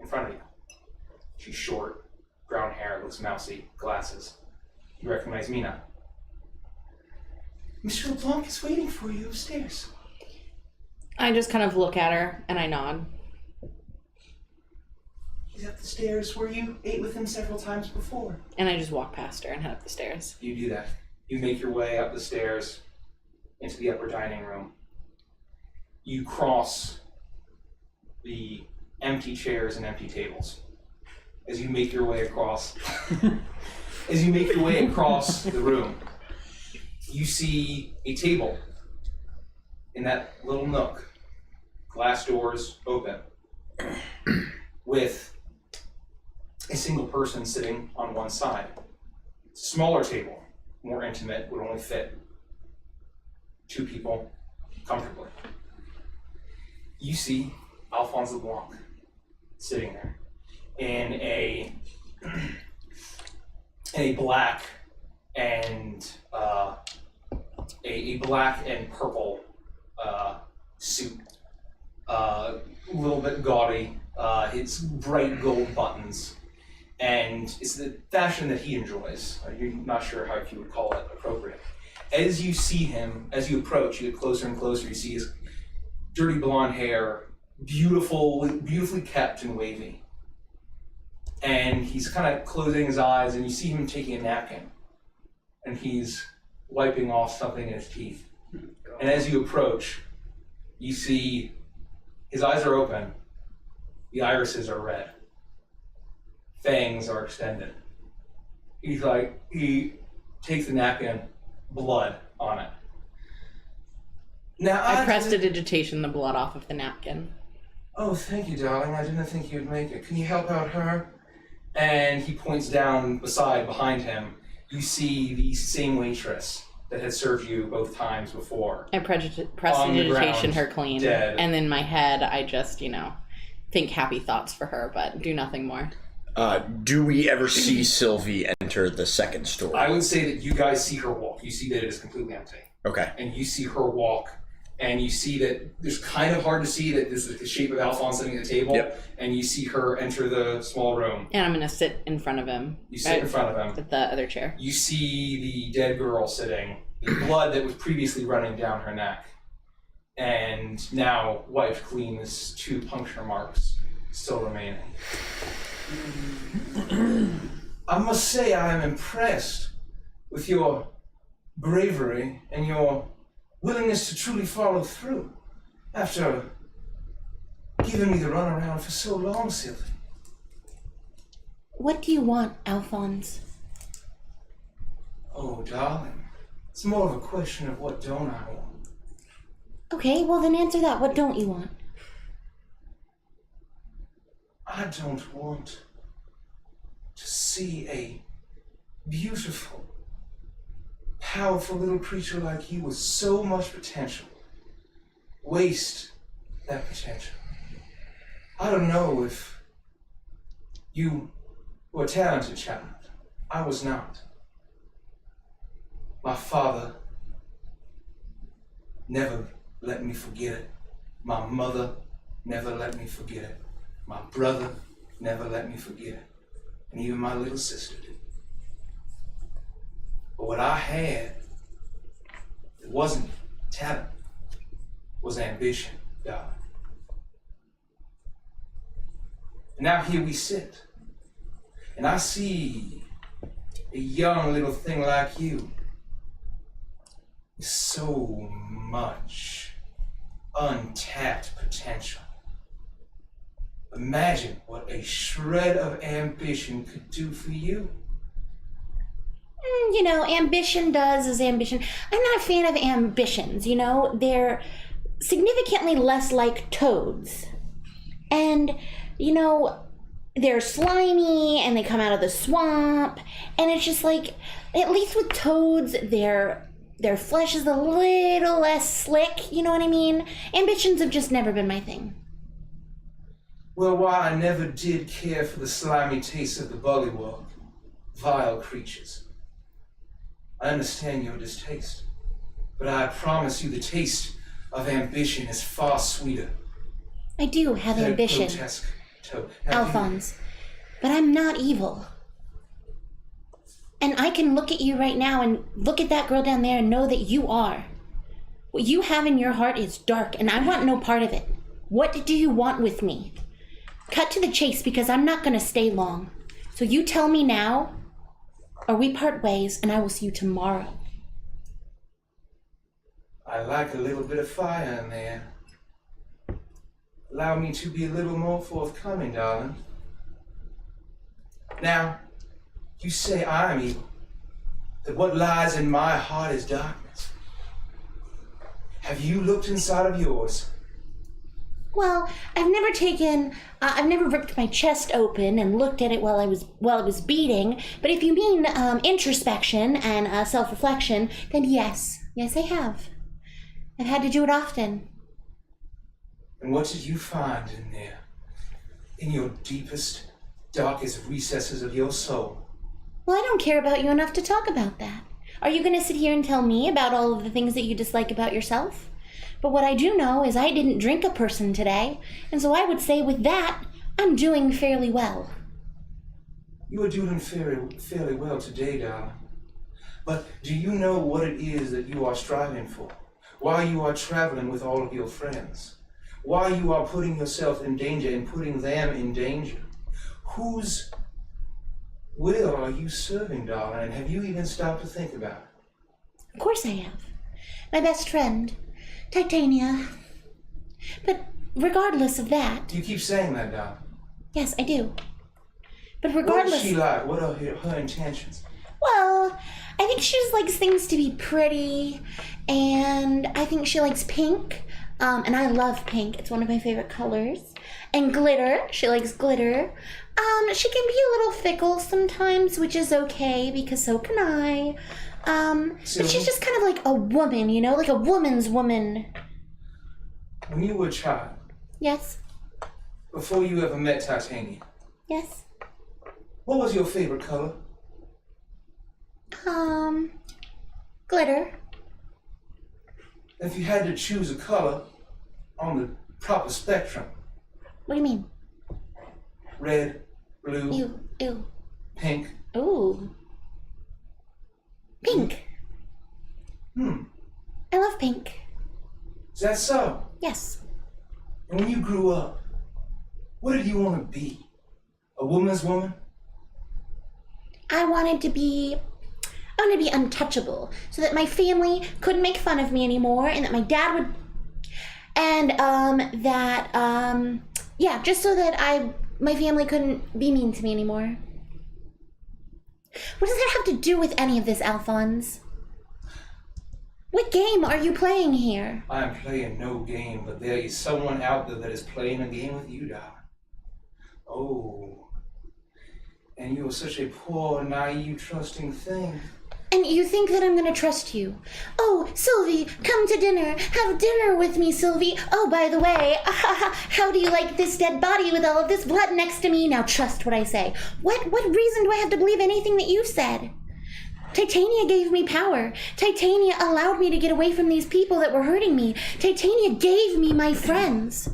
in front of you. She's short, brown hair, looks mousy, glasses. You recognize Mina. Mr. LeBlanc is waiting for you upstairs. I just kind of look at her and I nod. He's up the stairs where you ate with him several times before. And I just walk past her and head up the stairs. You do that. You make your way up the stairs into the upper dining room. You cross the empty chairs and empty tables. As you make your way across the room, you see a table in that little nook, glass doors open, with a single person sitting on one side. Smaller table, more intimate, would only fit two people comfortably. You see Alphonse LeBlanc sitting there. in a black and a black and purple suit, a little bit gaudy. It's bright gold buttons, and it's the fashion that he enjoys. You're not sure how you would call it appropriate. As you see him, as you approach, you get closer and closer. You see his dirty blonde hair, beautifully kept and wavy. And he's kind of closing his eyes, and you see him taking a napkin, and he's wiping off something in his teeth. And as you approach, you see his eyes are open, the irises are red, fangs are extended. He takes the napkin, blood on it. Now I prestidigitation the blood off of the napkin. Oh, thank you, darling. I didn't think you'd make it. Can you help out her? And he points down behind him. You see the same waitress that had served you both times before. I prestidigitation her clean. Dead. And in my head, I just, think happy thoughts for her, but do nothing more. Do we ever see Sylvie enter the second story? I would say that you guys see her walk. You see that it is completely empty. Okay. And you see her walk, and you see that there's kind of hard to see that this is the shape of Alphonse sitting at the table. Yep. And you see her enter the small room. And I'm going to sit in front of him. You sit in front of him. At the other chair. You see the dead girl sitting, the blood that was previously running down her neck, and now wiped clean, with 2 puncture marks still remaining. I must say I am impressed with your bravery and your willingness to truly follow through after giving me the runaround for so long, Sylvie. What do you want, Alphonse? Oh, darling, it's more of a question of what don't I want. Okay, well then answer that. What don't you want? I don't want to see a beautiful, powerful little creature like you with so much potential waste that potential. I don't know if you were a talented child. I was not. My father never let me forget it. My mother never let me forget it. My brother never let me forget it. And even my little sister did. But what I had, it wasn't talent, it was ambition, darling. And now here we sit, and I see a young little thing like you with so much untapped potential. Imagine what a shred of ambition could do for you. Ambition does is ambition. I'm not a fan of ambitions, They're significantly less like toads. And, they're slimy and they come out of the swamp. And it's just like, at least with toads, their flesh is a little less slick, you know what I mean? Ambitions have just never been my thing. Well, while I never did care for the slimy taste of the bullywug, vile creatures, I understand your distaste, but I promise you the taste of ambition is far sweeter. I do have ambition, Alphonse, but I'm not evil. And I can look at you right now and look at that girl down there and know that you are. What you have in your heart is dark, and I want no part of it. What do you want with me? Cut to the chase, because I'm not going to stay long. So you tell me now, or we part ways, and I will see you tomorrow. I like a little bit of fire in there. Allow me to be a little more forthcoming, darling. Now, you say I am evil, that what lies in my heart is darkness. Have you looked inside of yours? Well, I've never ripped my chest open and looked at it while it was beating. But if you mean introspection and self-reflection, then yes, I have. I've had to do it often. And what did you find in there, in your deepest, darkest recesses of your soul. Well, I don't care about you enough to talk about that. Are you going to sit here and tell me about all of the things that you dislike about yourself? But what I do know is I didn't drink a person today, and so I would say with that, I'm doing fairly well. You are doing fairly well today, darling. But do you know what it is that you are striving for? Why you are traveling with all of your friends? Why you are putting yourself in danger and putting them in danger? Whose will are you serving, darling? And have you even stopped to think about it? Of course I have. My best friend, Titania. But regardless of that... You keep saying that, darling. Yes, I do. But regardless... What is she like? What are her intentions? Well, I think she just likes things to be pretty, and I think she likes pink, and I love pink. It's one of my favorite colors. And glitter. She likes glitter. She can be a little fickle sometimes, which is okay, because so can I. But she's just kind of like a woman, you know? Like a woman's woman. When you were a child... Yes? Before you ever met Titania... Yes? What was your favorite color? Glitter. If you had to choose a color on the proper spectrum... What do you mean? Red, blue... Ew. Pink... Ooh. Pink. I love pink. Is that so? Yes. And when you grew up, what did you want to be? A woman's woman? I wanted to be untouchable, so that my family couldn't make fun of me anymore, and that my dad would, and just so that my family couldn't be mean to me anymore. What does that have to do with any of this, Alphonse? What game are you playing here? I am playing no game, but there is someone out there that is playing a game with you, darling. Oh, and you are such a poor, naive, trusting thing. And you think that I'm gonna trust you? Oh, Sylvie, come to dinner. Have dinner with me, Sylvie. Oh, by the way, how do you like this dead body with all of this blood next to me? Now trust what I say. What reason do I have to believe anything that you said? Titania gave me power. Titania allowed me to get away from these people that were hurting me. Titania gave me my friends.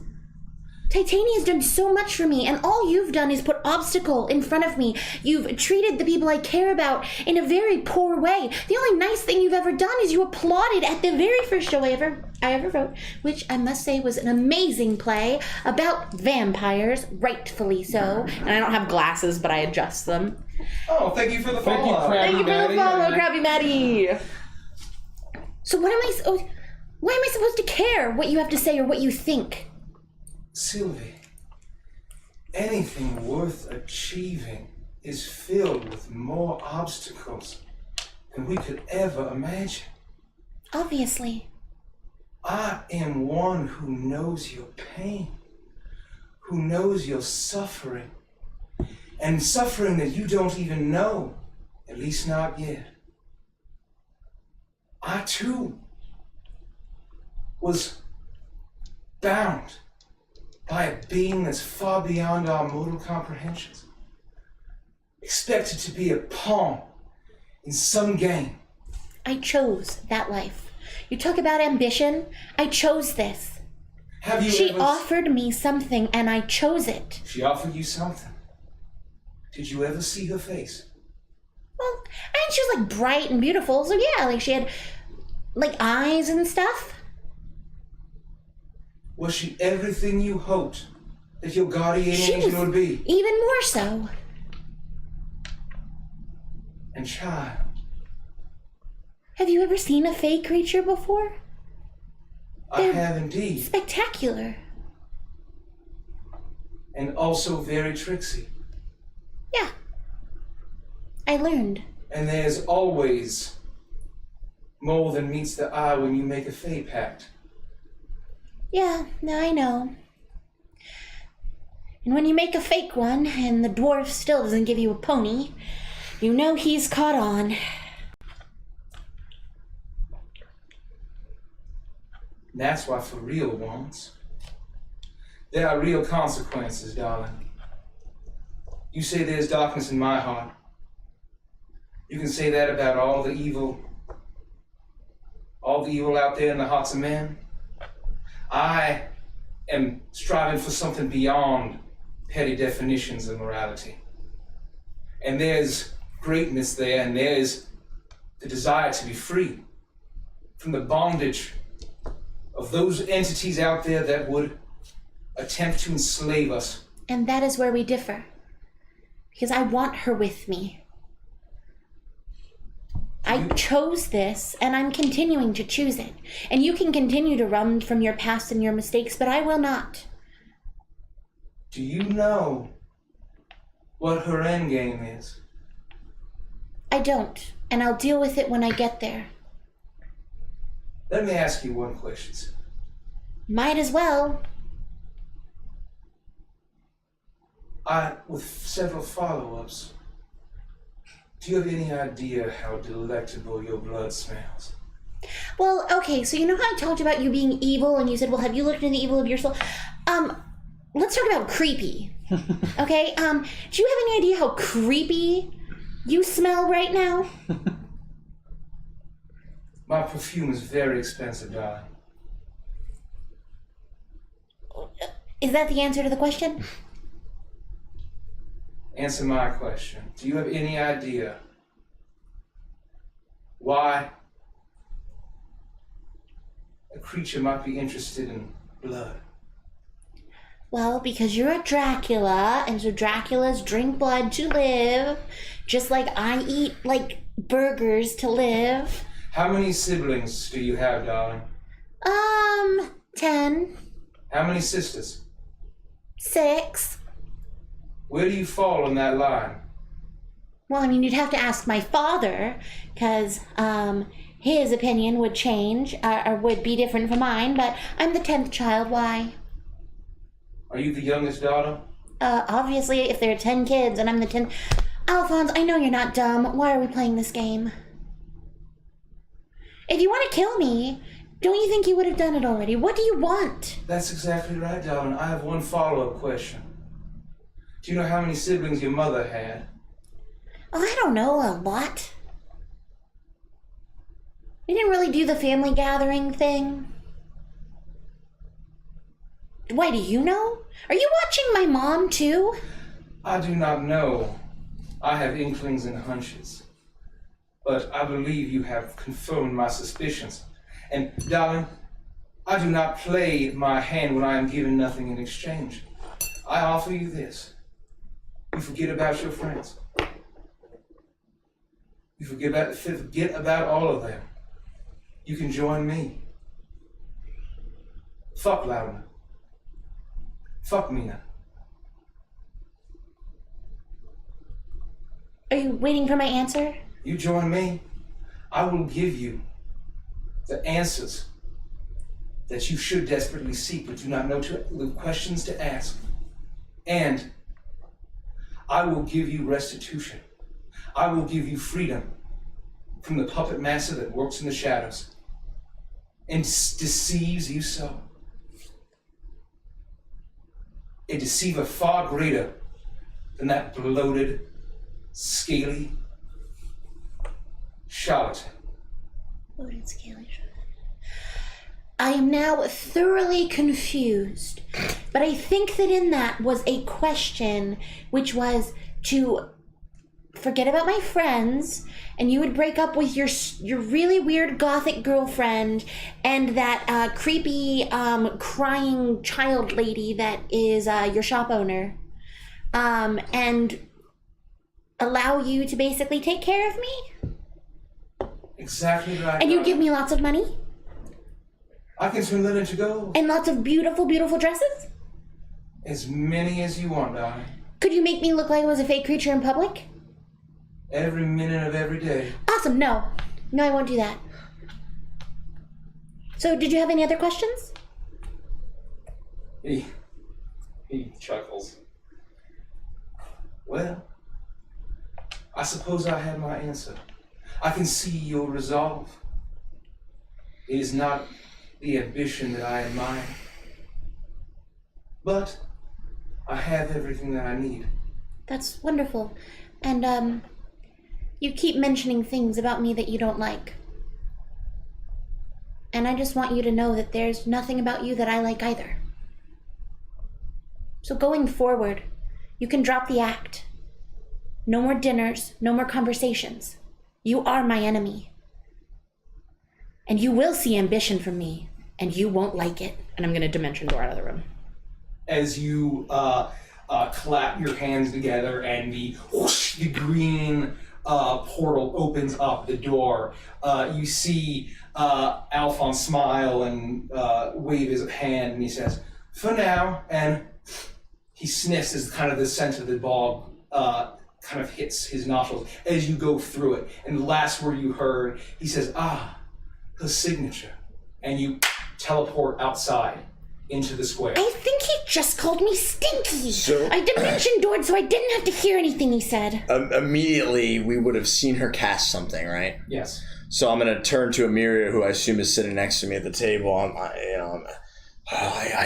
Titania's done so much for me, and all you've done is put obstacle in front of me. You've treated the people I care about in a very poor way. The only nice thing you've ever done is you applauded at the very first show I ever wrote, which I must say was an amazing play about vampires, rightfully so. And I don't have glasses, but I adjust them. Oh, thank you for the follow. Thank you for the follow, Krabby Maddie. So why am I supposed to care what you have to say or what you think? Sylvie, anything worth achieving is filled with more obstacles than we could ever imagine. Obviously. I am one who knows your pain, who knows your suffering, and suffering that you don't even know, at least not yet. I too was bound by a being that's far beyond our mortal comprehensions, expected to be a pawn in some game. I chose that life. You talk about ambition. I chose this. She offered me something and I chose it. She offered you something. Did you ever see her face? Well, I think she was like bright and beautiful, so yeah, like she had like eyes and stuff. Was she everything you hoped that your guardian angel would be? Even more so. And child, have you ever seen a fey creature before? I have indeed. Spectacular. And also very tricksy. Yeah. I learned. And there's always more than meets the eye when you make a fey pact. Yeah, no, I know. And when you make a fake one, and the dwarf still doesn't give you a pony, you know he's caught on. And that's why for real ones, there are real consequences, darling. You say there's darkness in my heart. You can say that about all the evil out there in the hearts of men. I am striving for something beyond petty definitions of morality. And there's greatness there, and there's the desire to be free from the bondage of those entities out there that would attempt to enslave us. And that is where we differ. Because I want her with me. I chose this, and I'm continuing to choose it. And you can continue to run from your past and your mistakes, but I will not. Do you know what her end game is? I don't, and I'll deal with it when I get there. Let me ask you one question. Might as well. With several follow-ups, do you have any idea how delectable your blood smells? Well, okay, so you know how I talked about you being evil, and you said, well, have you looked into the evil of your soul? Let's talk about creepy. Okay, do you have any idea how creepy you smell right now? My perfume is very expensive, darling. Is that the answer to the question? Answer my question. Do you have any idea why a creature might be interested in blood? Well, because you're a Dracula, and so Draculas drink blood to live, just like I eat, like, burgers to live. How many siblings do you have, darling? 10. How many sisters? 6. Where do you fall on that line? Well, I mean, you'd have to ask my father, because, his opinion would change, or would be different from mine, but I'm the 10th child. Why? Are you the youngest daughter? Obviously, if there are 10 kids and I'm the 10th... Alphonse, I know you're not dumb. Why are we playing this game? If you want to kill me, don't you think you would have done it already? What do you want? That's exactly right, darling. I have one follow-up question. Do you know how many siblings your mother had? Oh, I don't know, a lot. We didn't really do the family gathering thing. Why, do you know? Are you watching my mom, too? I do not know. I have inklings and hunches. But I believe you have confirmed my suspicions. And, darling, I do not play my hand when I am given nothing in exchange. I offer you this. You forget about your friends. You forget about all of them. You can join me. Fuck Loudon. Fuck Mina. Are you waiting for my answer? You join me. I will give you the answers that you should desperately seek, but do not know the questions to ask. And I will give you restitution. I will give you freedom from the puppet master that works in the shadows and deceives you so. A deceiver far greater than that bloated, scaly charlatan. Bloated, scaly charlatan. I am now thoroughly confused, but I think that in that was a question which was to forget about my friends, and you would break up with your really weird gothic girlfriend and that creepy crying child lady that is your shop owner, and allow you to basically take care of me. Exactly right. And you give me lots of money. I can turn that into gold. And lots of beautiful, beautiful dresses. As many as you want, darling. Could you make me look like I was a fake creature in public? Every minute of every day. Awesome. No, I won't do that. So, did you have any other questions? He chuckles. Well, I suppose I have my answer. I can see your resolve. It is not the ambition that I admire, but I have everything that I need. That's wonderful. And, you keep mentioning things about me that you don't like. And I just want you to know that there's nothing about you that I like either. So going forward, you can drop the act. No more dinners, no more conversations. You are my enemy. And you will see ambition from me, and you won't like it. And I'm going to dimension door out of the room. As you clap your hands together and the whoosh, the green portal opens up the door, you see Alphonse smile and wave his hand, and he says, "For now," and he sniffs as kind of the scent of the bog kind of hits his nostrils as you go through it. And the last word you heard, he says, "The signature," and you teleport outside into the square. I think he just called me stinky. I dimension doored so I didn't have to hear anything he said. Immediately, we would have seen her cast something, right? Yes. So I'm going to turn to Emiria, who I assume is sitting next to me at the table.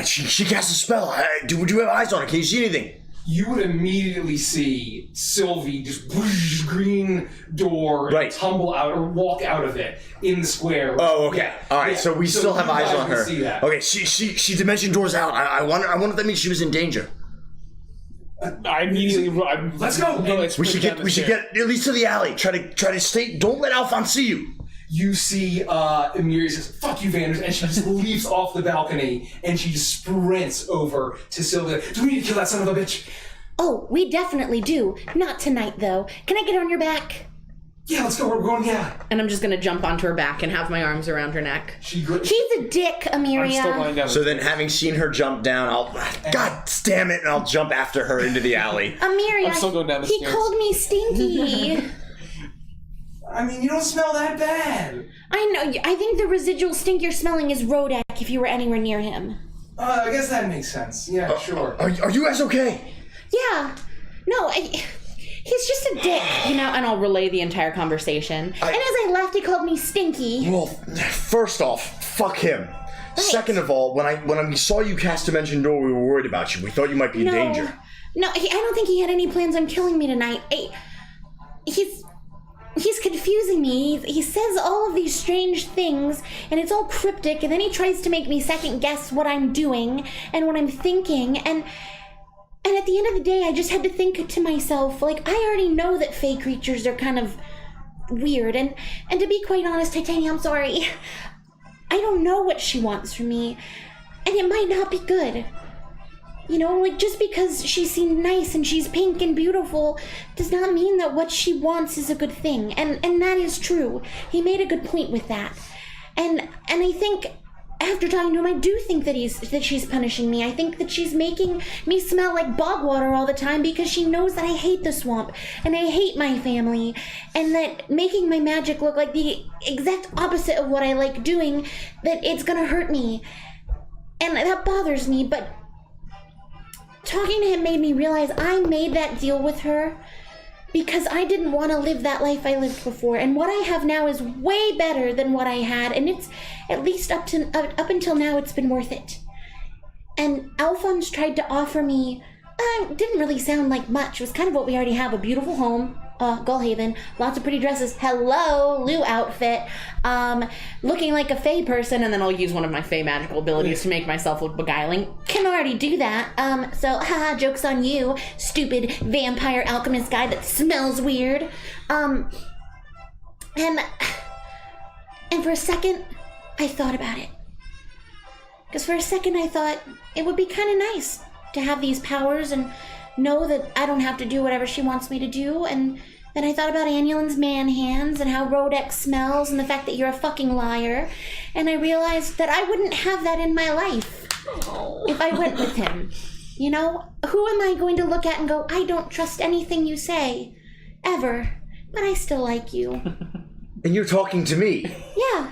She cast a spell. Would you have eyes on her? Can you see anything? You would immediately see Sylvie just whoosh, green door tumble out or walk out of it in the square. Oh, okay. Yeah. All right. Yeah. So we still have eyes on her. See that. Okay. She dimension doors out. I wonder if that means she was in danger. I immediately let's go. We should get at least to the alley. Try to stay. Don't let Alphonse see you. You see Emiria says, "Fuck you, Vanders," and she just leaps off the balcony and she just sprints over to Sylvia. "Do we need to kill that son of a bitch?" "Oh, we definitely do. Not tonight, though. Can I get on your back?" "Yeah, let's go. We're going, yeah." And I'm just going to jump onto her back and have my arms around her neck. She's a dick, Emiria. I'm still going down. So then, having seen her jump down, God damn it, and I'll jump after her into the alley. Emiria, I'm still going down the he stairs. called me stinky. I mean, you don't smell that bad. I know. I think the residual stink you're smelling is Rodak if you were anywhere near him. I guess that makes sense. Yeah, sure. Are you guys okay? Yeah. No, he's just a dick, and I'll relay the entire conversation. And as I laughed, he called me stinky. Well, first off, fuck him. Right. Second of all, when we saw you cast Dimension Door, we were worried about you. We thought you might be in danger. No, I don't think he had any plans on killing me tonight. He's confusing me. He says all of these strange things, and it's all cryptic, and then he tries to make me second guess what I'm doing and what I'm thinking, and at the end of the day, I just had to think to myself, I already know that fey creatures are kind of weird, and to be quite honest, Titania, I'm sorry. I don't know what she wants from me, and it might not be good. Just because she seemed nice and she's pink and beautiful does not mean that what she wants is a good thing. And that is true. He made a good point with that. And I think after talking to him, I do think that she's punishing me. I think that she's making me smell like bog water all the time because she knows that I hate the swamp and I hate my family, and that making my magic look like the exact opposite of what I like doing, that it's gonna hurt me. And that bothers me, but talking to him made me realize I made that deal with her because I didn't want to live that life I lived before, and what I have now is way better than what I had, and it's at least up until now it's been worth it. And Alphonse tried to offer me, didn't really sound like much. It was kind of what we already have: a beautiful home, Gullhaven, lots of pretty dresses. Hello, Lou outfit, looking like a fey person, and then I'll use one of my fey magical abilities to make myself look beguiling. Can already do that. So haha, joke's on you, stupid vampire alchemist guy that smells weird. And for a second, I thought about it. Because for a second I thought it would be kind of nice to have these powers and know that I don't have to do whatever she wants me to do. And then I thought about Annulin's man hands and how Rodex smells and the fact that you're a fucking liar. And I realized that I wouldn't have that in my life if I went with him. Who am I going to look at and go, I don't trust anything you say, ever, but I still like you. And you're talking to me? Yeah.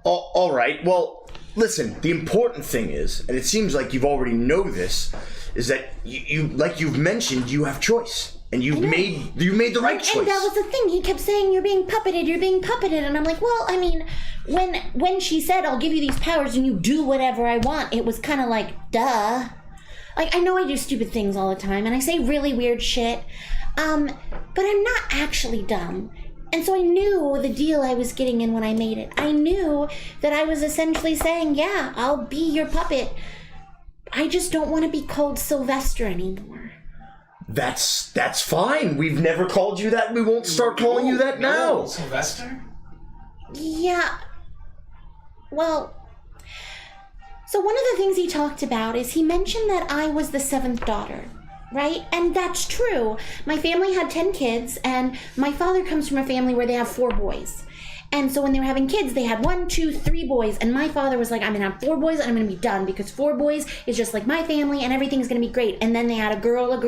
All right, well, listen, the important thing is, and it seems like you already know this, is that you like you've mentioned, you have choice. And you made the right choice. And that was the thing. He kept saying, you're being puppeted. And I'm like, well, I mean, when she said, I'll give you these powers and you do whatever I want, it was kind of like, duh. Like, I know I do stupid things all the time, and I say really weird shit, but I'm not actually dumb. And so I knew the deal I was getting in when I made it. I knew that I was essentially saying, yeah, I'll be your puppet. I just don't want to be called Sylvester anymore. That's fine. We've never called you that. We won't start calling you that now. Sylvester? Yeah. Well, so one of the things he talked about is he mentioned that I was the 7th daughter. Right? And that's true. My family had 10 kids, and my father comes from a family where they have 4 boys. And so when they were having kids, they had 1, 2, 3 boys, and my father was like, I'm gonna have 4 boys, and I'm gonna be done, because 4 boys is just like my family, and everything's gonna be great. And then they had a girl, all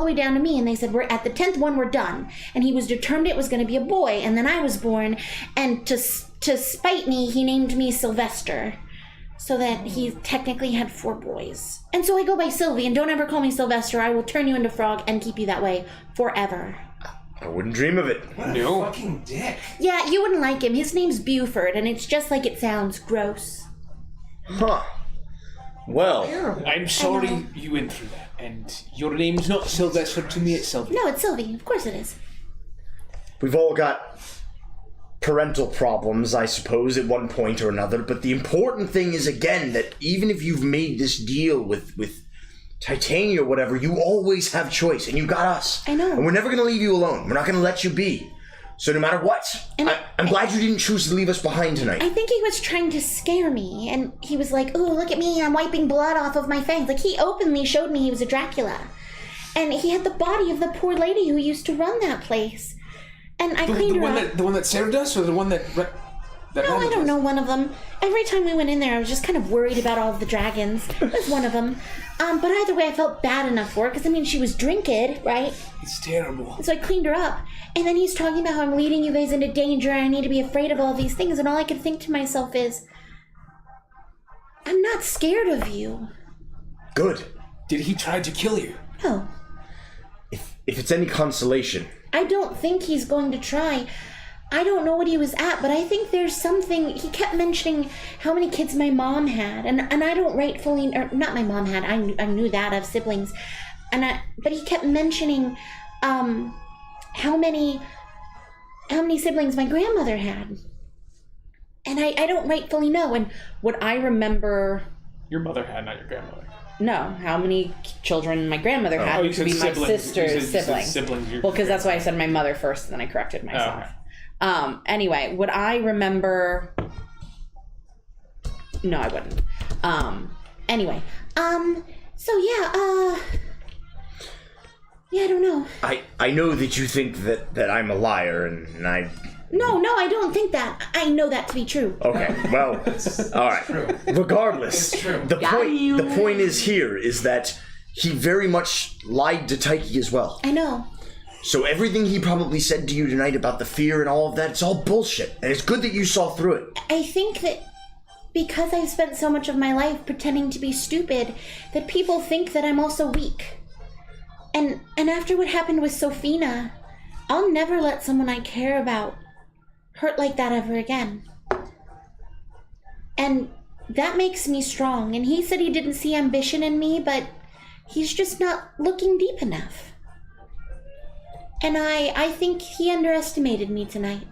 the way down to me, and they said, we're at the 10th one, we're done. And he was determined it was gonna be a boy, and then I was born, and to spite me, he named me Sylvester. So that he technically had 4 boys. And so I go by Sylvie, and don't ever call me Sylvester. I will turn you into Frog and keep you that way forever. I wouldn't dream of it. What a fucking dick. Yeah, you wouldn't like him. His name's Buford, and it's just like it sounds. Gross. Huh. Well, I'm sorry you went through that, and your name's not Sylvester to me, it's Sylvie. No, it's Sylvie. Of course it is. we've all got parental problems, I suppose, at one point or another, but the important thing is, again, that even if you've made this deal with Titania or whatever, you always have choice, and you got us. I know. And we're never going to leave you alone. We're not going to let you be. So no matter what, I'm glad you didn't choose to leave us behind tonight. I think he was trying to scare me, and he was like, "Ooh, look at me, I'm wiping blood off of my fangs." Like, he openly showed me he was a Dracula. And he had the body of the poor lady who used to run that place. And I cleaned her up. The one that served us, or the one that No, I don't know one of them. Every time we went in there, I was just kind of worried about all of the dragons. It was one of them. But either way, I felt bad enough for her, because, I mean, she was drinking, right? It's terrible. So I cleaned her up. And then he's talking about how I'm leading you guys into danger, and I need to be afraid of all these things, and all I could think to myself is, I'm not scared of you. Good. Did he try to kill you? No. If it's any consolation. I don't think he's going to try. I don't know what he was at, but I think there's something. He kept mentioning how many kids my mom had, and I don't rightfully, or not my mom had. I knew that, I have siblings, but he kept mentioning how many siblings my grandmother had, and I don't rightfully know. And what I remember, Your mother had, not your grandmother. No, how many children my grandmother had you to be said my sister's sibling. Siblings. Well, because that's why I said my mother first, and then I corrected myself. Oh, okay. Anyway, would I remember? No, I wouldn't. Anyway. So yeah, I don't know. I know that you think that I'm a liar, and I... No, I don't think that. I know that to be true. Okay, well, all right. Regardless, It's true. the point is that he very much lied to Taiki as well. I know. So everything he probably said to you tonight about the fear and all of that, it's all bullshit. And it's good that you saw through it. I think that because I've spent so much of my life pretending to be stupid, that people think that I'm also weak. And after what happened with Sophina, I'll never let someone I care about hurt like that ever again. And that makes me strong. And he said he didn't see ambition in me, but he's just not looking deep enough. And I think he underestimated me tonight.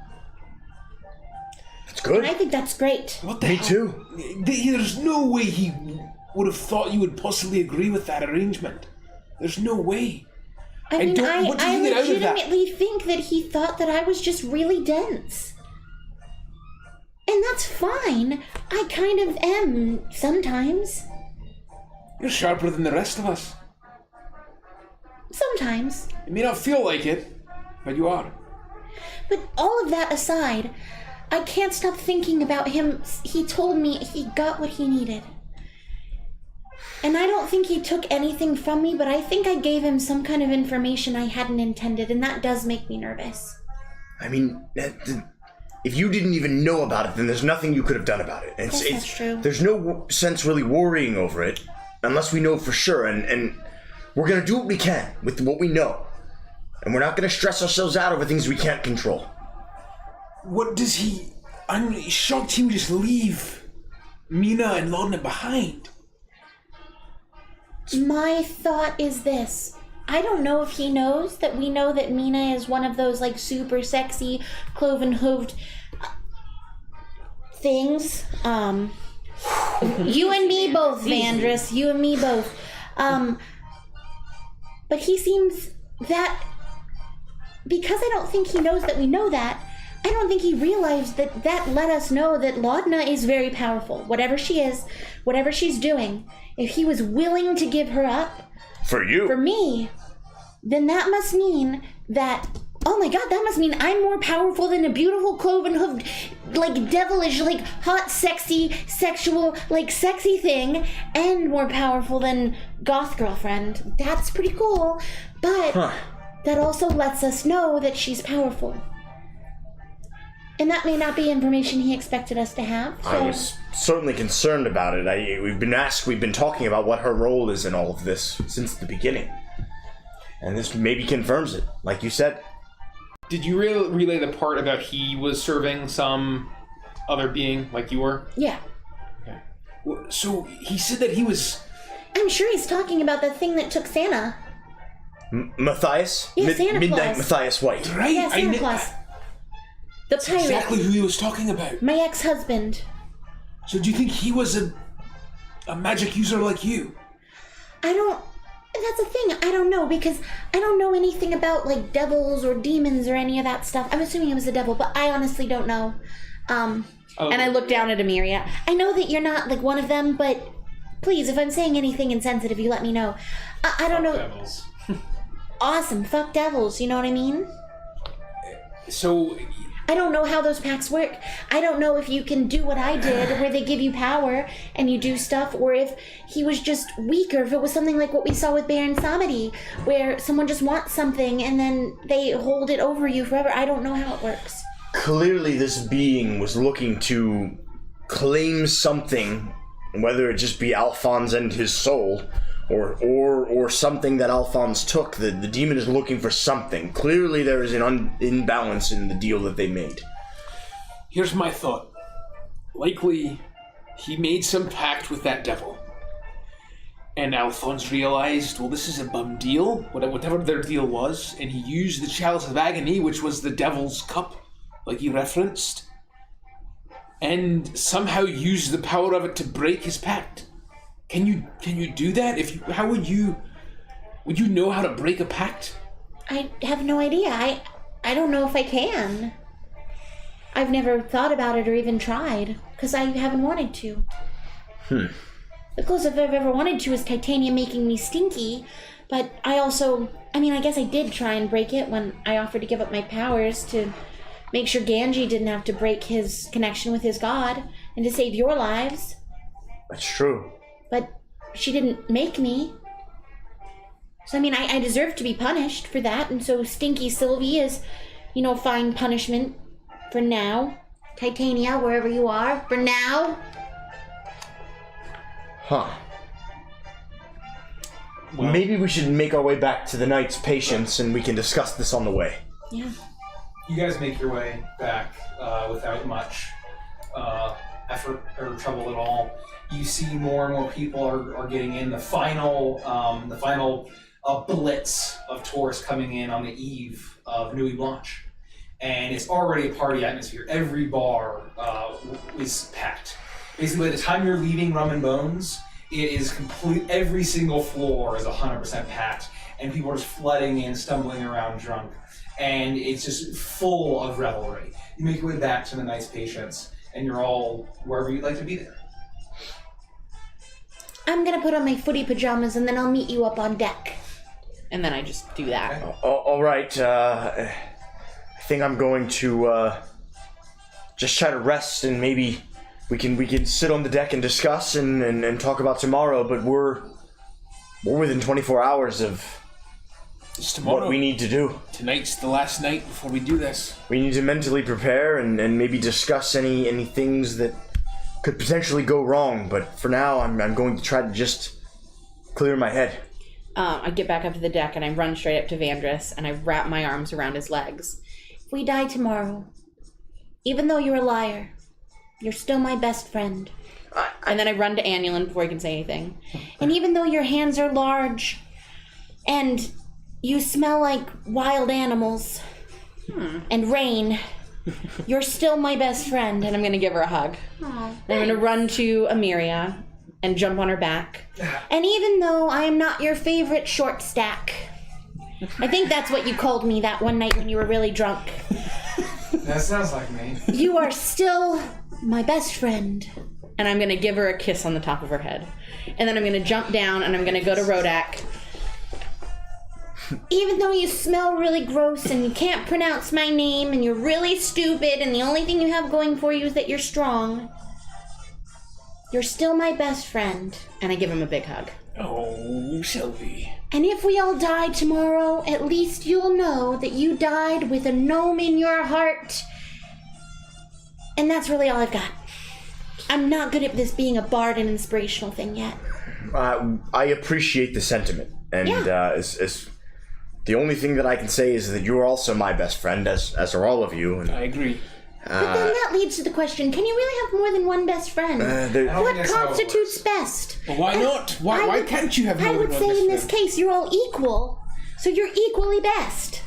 It's good. And I think that's great. What the Me hell? too. There's no way he would have thought you would possibly agree with that arrangement. There's no way. I mean, what did I you get out of that? legitimately think that he thought that I was just really dense. And that's fine. I kind of am sometimes. You're sharper than the rest of us. Sometimes. It may not feel like it, but you are. But all of that aside, I can't stop thinking about him. He told me he got what he needed. And I don't think he took anything from me, but I think I gave him some kind of information I hadn't intended, and that does make me nervous. I mean, if you didn't even know about it, then there's nothing you could have done about it. That's true. There's no sense really worrying over it, unless we know for sure, and we're gonna do what we can with what we know. And we're not gonna stress ourselves out over things we can't control. What does he... I'm shocked he would just leave Mina and Lorna behind. My thought is this. I don't know if he knows that we know that Mina is one of those, like, super sexy, cloven-hooved things. You and me both, Vandris. You and me both. But he seems that... Because I don't think he knows that we know that, I don't think he realized that that let us know that Laudna is very powerful. Whatever she is, whatever she's doing, if he was willing to give her up... For you. For me, then that must mean that... Oh my god, that must mean I'm more powerful than a beautiful cloven-hooved, like, devilish, like, hot, sexy, sexual, like, sexy thing, and more powerful than goth girlfriend. That's pretty cool, but that also lets us know that she's powerful. And that may not be information he expected us to have. So. I was certainly concerned about it. We've been talking about what her role is in all of this since the beginning. And this maybe confirms it, like you said. Did you relay the part about he was serving some other being like you were? Yeah. Okay. So he said that he was... I'm sure he's talking about the thing that took Santa. Matthias? Yeah, Santa Midnight Claus. Matthias White. Right? Yeah, Santa Claus. The That's pirate. exactly who he was talking about. My ex-husband. So do you think he was a magic user like you? That's the thing. I don't know, because I don't know anything about, like, devils or demons or any of that stuff. I'm assuming it was a devil, but I honestly don't know. And I look down at Emiria. I know that you're not, like, one of them, but please, if I'm saying anything insensitive, you let me know. I don't know. Devils. Awesome. Fuck devils. You know what I mean? So... I don't know how those packs work. I don't know if you can do what I did, where they give you power and you do stuff, or if he was just weak, or if it was something like what we saw with Baron Samedi, where someone just wants something and then they hold it over you forever. I don't know how it works. Clearly this being was looking to claim something, whether it just be Alphonse and his soul, or something that Alphonse took. The demon is looking for something. Clearly there is an imbalance in the deal that they made. Here's my thought. Likely, he made some pact with that devil. And Alphonse realized, well, this is a bum deal, whatever their deal was, and he used the Chalice of Agony, which was the devil's cup, like he referenced, and somehow used the power of it to break his pact. Can you do that? How would you know how to break a pact? I have no idea. I don't know if I can. I've never thought about it or even tried, because I haven't wanted to. The closest I've ever wanted to is Titania making me stinky, but I guess I did try and break it when I offered to give up my powers to make sure Ganji didn't have to break his connection with his god, and to save your lives. That's true. But she didn't make me. So, I deserve to be punished for that, and so Stinky Sylvie is, fine punishment for now. Titania, wherever you are, for now. Huh. Well, maybe we should make our way back to the Knight's Patience, and we can discuss this on the way. Yeah. You guys make your way back without much effort or trouble at all. You see more and more people are getting in. The final blitz of tourists coming in on the eve of Nuit Blanche. And it's already a party atmosphere. Every bar is packed. Basically, by the time you're leaving Rum and Bones, it is complete. Every single floor is 100% packed. And people are just flooding in, stumbling around drunk. And it's just full of revelry. You make your way back to the Knight's Patience, and you're all wherever you'd like to be there. I'm gonna put on my footy pajamas and then I'll meet you up on deck. And then I just do that. Okay. All right. I think I'm going to just try to rest, and maybe we can sit on the deck and discuss and talk about tomorrow. But we're within 24 hours of what we need to do. Tonight's the last night before we do this. We need to mentally prepare and maybe discuss any things that could potentially go wrong. But for now, I'm going to try to just clear my head. I get back up to the deck and I run straight up to Vandris and I wrap my arms around his legs. If we die tomorrow, even though you're a liar, you're still my best friend. And then I run to Annulin before he can say anything. And even though your hands are large and you smell like wild animals and rain, you're still my best friend. And I'm going to give her a hug. I'm going to run to Amiria and jump on her back. And even though I am not your favorite short stack, I think that's what you called me that one night when you were really drunk. That sounds like me. You are still my best friend. And I'm going to give her a kiss on the top of her head. And then I'm going to jump down and I'm going to go to Rodak. Even though you smell really gross and you can't pronounce my name and you're really stupid and the only thing you have going for you is that you're strong, you're still my best friend. And I give him a big hug. Oh, Sylvie. And if we all die tomorrow, at least you'll know that you died with a gnome in your heart. And that's really all I've got. I'm not good at this being a bard and inspirational thing yet. I appreciate the sentiment. And as the only thing that I can say is that you're also my best friend, as are all of you. And I agree. But then that leads to the question, can you really have more than one best friend? What constitutes best? Well, why not? Why can't you have more I than would one say best in this friend? case, you're all equal. So you're equally best.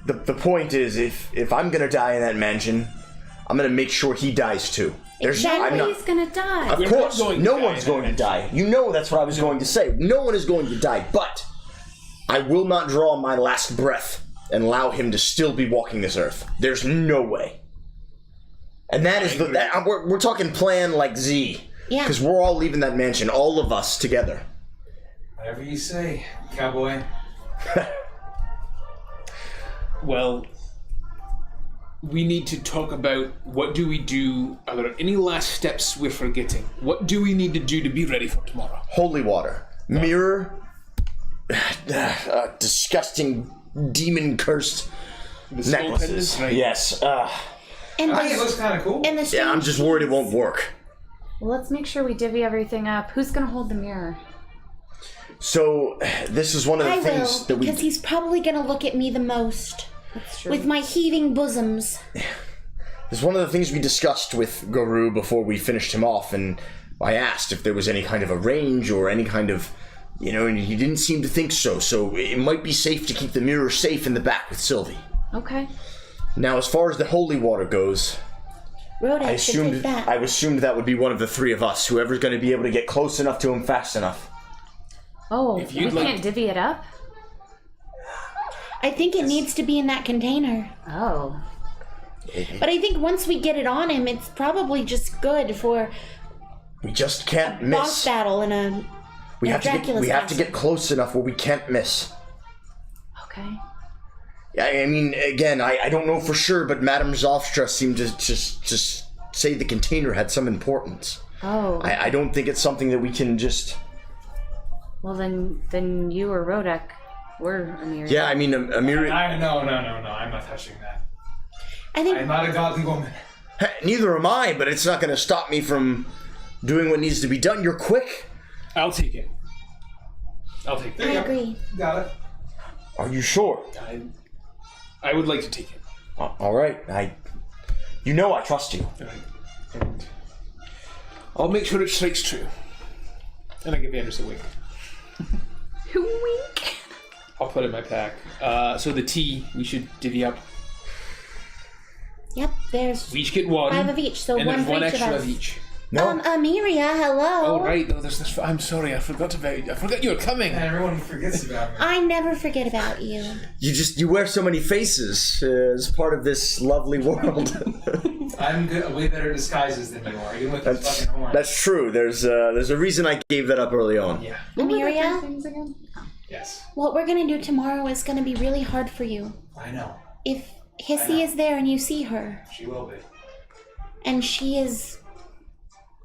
The point is, if I'm gonna die in that mansion, I'm gonna make sure he dies too. Nobody's gonna die. Of course, no one's going to die. You know that's what I was going to say. No one is going to die, but I will not draw my last breath and allow him to still be walking this earth. There's no way. And that is we're talking plan like Z. Yeah. Because we're all leaving that mansion, all of us together. Whatever you say, cowboy. Well, we need to talk about what do we do. Are there any last steps we're forgetting? What do we need to do to be ready for tomorrow? Holy water. Mirror. Disgusting demon-cursed necklaces. Right. Yes. And I think it looks kind of cool. and the Yeah, I'm just worried it won't work. Well, let's make sure we divvy everything up. Who's gonna hold the mirror? So, this is one of the I things will, that we... because he's probably going to look at me the most. That's true. With my heaving bosoms. This is one of the things we discussed with Guru before we finished him off, and I asked if there was any kind of a range or any kind of... and he didn't seem to think so, so it might be safe to keep the mirror safe in the back with Sylvie. Okay. Now, as far as the holy water goes, Rhoda, I assumed that would be one of the three of us, whoever's going to be able to get close enough to him fast enough. Oh, If we you'd like- can't divvy it up? I think it needs to be in that container. Oh. But I think once we get it on him, it's probably just good for We just can't boss miss. battle in a We have Dracula's to castle. get close enough where we can't miss. Okay. Yeah, I mean, again, I don't know for sure, but Madame Zofstra seemed to just say the container had some importance. Oh. I don't think it's something that we can just... Well, then you or Rodak were Amir. Yeah, I mean, Amiri... No, I'm not touching that. I think I'm not a godly woman. Neither am I, but it's not going to stop me from doing what needs to be done. You're quick. I'll take it. I'll take There I you go. agree. Got it. Are you sure? I would like to take it. All right. I trust you. And I'll make sure it strikes true. And I give Anders a wink. Wink. I'll put it in my pack. So the tea we should divvy up. Yep, there's We each get one. 5 of each, so and one there's for one each extra of us. of each. No. Amiria, hello. Oh right, no, there's this. I'm sorry, I forgot you were coming. And everyone forgets about me. I never forget about you. You wear so many faces as part of this lovely world. I'm good, way better disguises than you are, even with your fucking horn. That's true. There's a reason I gave that up early on. Yeah. Amiria, Things again? Yes. what we're gonna do tomorrow is gonna be really hard for you. I know. If Hissy is there and you see her, She will be. and she is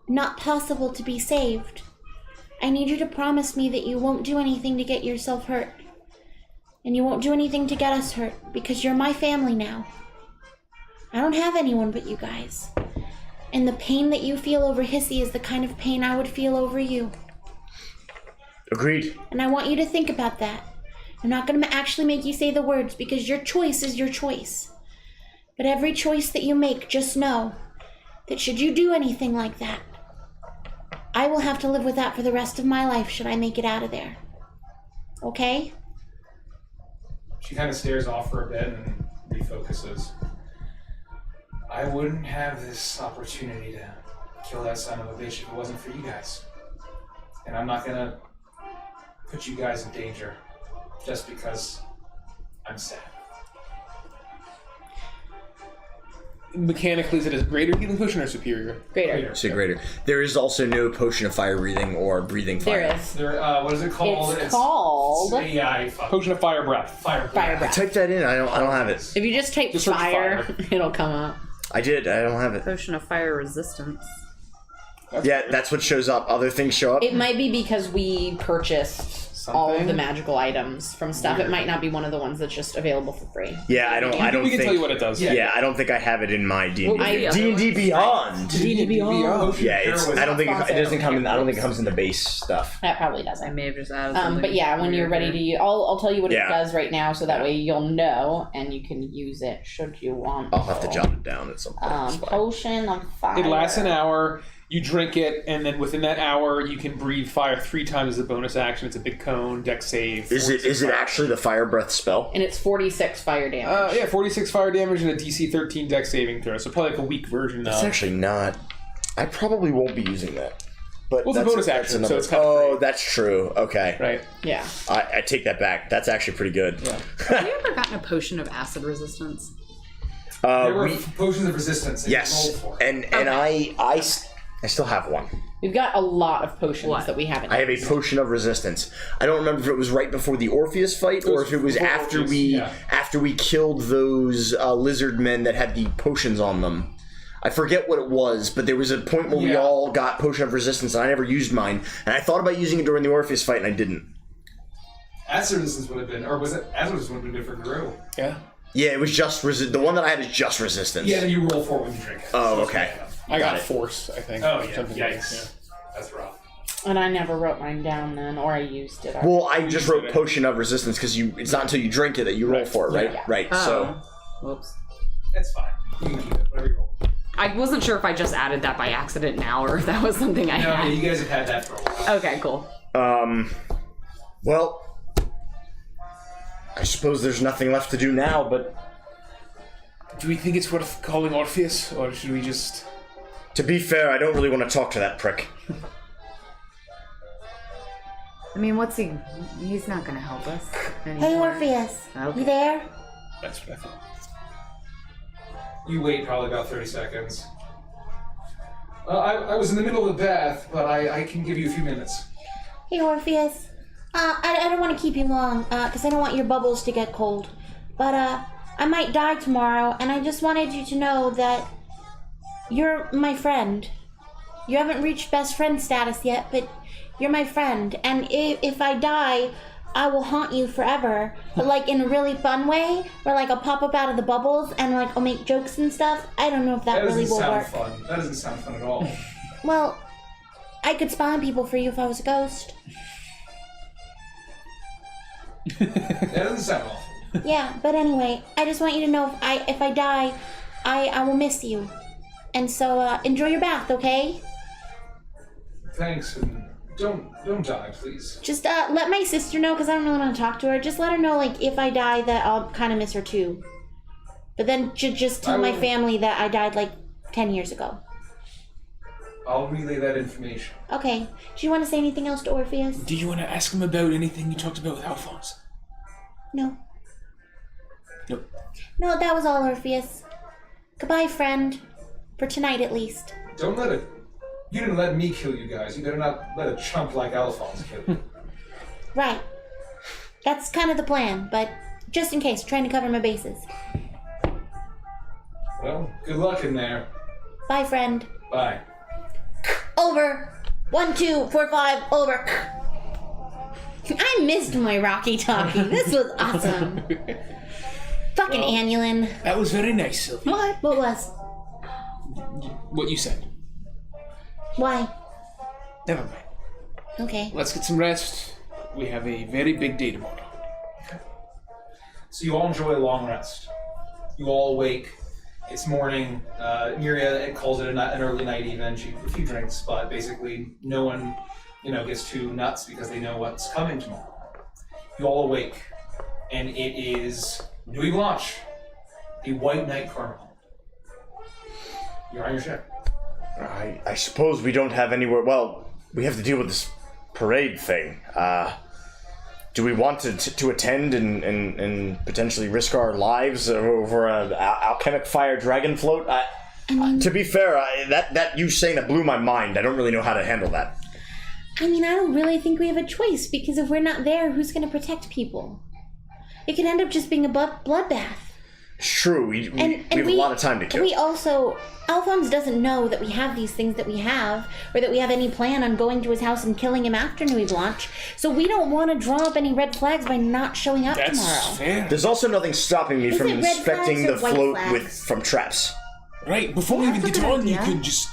not possible to be saved, I need you to promise me that you won't do anything to get yourself hurt. And you won't do anything to get us hurt, because you're my family now. I don't have anyone but you guys. And the pain that you feel over Hissy is the kind of pain I would feel over you. Agreed. And I want you to think about that. I'm not going to actually make you say the words, because your choice is your choice. But every choice that you make, just know that should you do anything like that, I will have to live with that for the rest of my life should I make it out of there. Okay? She kind of stares off for a bit and refocuses. I wouldn't have this opportunity to kill that son of a bitch if it wasn't for you guys. And I'm not gonna put you guys in danger just because I'm sad. Mechanically, is it a greater healing potion or superior? Greater. So greater. There is also no potion of fire breathing or breathing fire. There is. There, what is it called? It's called Potion of fire breath. Fire Fire Breath. Type that in. I don't have it. If you just type Just search fire, fire. it'll come up. I did. I don't have it. Potion of fire resistance. That's what shows up. Other things show up. It might be because we purchased all of Something? the magical items from stuff. It might not be one of the ones that's just available for free. Yeah, I don't We can think. tell you what it does. Yeah, I don't think I have it in my D&D. I- D&D Beyond. D&D Beyond. Yeah, it's. I don't think it doesn't come in. I don't think it comes in the base stuff. That probably I doesn't. may have just added something. But yeah, when you're ready to, I'll tell you what Yeah. it does right now, so that way you'll know and you can use it should you want. I'll have to jot it down at some point. It's fine. Potion of fire. It lasts an hour. You drink it, and then within that hour, you can breathe fire 3 times as a bonus action. It's a big cone, dex save. Is it actually the fire breath spell? And it's 46 fire damage. Yeah, 46 fire damage and a DC 13 dex saving throw. So probably like a weak version of. It's actually not. I probably won't be using that. But Well, it's a bonus action, so it's kind of Oh, free. that's true. Okay. Right. Yeah. I take that back. That's actually pretty good. Yeah. Have you ever gotten a potion of acid resistance? There were potions of resistance. That you Yes, rolled for. and I still have one. We've got a lot of potions What? that we haven't I have a used. potion of resistance. I don't remember if it was right before the Orpheus fight or if it was before after Orpheus, after we killed those lizard men that had the potions on them. I forget what it was, but there was a point where we all got potion of resistance, and I never used mine. And I thought about using it during the Orpheus fight, and I didn't. Acid resistance would have been, or was it? Acid resistance would have been for Guru. Yeah. Yeah, it was just the one that I had is just resistance. Yeah, then you roll for it when you drink it. Oh, So it's okay. bad enough. I got it. force, I think. Oh yeah, Something yikes. That's rough. And I never wrote mine down then, or I used it. Well, I just wrote potion of resistance because it's not until you drink it that you roll for it, right? Yeah. Right. Oh. So Whoops. It's fine. You can keep it. Whatever you roll. I wasn't sure if I just added that by accident now or if that was something I No, had. yeah, you guys have had that for a while. Okay, cool. well, I suppose there's nothing left to do now, but Do we think it's worth calling Orpheus, or should we just... to be fair, I don't really want to talk to that prick. I mean, what's he... He's not gonna help us. Hey, anymore. Orpheus. Okay. You there? That's what I thought. You wait probably about 30 seconds. I was in the middle of the bath, but I can give you a few minutes. Hey, Orpheus. I don't want to keep you long, because I don't want your bubbles to get cold. But, I might die tomorrow, and I just wanted you to know that you're my friend. You haven't reached best friend status yet, but you're my friend. And if I die, I will haunt you forever. But, like, in a really fun way, where, like, I'll pop up out of the bubbles and, like, I'll make jokes and stuff. I don't know if that really doesn't will sound work. fun. That doesn't sound fun at all. Well, I could spy on people for you if I was a ghost. That doesn't sound awful. Yeah, but anyway, I just want you to know if I die, I will miss you. And so enjoy your bath, okay? Thanks, and don't die, please. Just let my sister know, because I don't really want to talk to her. Just let her know, like, if I die, that I'll kind of miss her too. But then just tell my family that I died like 10 years ago. I'll relay that information. Okay. Do you want to say anything else to Orpheus? Do you want to ask him about anything you talked about with Alphonse? No. Nope. No, that was all, Orpheus. Goodbye, friend. For tonight, at least. Don't let it. You didn't let me kill you guys. You better not let a chump like Alphonse kill you. Right. That's kind of the plan, but just in case, trying to cover my bases. Well, good luck in there. Bye, friend. Bye. Over. 1, 2, 4, 5. Over. I missed my Rocky talking. This was awesome. Fucking Annulin. That was very nice, Sylvie. What was? What you said. Why? Never mind. Okay. Let's get some rest. We have a very big day tomorrow. So you all enjoy a long rest. You all wake It's morning. Miria calls it an early night even. She a few drinks, but basically no one, gets too nuts because they know what's coming tomorrow. You all awake, and it is Nuit Blanche, the White Night Carnival. You're on your ship. I suppose we don't have anywhere. Well, we have to deal with this parade thing. Do we want to attend and potentially risk our lives over an alchemic fire dragon float? To be fair, that you saying that blew my mind. I don't really know how to handle that. I mean, I don't really think we have a choice, because if we're not there, who's going to protect people? It could end up just being a bloodbath. It's true. We have a lot of time to kill. We also... Alphonse doesn't know that we have these things that we have, or that we have any plan on going to his house and killing him after Nuit Blanche. So we don't want to draw up any red flags by not showing up tomorrow. That's fair. There's also nothing stopping me from inspecting the float from traps. Right, before we even get on, you could just...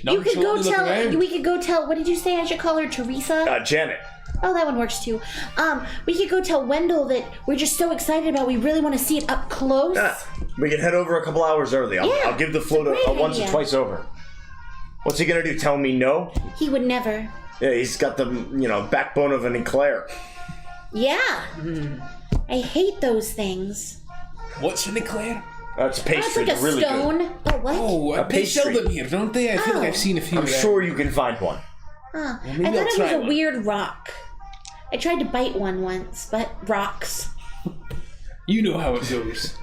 We could go tell, what did you say I should call her, Teresa? Janet. Oh, that one works too. We could go tell Wendell that we're just so excited about it, we really want to see it up close. We can head over a couple hours early. I'll give the float a once or twice over. What's he gonna do, tell me no? He would never. Yeah, he's got the, backbone of an eclair. Yeah. I hate those things. What's an eclair? It's pastry. It's like a really stone. Good. Oh, what? Oh, they sell them here, don't they? I feel like I've seen a few. I'm sure you can find one. I thought it was a weird rock. I tried to bite one once, but rocks. You know how it goes.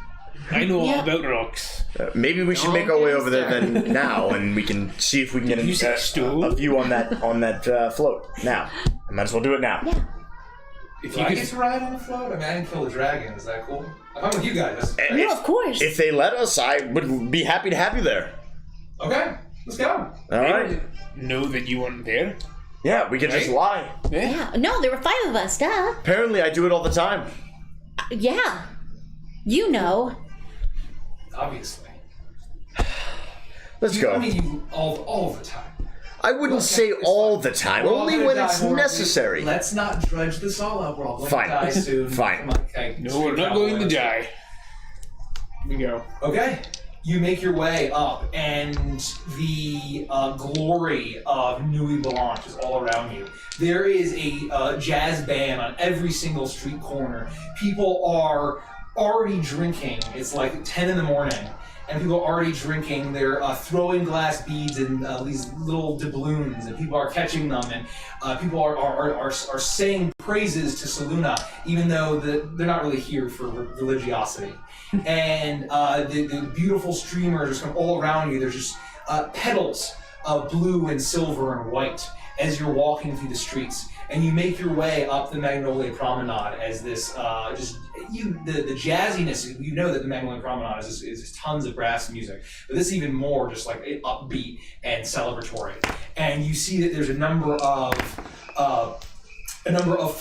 I know all about rocks. Maybe we should make our way over there then now, and we can see if we can get a view on that float. Now, I might as well do it now. Yeah. If you get to ride on the float, I can kill a dragon. Is that cool? I'm with you guys. No, of course. If they let us, I would be happy to have you there. Okay, let's go. All right. Know that you weren't there? Yeah, we could just lie. Yeah. No, there were 5 of us, duh. Apparently, I do it all the time. Yeah. You know. Obviously. Let's go. I mean, you all the time. I wouldn't say all the time, only when it's necessary. Let's not drudge this all up. We're all going to die soon. Fine. Come on, okay. No, we're not going to die. Here we go. Okay. You make your way up, and the glory of Nuit Blanche is all around you. There is a jazz band on every single street corner. People are already drinking. It's like 10 in the morning, and people are already drinking. They're throwing glass beads in these little doubloons, and people are catching them, and people are saying praises to Saluna, even though they're not really here for religiosity. And the beautiful streamers are just kind of all around you. There's just petals of blue and silver and white as you're walking through the streets. And you make your way up the Magnolia Promenade as this, the jazziness, you know that the Magnolia Promenade is tons of brass music, but this is even more just like upbeat and celebratory. And you see that there's a number of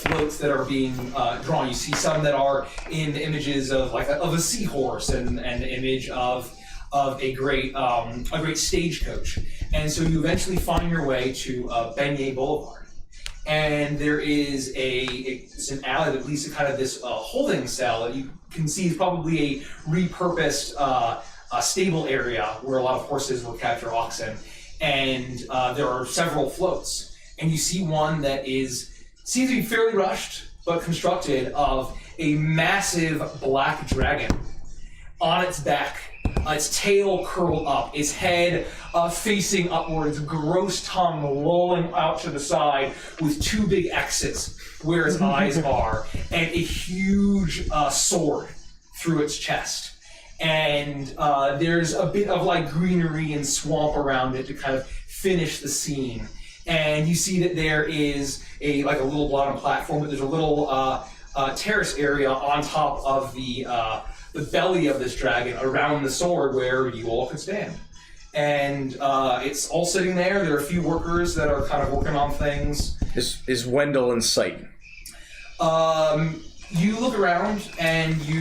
floats that are being drawn. You see some that are in images of a seahorse and an image of a great stagecoach. And so you eventually find your way to Beignet Boulevard. And there is it's an alley that leads to kind of this holding cell that you can see is probably a repurposed stable area where a lot of horses will capture oxen. And there are several floats. And you see one that seems to be fairly rushed, but constructed of a massive black dragon on its back, its tail curled up, its head facing upwards, gross tongue lolling out to the side with 2 big X's where its eyes are, and a huge sword through its chest. And there's a bit of greenery and swamp around it to kind of finish the scene. And you see that there is a little bottom platform, but there's a little terrace area on top of the belly of this dragon around the sword where you all could stand. And it's all sitting there. There are a few workers that are kind of working on things. Is Wendell in sight? You look around and you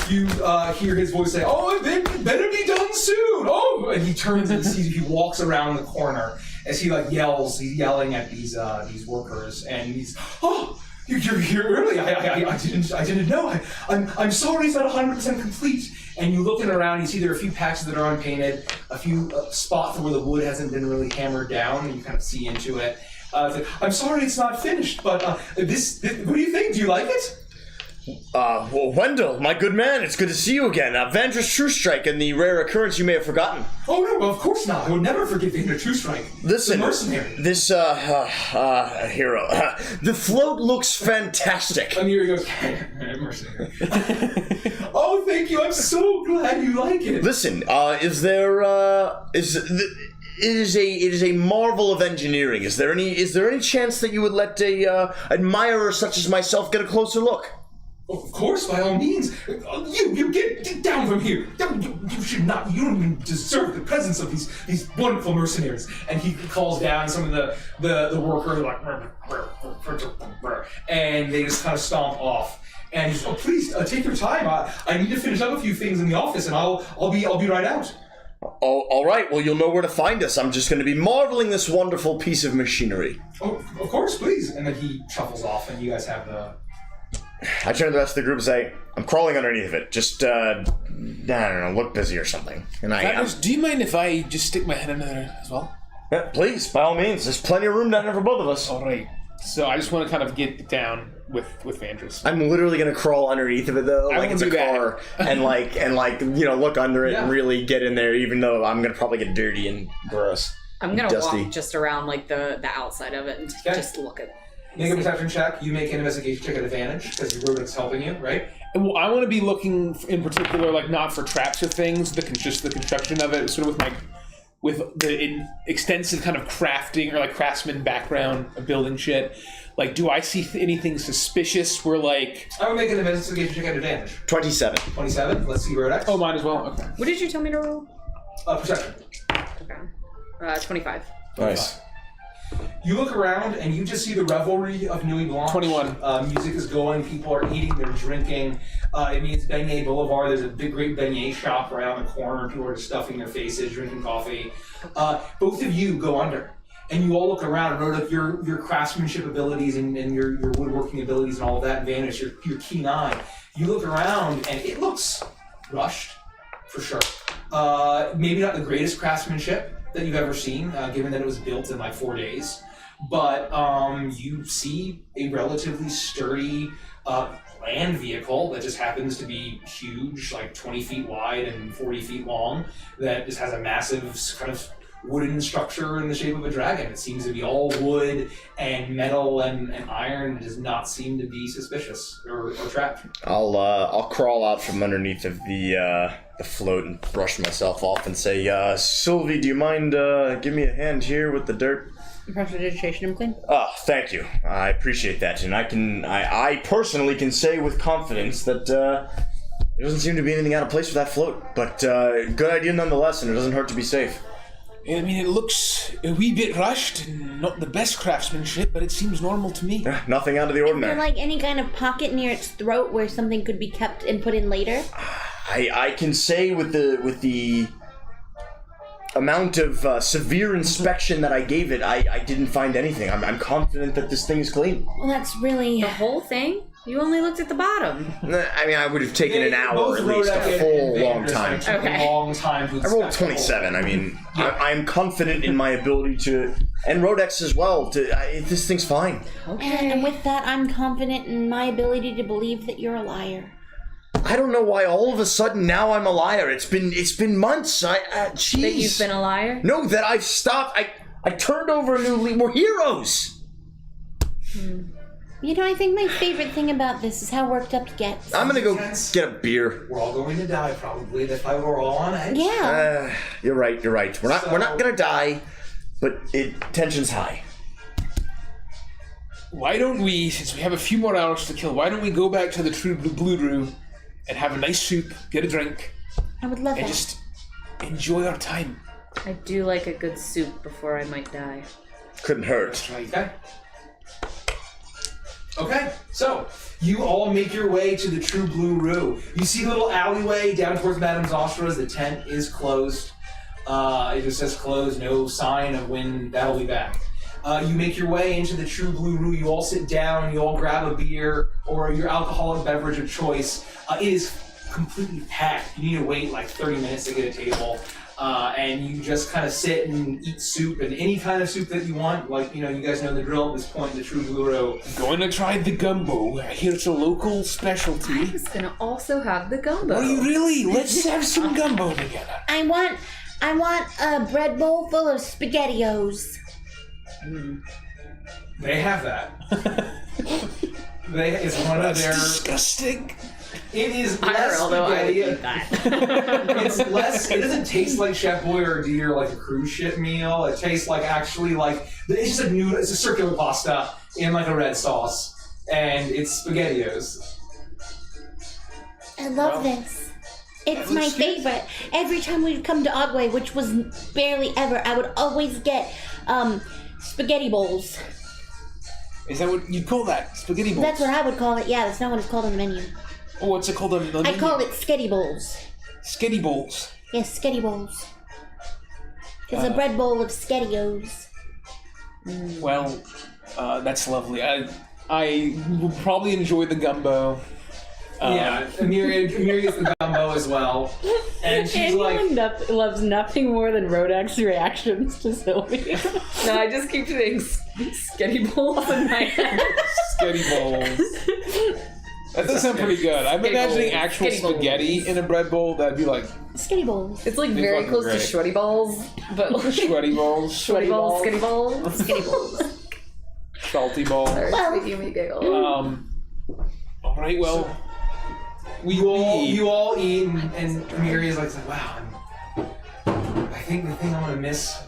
hear his voice say, "Oh, it better be done soon!" Oh, and he turns and sees he walks around the corner as he yells. He's yelling at these workers, and he's, "Oh, you're here early. I didn't know. I'm sorry it's not 100% complete." And you looking around, you see there are a few patches that are unpainted, a few spots where the wood hasn't been really hammered down, and you kind of see into it. It's like, I'm sorry it's not finished, but this, what do you think? Do you like it? Well, Wendell, my good man, it's good to see you again. Avantris True Strike and the rare occurrence you may have forgotten. Oh, no, of course not. I would never forgive the True Strike. Listen, the mercenary. This, hero, the float looks fantastic. And here he goes, mercenary. Oh, thank you. I'm so glad you like it. Listen, it is a marvel of engineering. Is there any chance that you would let a admirer such as myself get a closer look? Of course, by all means. You get down from here. You should not. You don't even deserve the presence of these wonderful mercenaries. And he calls down some of the workers, like, and they just kind of stomp off. And he's, please take your time. I need to finish up a few things in the office, and I'll be right out. Oh, all right. Well, you'll know where to find us. I'm just going to be marveling this wonderful piece of machinery. Oh, of course, please. And then he shuffles off, and you guys have the. I turn to the rest of the group and say, I'm crawling underneath of it. Just, I don't know, look busy or something. And do you mind if I just stick my head under there as well? Yeah, please, by all means. There's plenty of room down there for both of us. All right. So I just want to kind of get down with Avantris. I'm literally going to crawl underneath of it, though, like it's a car, and look under it and really get in there, even though I'm going to probably get dirty and gross. I'm going to dusty. walk just around, like, the outside of it and just look at it. Make a perception check. You make an investigation check at advantage because your rodent's helping you, right? Well, I want to be looking in particular, like, not for traps or things, just the construction of it, sort of with the extensive kind of crafting or like craftsman background of building shit. Like, do I see anything suspicious where, like... I would make an investigation check at advantage. 27. 27. Let's see Rodex. Oh, mine as well? Okay. What did you tell me to roll? Perception. Okay. 25. Nice. You look around and you just see the revelry of Nuit Blanche. 21. Music is going, people are eating, they're drinking. It's Beignet Boulevard. There's a big, great beignet shop right on the corner. People are just stuffing their faces, drinking coffee. Both of you go under. And you all look around and note your craftsmanship abilities and your woodworking abilities and all of that vanish, your keen eye. You look around and it looks rushed, for sure. Maybe not the greatest craftsmanship that you've ever seen, given that it was built in like 4 days. But you see a relatively sturdy land vehicle that just happens to be huge, like 20 feet wide and 40 feet long, that just has a massive kind of wooden structure in the shape of a dragon. It seems to be all wood and metal and iron. It does not seem to be suspicious or trapped. I'll crawl out from underneath of the float and brush myself off and say, Sylvie, do you mind give me a hand here with the dirt? Prestidigitation and clean. Oh, thank you. I appreciate that, and I personally can say with confidence that there doesn't seem to be anything out of place with that float. But good idea nonetheless, and it doesn't hurt to be safe. I mean, it looks a wee bit rushed and not the best craftsmanship, but it seems normal to me. Nothing out of the ordinary. Is there like any kind of pocket near its throat where something could be kept and put in later? I can say with the amount of severe inspection that I gave it, I didn't find anything. I'm confident that this thing is clean. Well, that's really... The whole thing? You only looked at the bottom. I mean, I would have taken an hour at least, a full long time. Okay. Long time to I rolled 27. I mean, I'm confident in my ability to, and Rodex as well. This thing's fine. Okay. And with that, I'm confident in my ability to believe that you're a liar. I don't know why all of a sudden now I'm a liar. It's been months. Jeez. That you've been a liar? No, that I've stopped. I turned over a new leaf. We're heroes. You know, I think my favorite thing about this is how worked up he gets. I'm gonna go get a beer. We're all going to die, probably. That's why we're all on edge. Yeah. You're right. We're not gonna die, but tension's high. Why don't we, since we have a few more hours to kill, why don't we go back to the True Blue Room and have a nice soup, get a drink, I would love and that. just enjoy our time. I do like a good soup before I might die. Couldn't hurt. Okay, so you all make your way to the True Blue Roux. You see a little alleyway down towards Madame Zostra's. The tent is closed. It just says closed, no sign of when that'll be back. You make your way into the True Blue Roux. You all sit down, you all grab a beer or your alcoholic beverage of choice. It is completely packed. You need to wait like 30 minutes to get a table. And you just kind of sit and eat soup, and any kind of soup that you want. Like, you guys know the drill at this point, the true Bluro. Going to try the gumbo. I hear it's a local specialty. I was gonna also have the gumbo. Are you really? Let's have some gumbo together. I want a bread bowl full of SpaghettiOs. They have that. It's one of their... disgusting. It is less spaghetti. It's less. It doesn't taste like Chef Boyardee or like a cruise ship meal. It tastes like actually like it's just a noodle. It's a circular pasta in like a red sauce, and it's SpaghettiOs. I love this. It's my favorite. Every time we'd come to Otway, which was barely ever, I would always get spaghetti bowls. Is that what you'd call that? Spaghetti bowls? That's what I would call it. Yeah, that's not what it's called on the menu. Oh, what's it called on the menu? I call it sketty bowls. Sketty bowls. Yes, sketty bowls. It's a bread bowl of SpaghettiOs. Well, that's lovely. I will probably enjoy the gumbo. Yeah, Amiri gets the gumbo as well. And she's like... loves nothing more than Rodak's reactions to Sylvie. No, I just keep saying sketty bowls in my head. Sketty bowls. That does sound pretty good. I'm imagining actual spaghetti in a bread bowl. That'd be like... Sketty bowls. It's like very close to sweaty balls, but like... Sweaty balls. Sweaty balls, sketty balls. Sketty bowls. Salty balls. Sorry, it's making me giggle. Alright, well... You all eat, and Amiri is like, wow, I think the thing I'm going to miss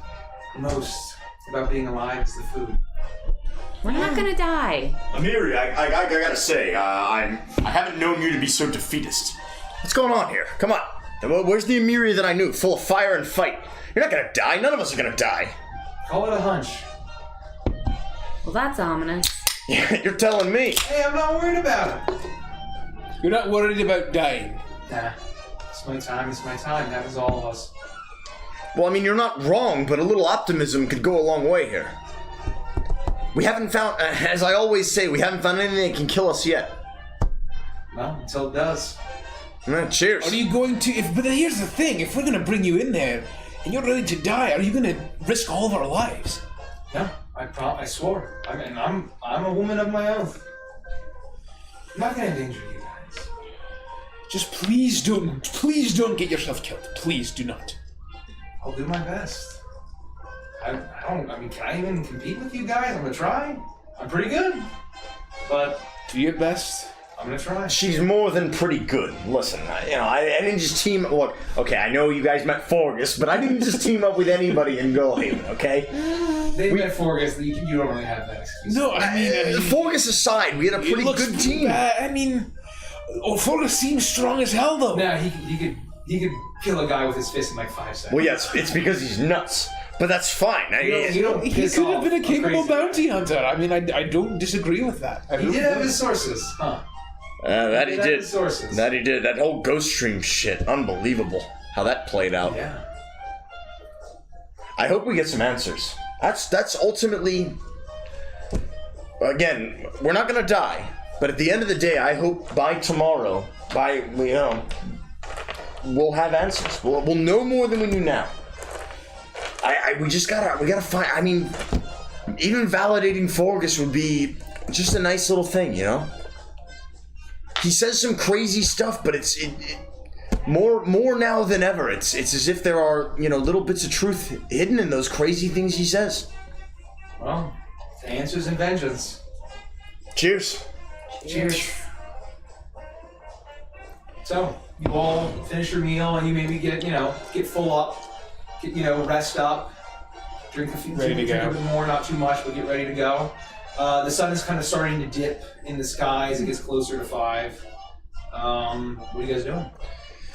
most about being alive is the food. We're not gonna die. Amiri, I gotta say, I haven't known you to be so defeatist. What's going on here? Come on. Where's the Amiri that I knew, full of fire and fight? You're not gonna die. None of us are gonna die. Call it a hunch. Well, that's ominous. Yeah, you're telling me. Hey, I'm not worried about it. You're not worried about dying. Nah, it's my time. That was all of us. Well, I mean, you're not wrong, but a little optimism could go a long way here. We haven't found, as I always say, we haven't found anything that can kill us yet. Well, until it does. Cheers. Are you going to... But here's the thing. If we're going to bring you in there and you're ready to die, are you going to risk all of our lives? No, I swore. I mean, I'm a woman of my oath. I'm not going to endanger you guys. Just please don't get yourself killed. Please do not. I'll do my best. I mean, can I even compete with you guys? I'm gonna try. I'm pretty good. But... Do your best. I'm gonna try. She's more than pretty good. Listen, I didn't just team... Look, okay, I know you guys met Forgus, but I didn't just team up with anybody in Girlhaven, okay? They met Forgus, you don't really have that excuse. No, I mean... Forgus aside, we had a pretty good team. Forgus seems strong as hell, though. Nah, he could kill a guy with his fist in like 5 seconds. Well, yes, it's because he's nuts. But that's fine. He could have been a capable bounty hunter. I mean, I don't disagree with that. He did have his sources, huh? That he did. Sources. That he did. That whole Ghost Stream shit. Unbelievable how that played out. Yeah. I hope we get some answers. That's ultimately... Again, we're not gonna die. But at the end of the day, I hope by tomorrow, we'll have answers. We'll know more than we do now. We gotta find. I mean, even validating Forgus would be just a nice little thing, you know. He says some crazy stuff, but it's more now than ever. It's as if there are little bits of truth hidden in those crazy things he says. Well, the answers and vengeance. Cheers. Cheers. So you all finish your meal, and you maybe get full up, rest up. Drink a bit more, not too much, but get ready to go. The sun is kind of starting to dip in the sky as it gets closer to 5. What are you guys doing?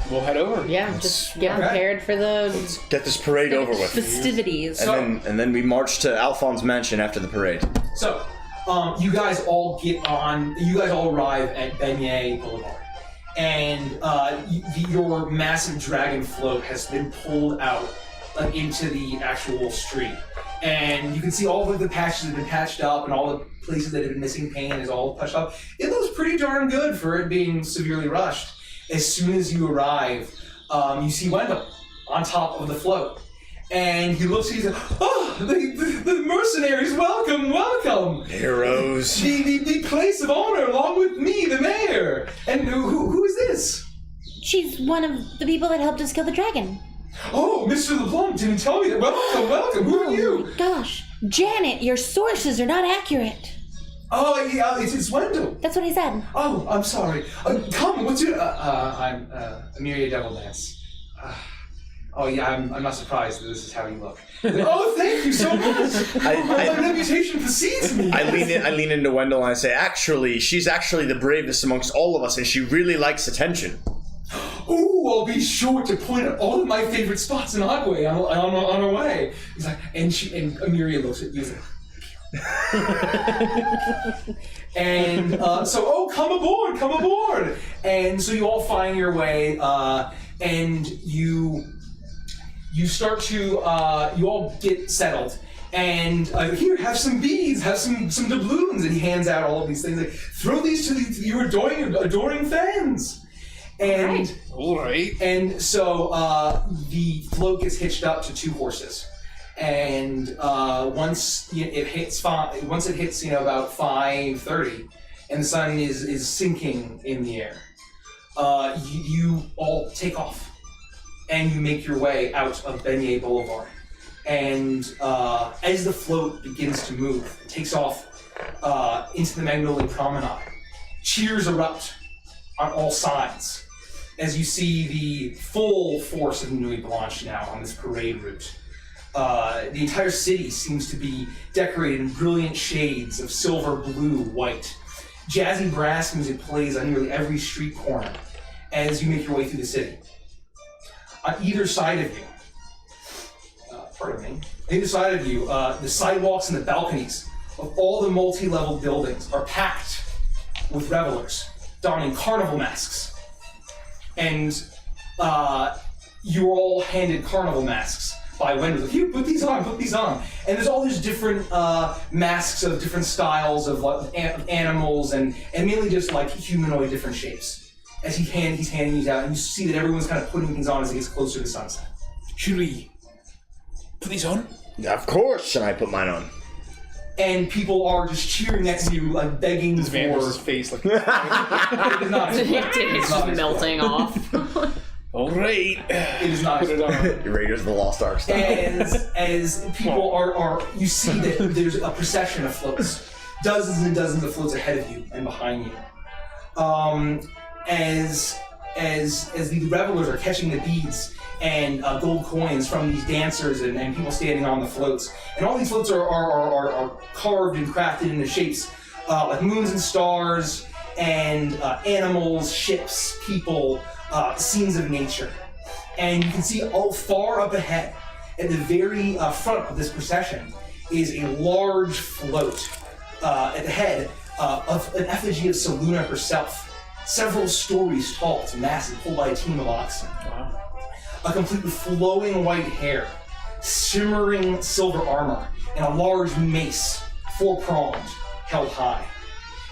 We'll head over. Yeah, just get prepared for the... Let's get this parade over with. Festivities. And then we march to Alphon's mansion after the parade. So, you guys all arrive at Beignet Boulevard. And your massive dragon float has been pulled out into the actual street. And you can see all of the patches that have been patched up, and all the places that have been missing paint is all touched up. It looks pretty darn good for it being severely rushed. As soon as you arrive, you see Wendell on top of the float. And he looks, he's like, oh, the mercenaries, welcome. Heroes. The place of honor, along with me, the mayor. And who is this? She's one of the people that helped us kill the dragon. Oh, Mr. LeBlanc didn't tell me that. Welcome. Who are you? Gosh, Janet, your sources are not accurate. Oh, yeah, it's Wendell. That's what he said. Oh, I'm sorry. Come, what's your... I'm Amelia Devilance. Oh yeah, I'm not surprised that this is how you look. Oh, thank you so much. My reputation precedes me. I lean into Wendell and I say, she's actually the bravest amongst all of us, and she really likes attention. Ooh, I'll be sure to point out all of my favorite spots in Agway on our way. He's like, and Amelia looks at you and so, come aboard. And so you all find your way, and you start to, you all get settled, and here, have some beads, have some doubloons, and he hands out all of these things, like, throw these to your adoring fans. And, all right. And so, the float gets hitched up to 2 horses, and, once it hits, about 5:30, and the sun is sinking in the air, you all take off. And you make your way out of Beignet Boulevard. And as the float begins to move, it takes off into the Magnolia Promenade. Cheers erupt on all sides as you see the full force of Nuit Blanche now on this parade route. The entire city seems to be decorated in brilliant shades of silver, blue, white. Jazzy brass music plays on nearly every street corner as you make your way through the city. On either side of you, the sidewalks and the balconies of all the multi-level buildings are packed with revelers donning carnival masks. And you're all handed carnival masks by Wendell. Here, put these on. And there's all these different masks of different styles of animals and mainly just like humanoid different shapes. As he's handing these out, and you see that everyone's kind of putting things on as it gets closer to sunset. Should we put these on? Of course, and I put mine on. And people are just cheering next to you, like begging for... His face like... It is not it's just melting off. All right. It is not. Put it on. Raiders of the Lost Ark style. As people are... You see that there's a procession of floats. Dozens and dozens of floats ahead of you and behind you. As the revelers are catching the beads and gold coins from these dancers and people standing on the floats. And all these floats are carved and crafted into shapes like moons and stars and animals, ships, people, scenes of nature. And you can see all far up ahead, at the very front of this procession, is a large float at the head of an effigy of Saluna herself. Several stories tall, it's massive, pulled by a team of oxen. Wow. Complete with flowing white hair, shimmering silver armor, and a large mace, 4-pronged, held high.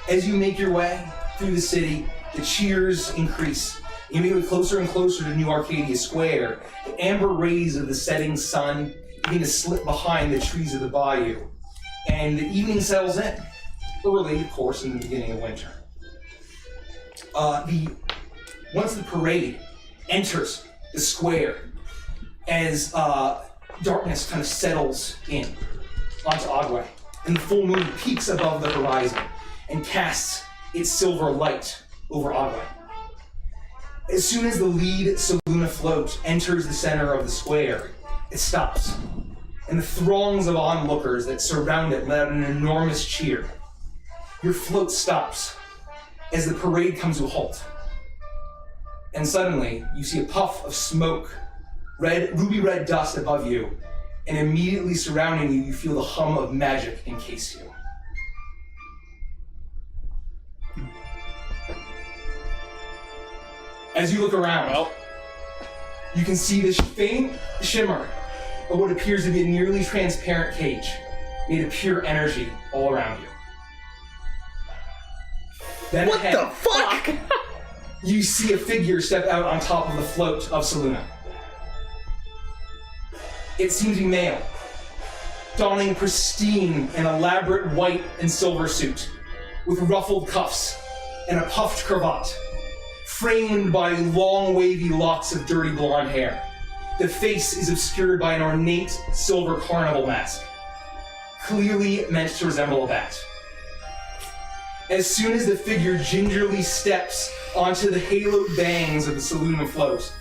As you make your way through the city, the cheers increase. You make your way closer and closer to New Arcadia Square. The amber rays of the setting sun begin to slip behind the trees of the bayou. And the evening settles in, early, of course, in the beginning of winter. Once the parade enters the square, as darkness kind of settles in onto Agway, and the full moon peaks above the horizon and casts its silver light over Agway. As soon as the lead Saluna float enters the center of the square, it stops, and the throngs of onlookers that surround it let out an enormous cheer. Your float stops as the parade comes to a halt. And suddenly, you see a puff of smoke, ruby red dust above you, and immediately surrounding you, you feel the hum of magic encase you. As you look around, you can see this faint shimmer of what appears to be a nearly transparent cage made of pure energy all around you. Then what the fuck? you see a figure step out on top of the float of Saluna. It seems to be male, donning pristine and elaborate white and silver suit, with ruffled cuffs and a puffed cravat, framed by long wavy locks of dirty blonde hair. The face is obscured by an ornate silver carnival mask, clearly meant to resemble a bat. As soon as the figure gingerly steps onto the haloed bangs of the saloon afloat,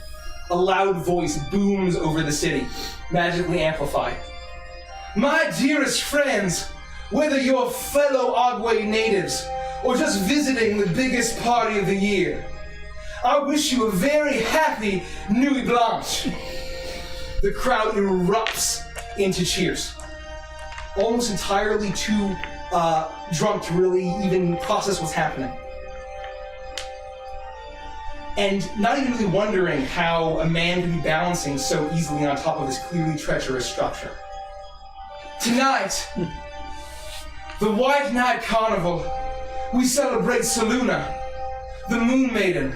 a loud voice booms over the city, magically amplified. My dearest friends, whether you're fellow Agwe natives or just visiting the biggest party of the year, I wish you a very happy Nuit Blanche. The crowd erupts into cheers, almost entirely too drunk to really even process what's happening. And not even really wondering how a man can be balancing so easily on top of this clearly treacherous structure. Tonight, the White Night Carnival, we celebrate Saluna, the Moon Maiden,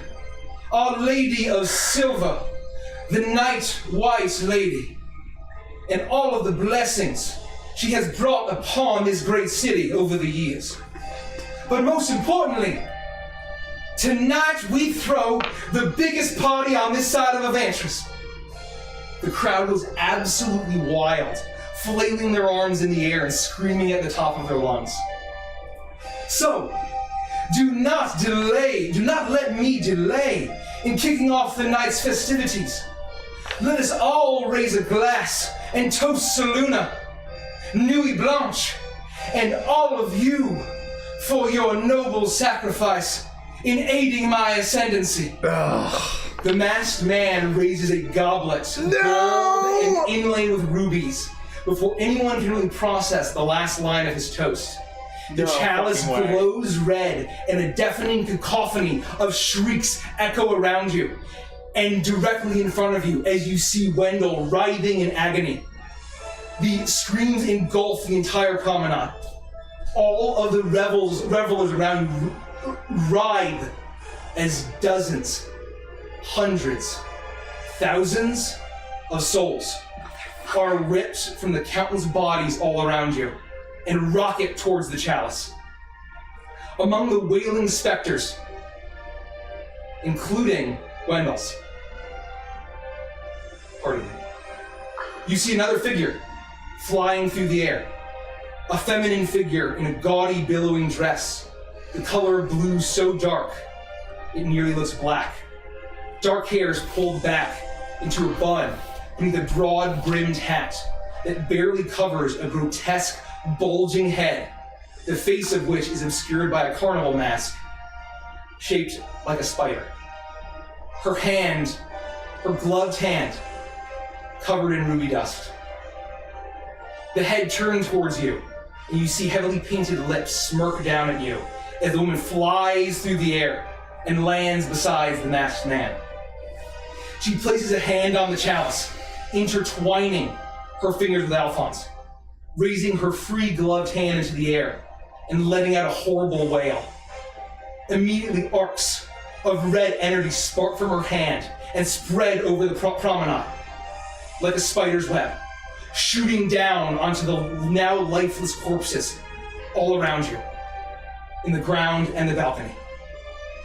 Our Lady of Silver, the Night White Lady, and all of the blessings she has brought upon this great city over the years. But most importantly, tonight we throw the biggest party on this side of Avantris. The crowd goes absolutely wild, flailing their arms in the air and screaming at the top of their lungs. So, do not let me delay in kicking off the night's festivities. Let us all raise a glass and toast Saluna, Nuit Blanche, and all of you for your noble sacrifice in aiding my ascendancy. The masked man raises a goblet, gold and inlaid with rubies, before anyone can really process the last line of his toast. The chalice glows red, and a deafening cacophony of shrieks echo around you, and directly in front of you as you see Wendell writhing in agony. The screams engulf the entire promenade. All of the revelers around you writhe as dozens, hundreds, thousands of souls are ripped from the countless bodies all around you and rocket towards the chalice. Among the wailing specters, including Wendell's, you see another figure flying through the air. A feminine figure in a gaudy, billowing dress, the color of blue so dark it nearly looks black. Dark hair is pulled back into a bun beneath a broad-brimmed hat that barely covers a grotesque, bulging head, the face of which is obscured by a carnival mask shaped like a spider. Her gloved hand, covered in ruby dust. The head turns towards you, and you see heavily painted lips smirk down at you as the woman flies through the air and lands beside the masked man. She places a hand on the chalice, intertwining her fingers with Alphonse, raising her free gloved hand into the air and letting out a horrible wail. Immediately, arcs of red energy spark from her hand and spread over the promenade like a spider's web, shooting down onto the now lifeless corpses all around you, in the ground and the balcony.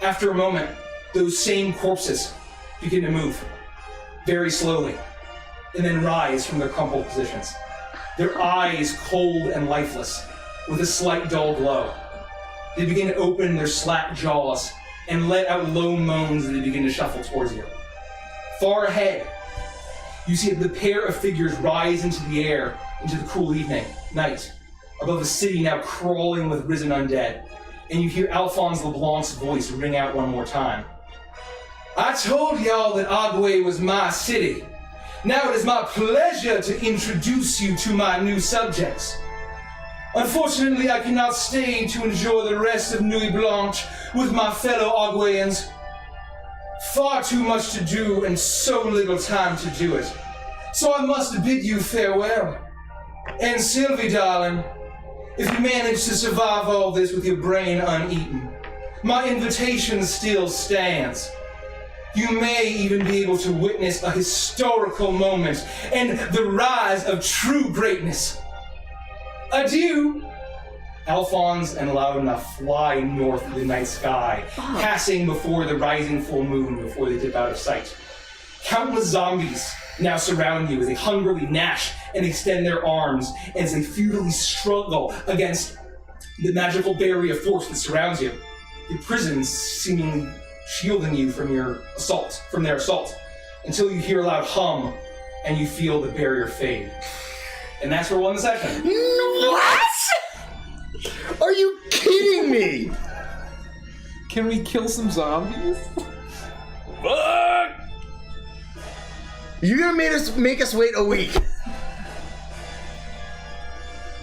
After a moment, those same corpses begin to move, very slowly, and then rise from their crumpled positions, their eyes cold and lifeless, with a slight dull glow. They begin to open their slack jaws and let out low moans as they begin to shuffle towards you. Far ahead, you see the pair of figures rise into the air, into the cool evening, night, above a city now crawling with risen undead, and you hear Alphonse LeBlanc's voice ring out one more time. I told y'all that Agwe was my city. Now it is my pleasure to introduce you to my new subjects. Unfortunately, I cannot stay to enjoy the rest of Nuit Blanche with my fellow Agweans. Far too much to do and so little time to do it. So I must bid you farewell. And Sylvie, darling, if you manage to survive all this with your brain uneaten, my invitation still stands. You may even be able to witness a historical moment and the rise of true greatness. Adieu! Alphonse and Launa fly north of the night sky, passing before the rising full moon before they dip out of sight. Countless zombies now surround you as they hungrily gnash and extend their arms as they futilely struggle against the magical barrier of force that surrounds you. Your prisons seemingly shielding you from their assault, until you hear a loud hum and you feel the barrier fade. And that's where we'll end the session. What? Are you kidding me? Can we kill some zombies? Fuck! You're gonna make us wait a week.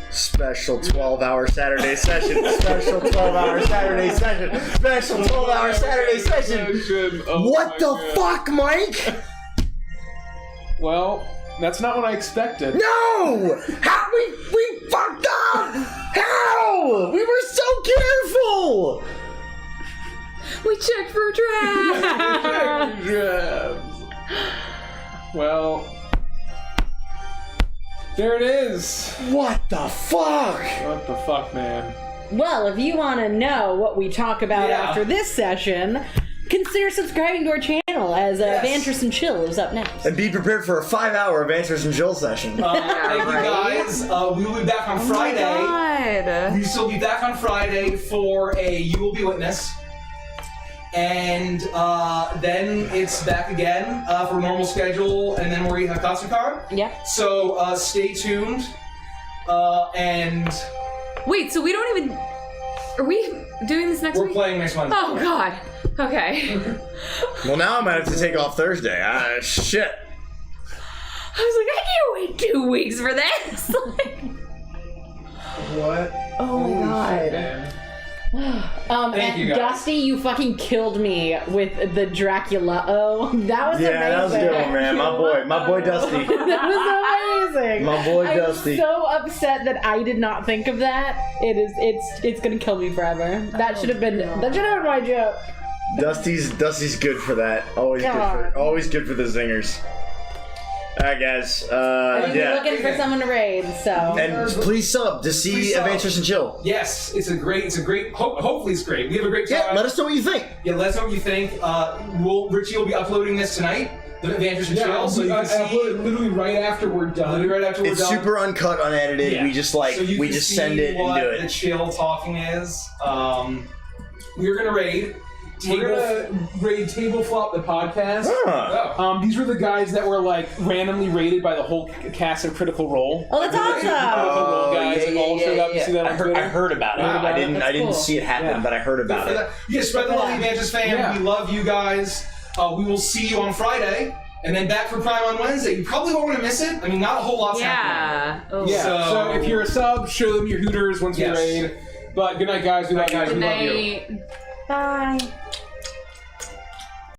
Special 12-hour Saturday session. Special 12-hour Saturday session. Special 12-hour Saturday session. Oh what the fuck, Mike? Well, that's not what I expected. No! How we fucked up? How? We were so careful. We checked for traps. Well, there it is. What the fuck? What the fuck, man? Well, if you want to know what we talk about after this session, consider subscribing to our channel as Avantris and Chill is up next. And be prepared for a 5-hour Avantris and Chill session. Thank you guys. We will be back on Friday. Oh my God. We will be back on Friday for a You Will Be Witness. And then it's back again for a normal schedule, and then we have Katsucon. Yeah. So stay tuned. And Wait, so we don't even... Are we doing this next we're week? playing next Monday. Oh, God. Okay. Well, now I might have to take off Thursday. Shit. I was like, I can't wait 2 weeks for this. What? Oh, my God. Thank you, guys. Dusty, you fucking killed me with the Dracula. Oh, that was amazing. Yeah, that was a good one, man. My boy Dusty. That was amazing. My boy I'm Dusty. so upset that I did not think of that. It's gonna kill me forever. That should have been my joke. Dusty's good for that. Always good for the zingers. Alright, guys. We're looking for someone to raid, so. And please sub to see Avantris and Chill. Yes, it's a great. Hopefully, it's great. We have a great time. Yeah, let us know what you think. Yeah, let us know what you think. Richie will be uploading this tonight. The Avantris and Chill, so you can see literally right after we're done. It's super uncut, unedited. Yeah. We just So you we can just see send it and do what the it. Chill talking is. We're gonna raid. We're gonna raid Table Flop the podcast. Huh. These were the guys that were like randomly rated by the whole cast of Critical Role. Oh, that's awesome. Critical Role guys all showed up. You see that on Twitter? I heard about it. Wow, I didn't cool. see it happen, but I heard about it. Yeah, spread the love, Avantris fam. Yeah. We love you guys. We will see you on Friday, and then back for Prime on Wednesday. You probably won't want to miss it. I mean, not a whole lot's happening. Yeah. Oh. Yeah. So- So if you're a sub, show them your Hooters once we Yes. raid. But good night, guys. We love you guys. Good We love you. night. Bye.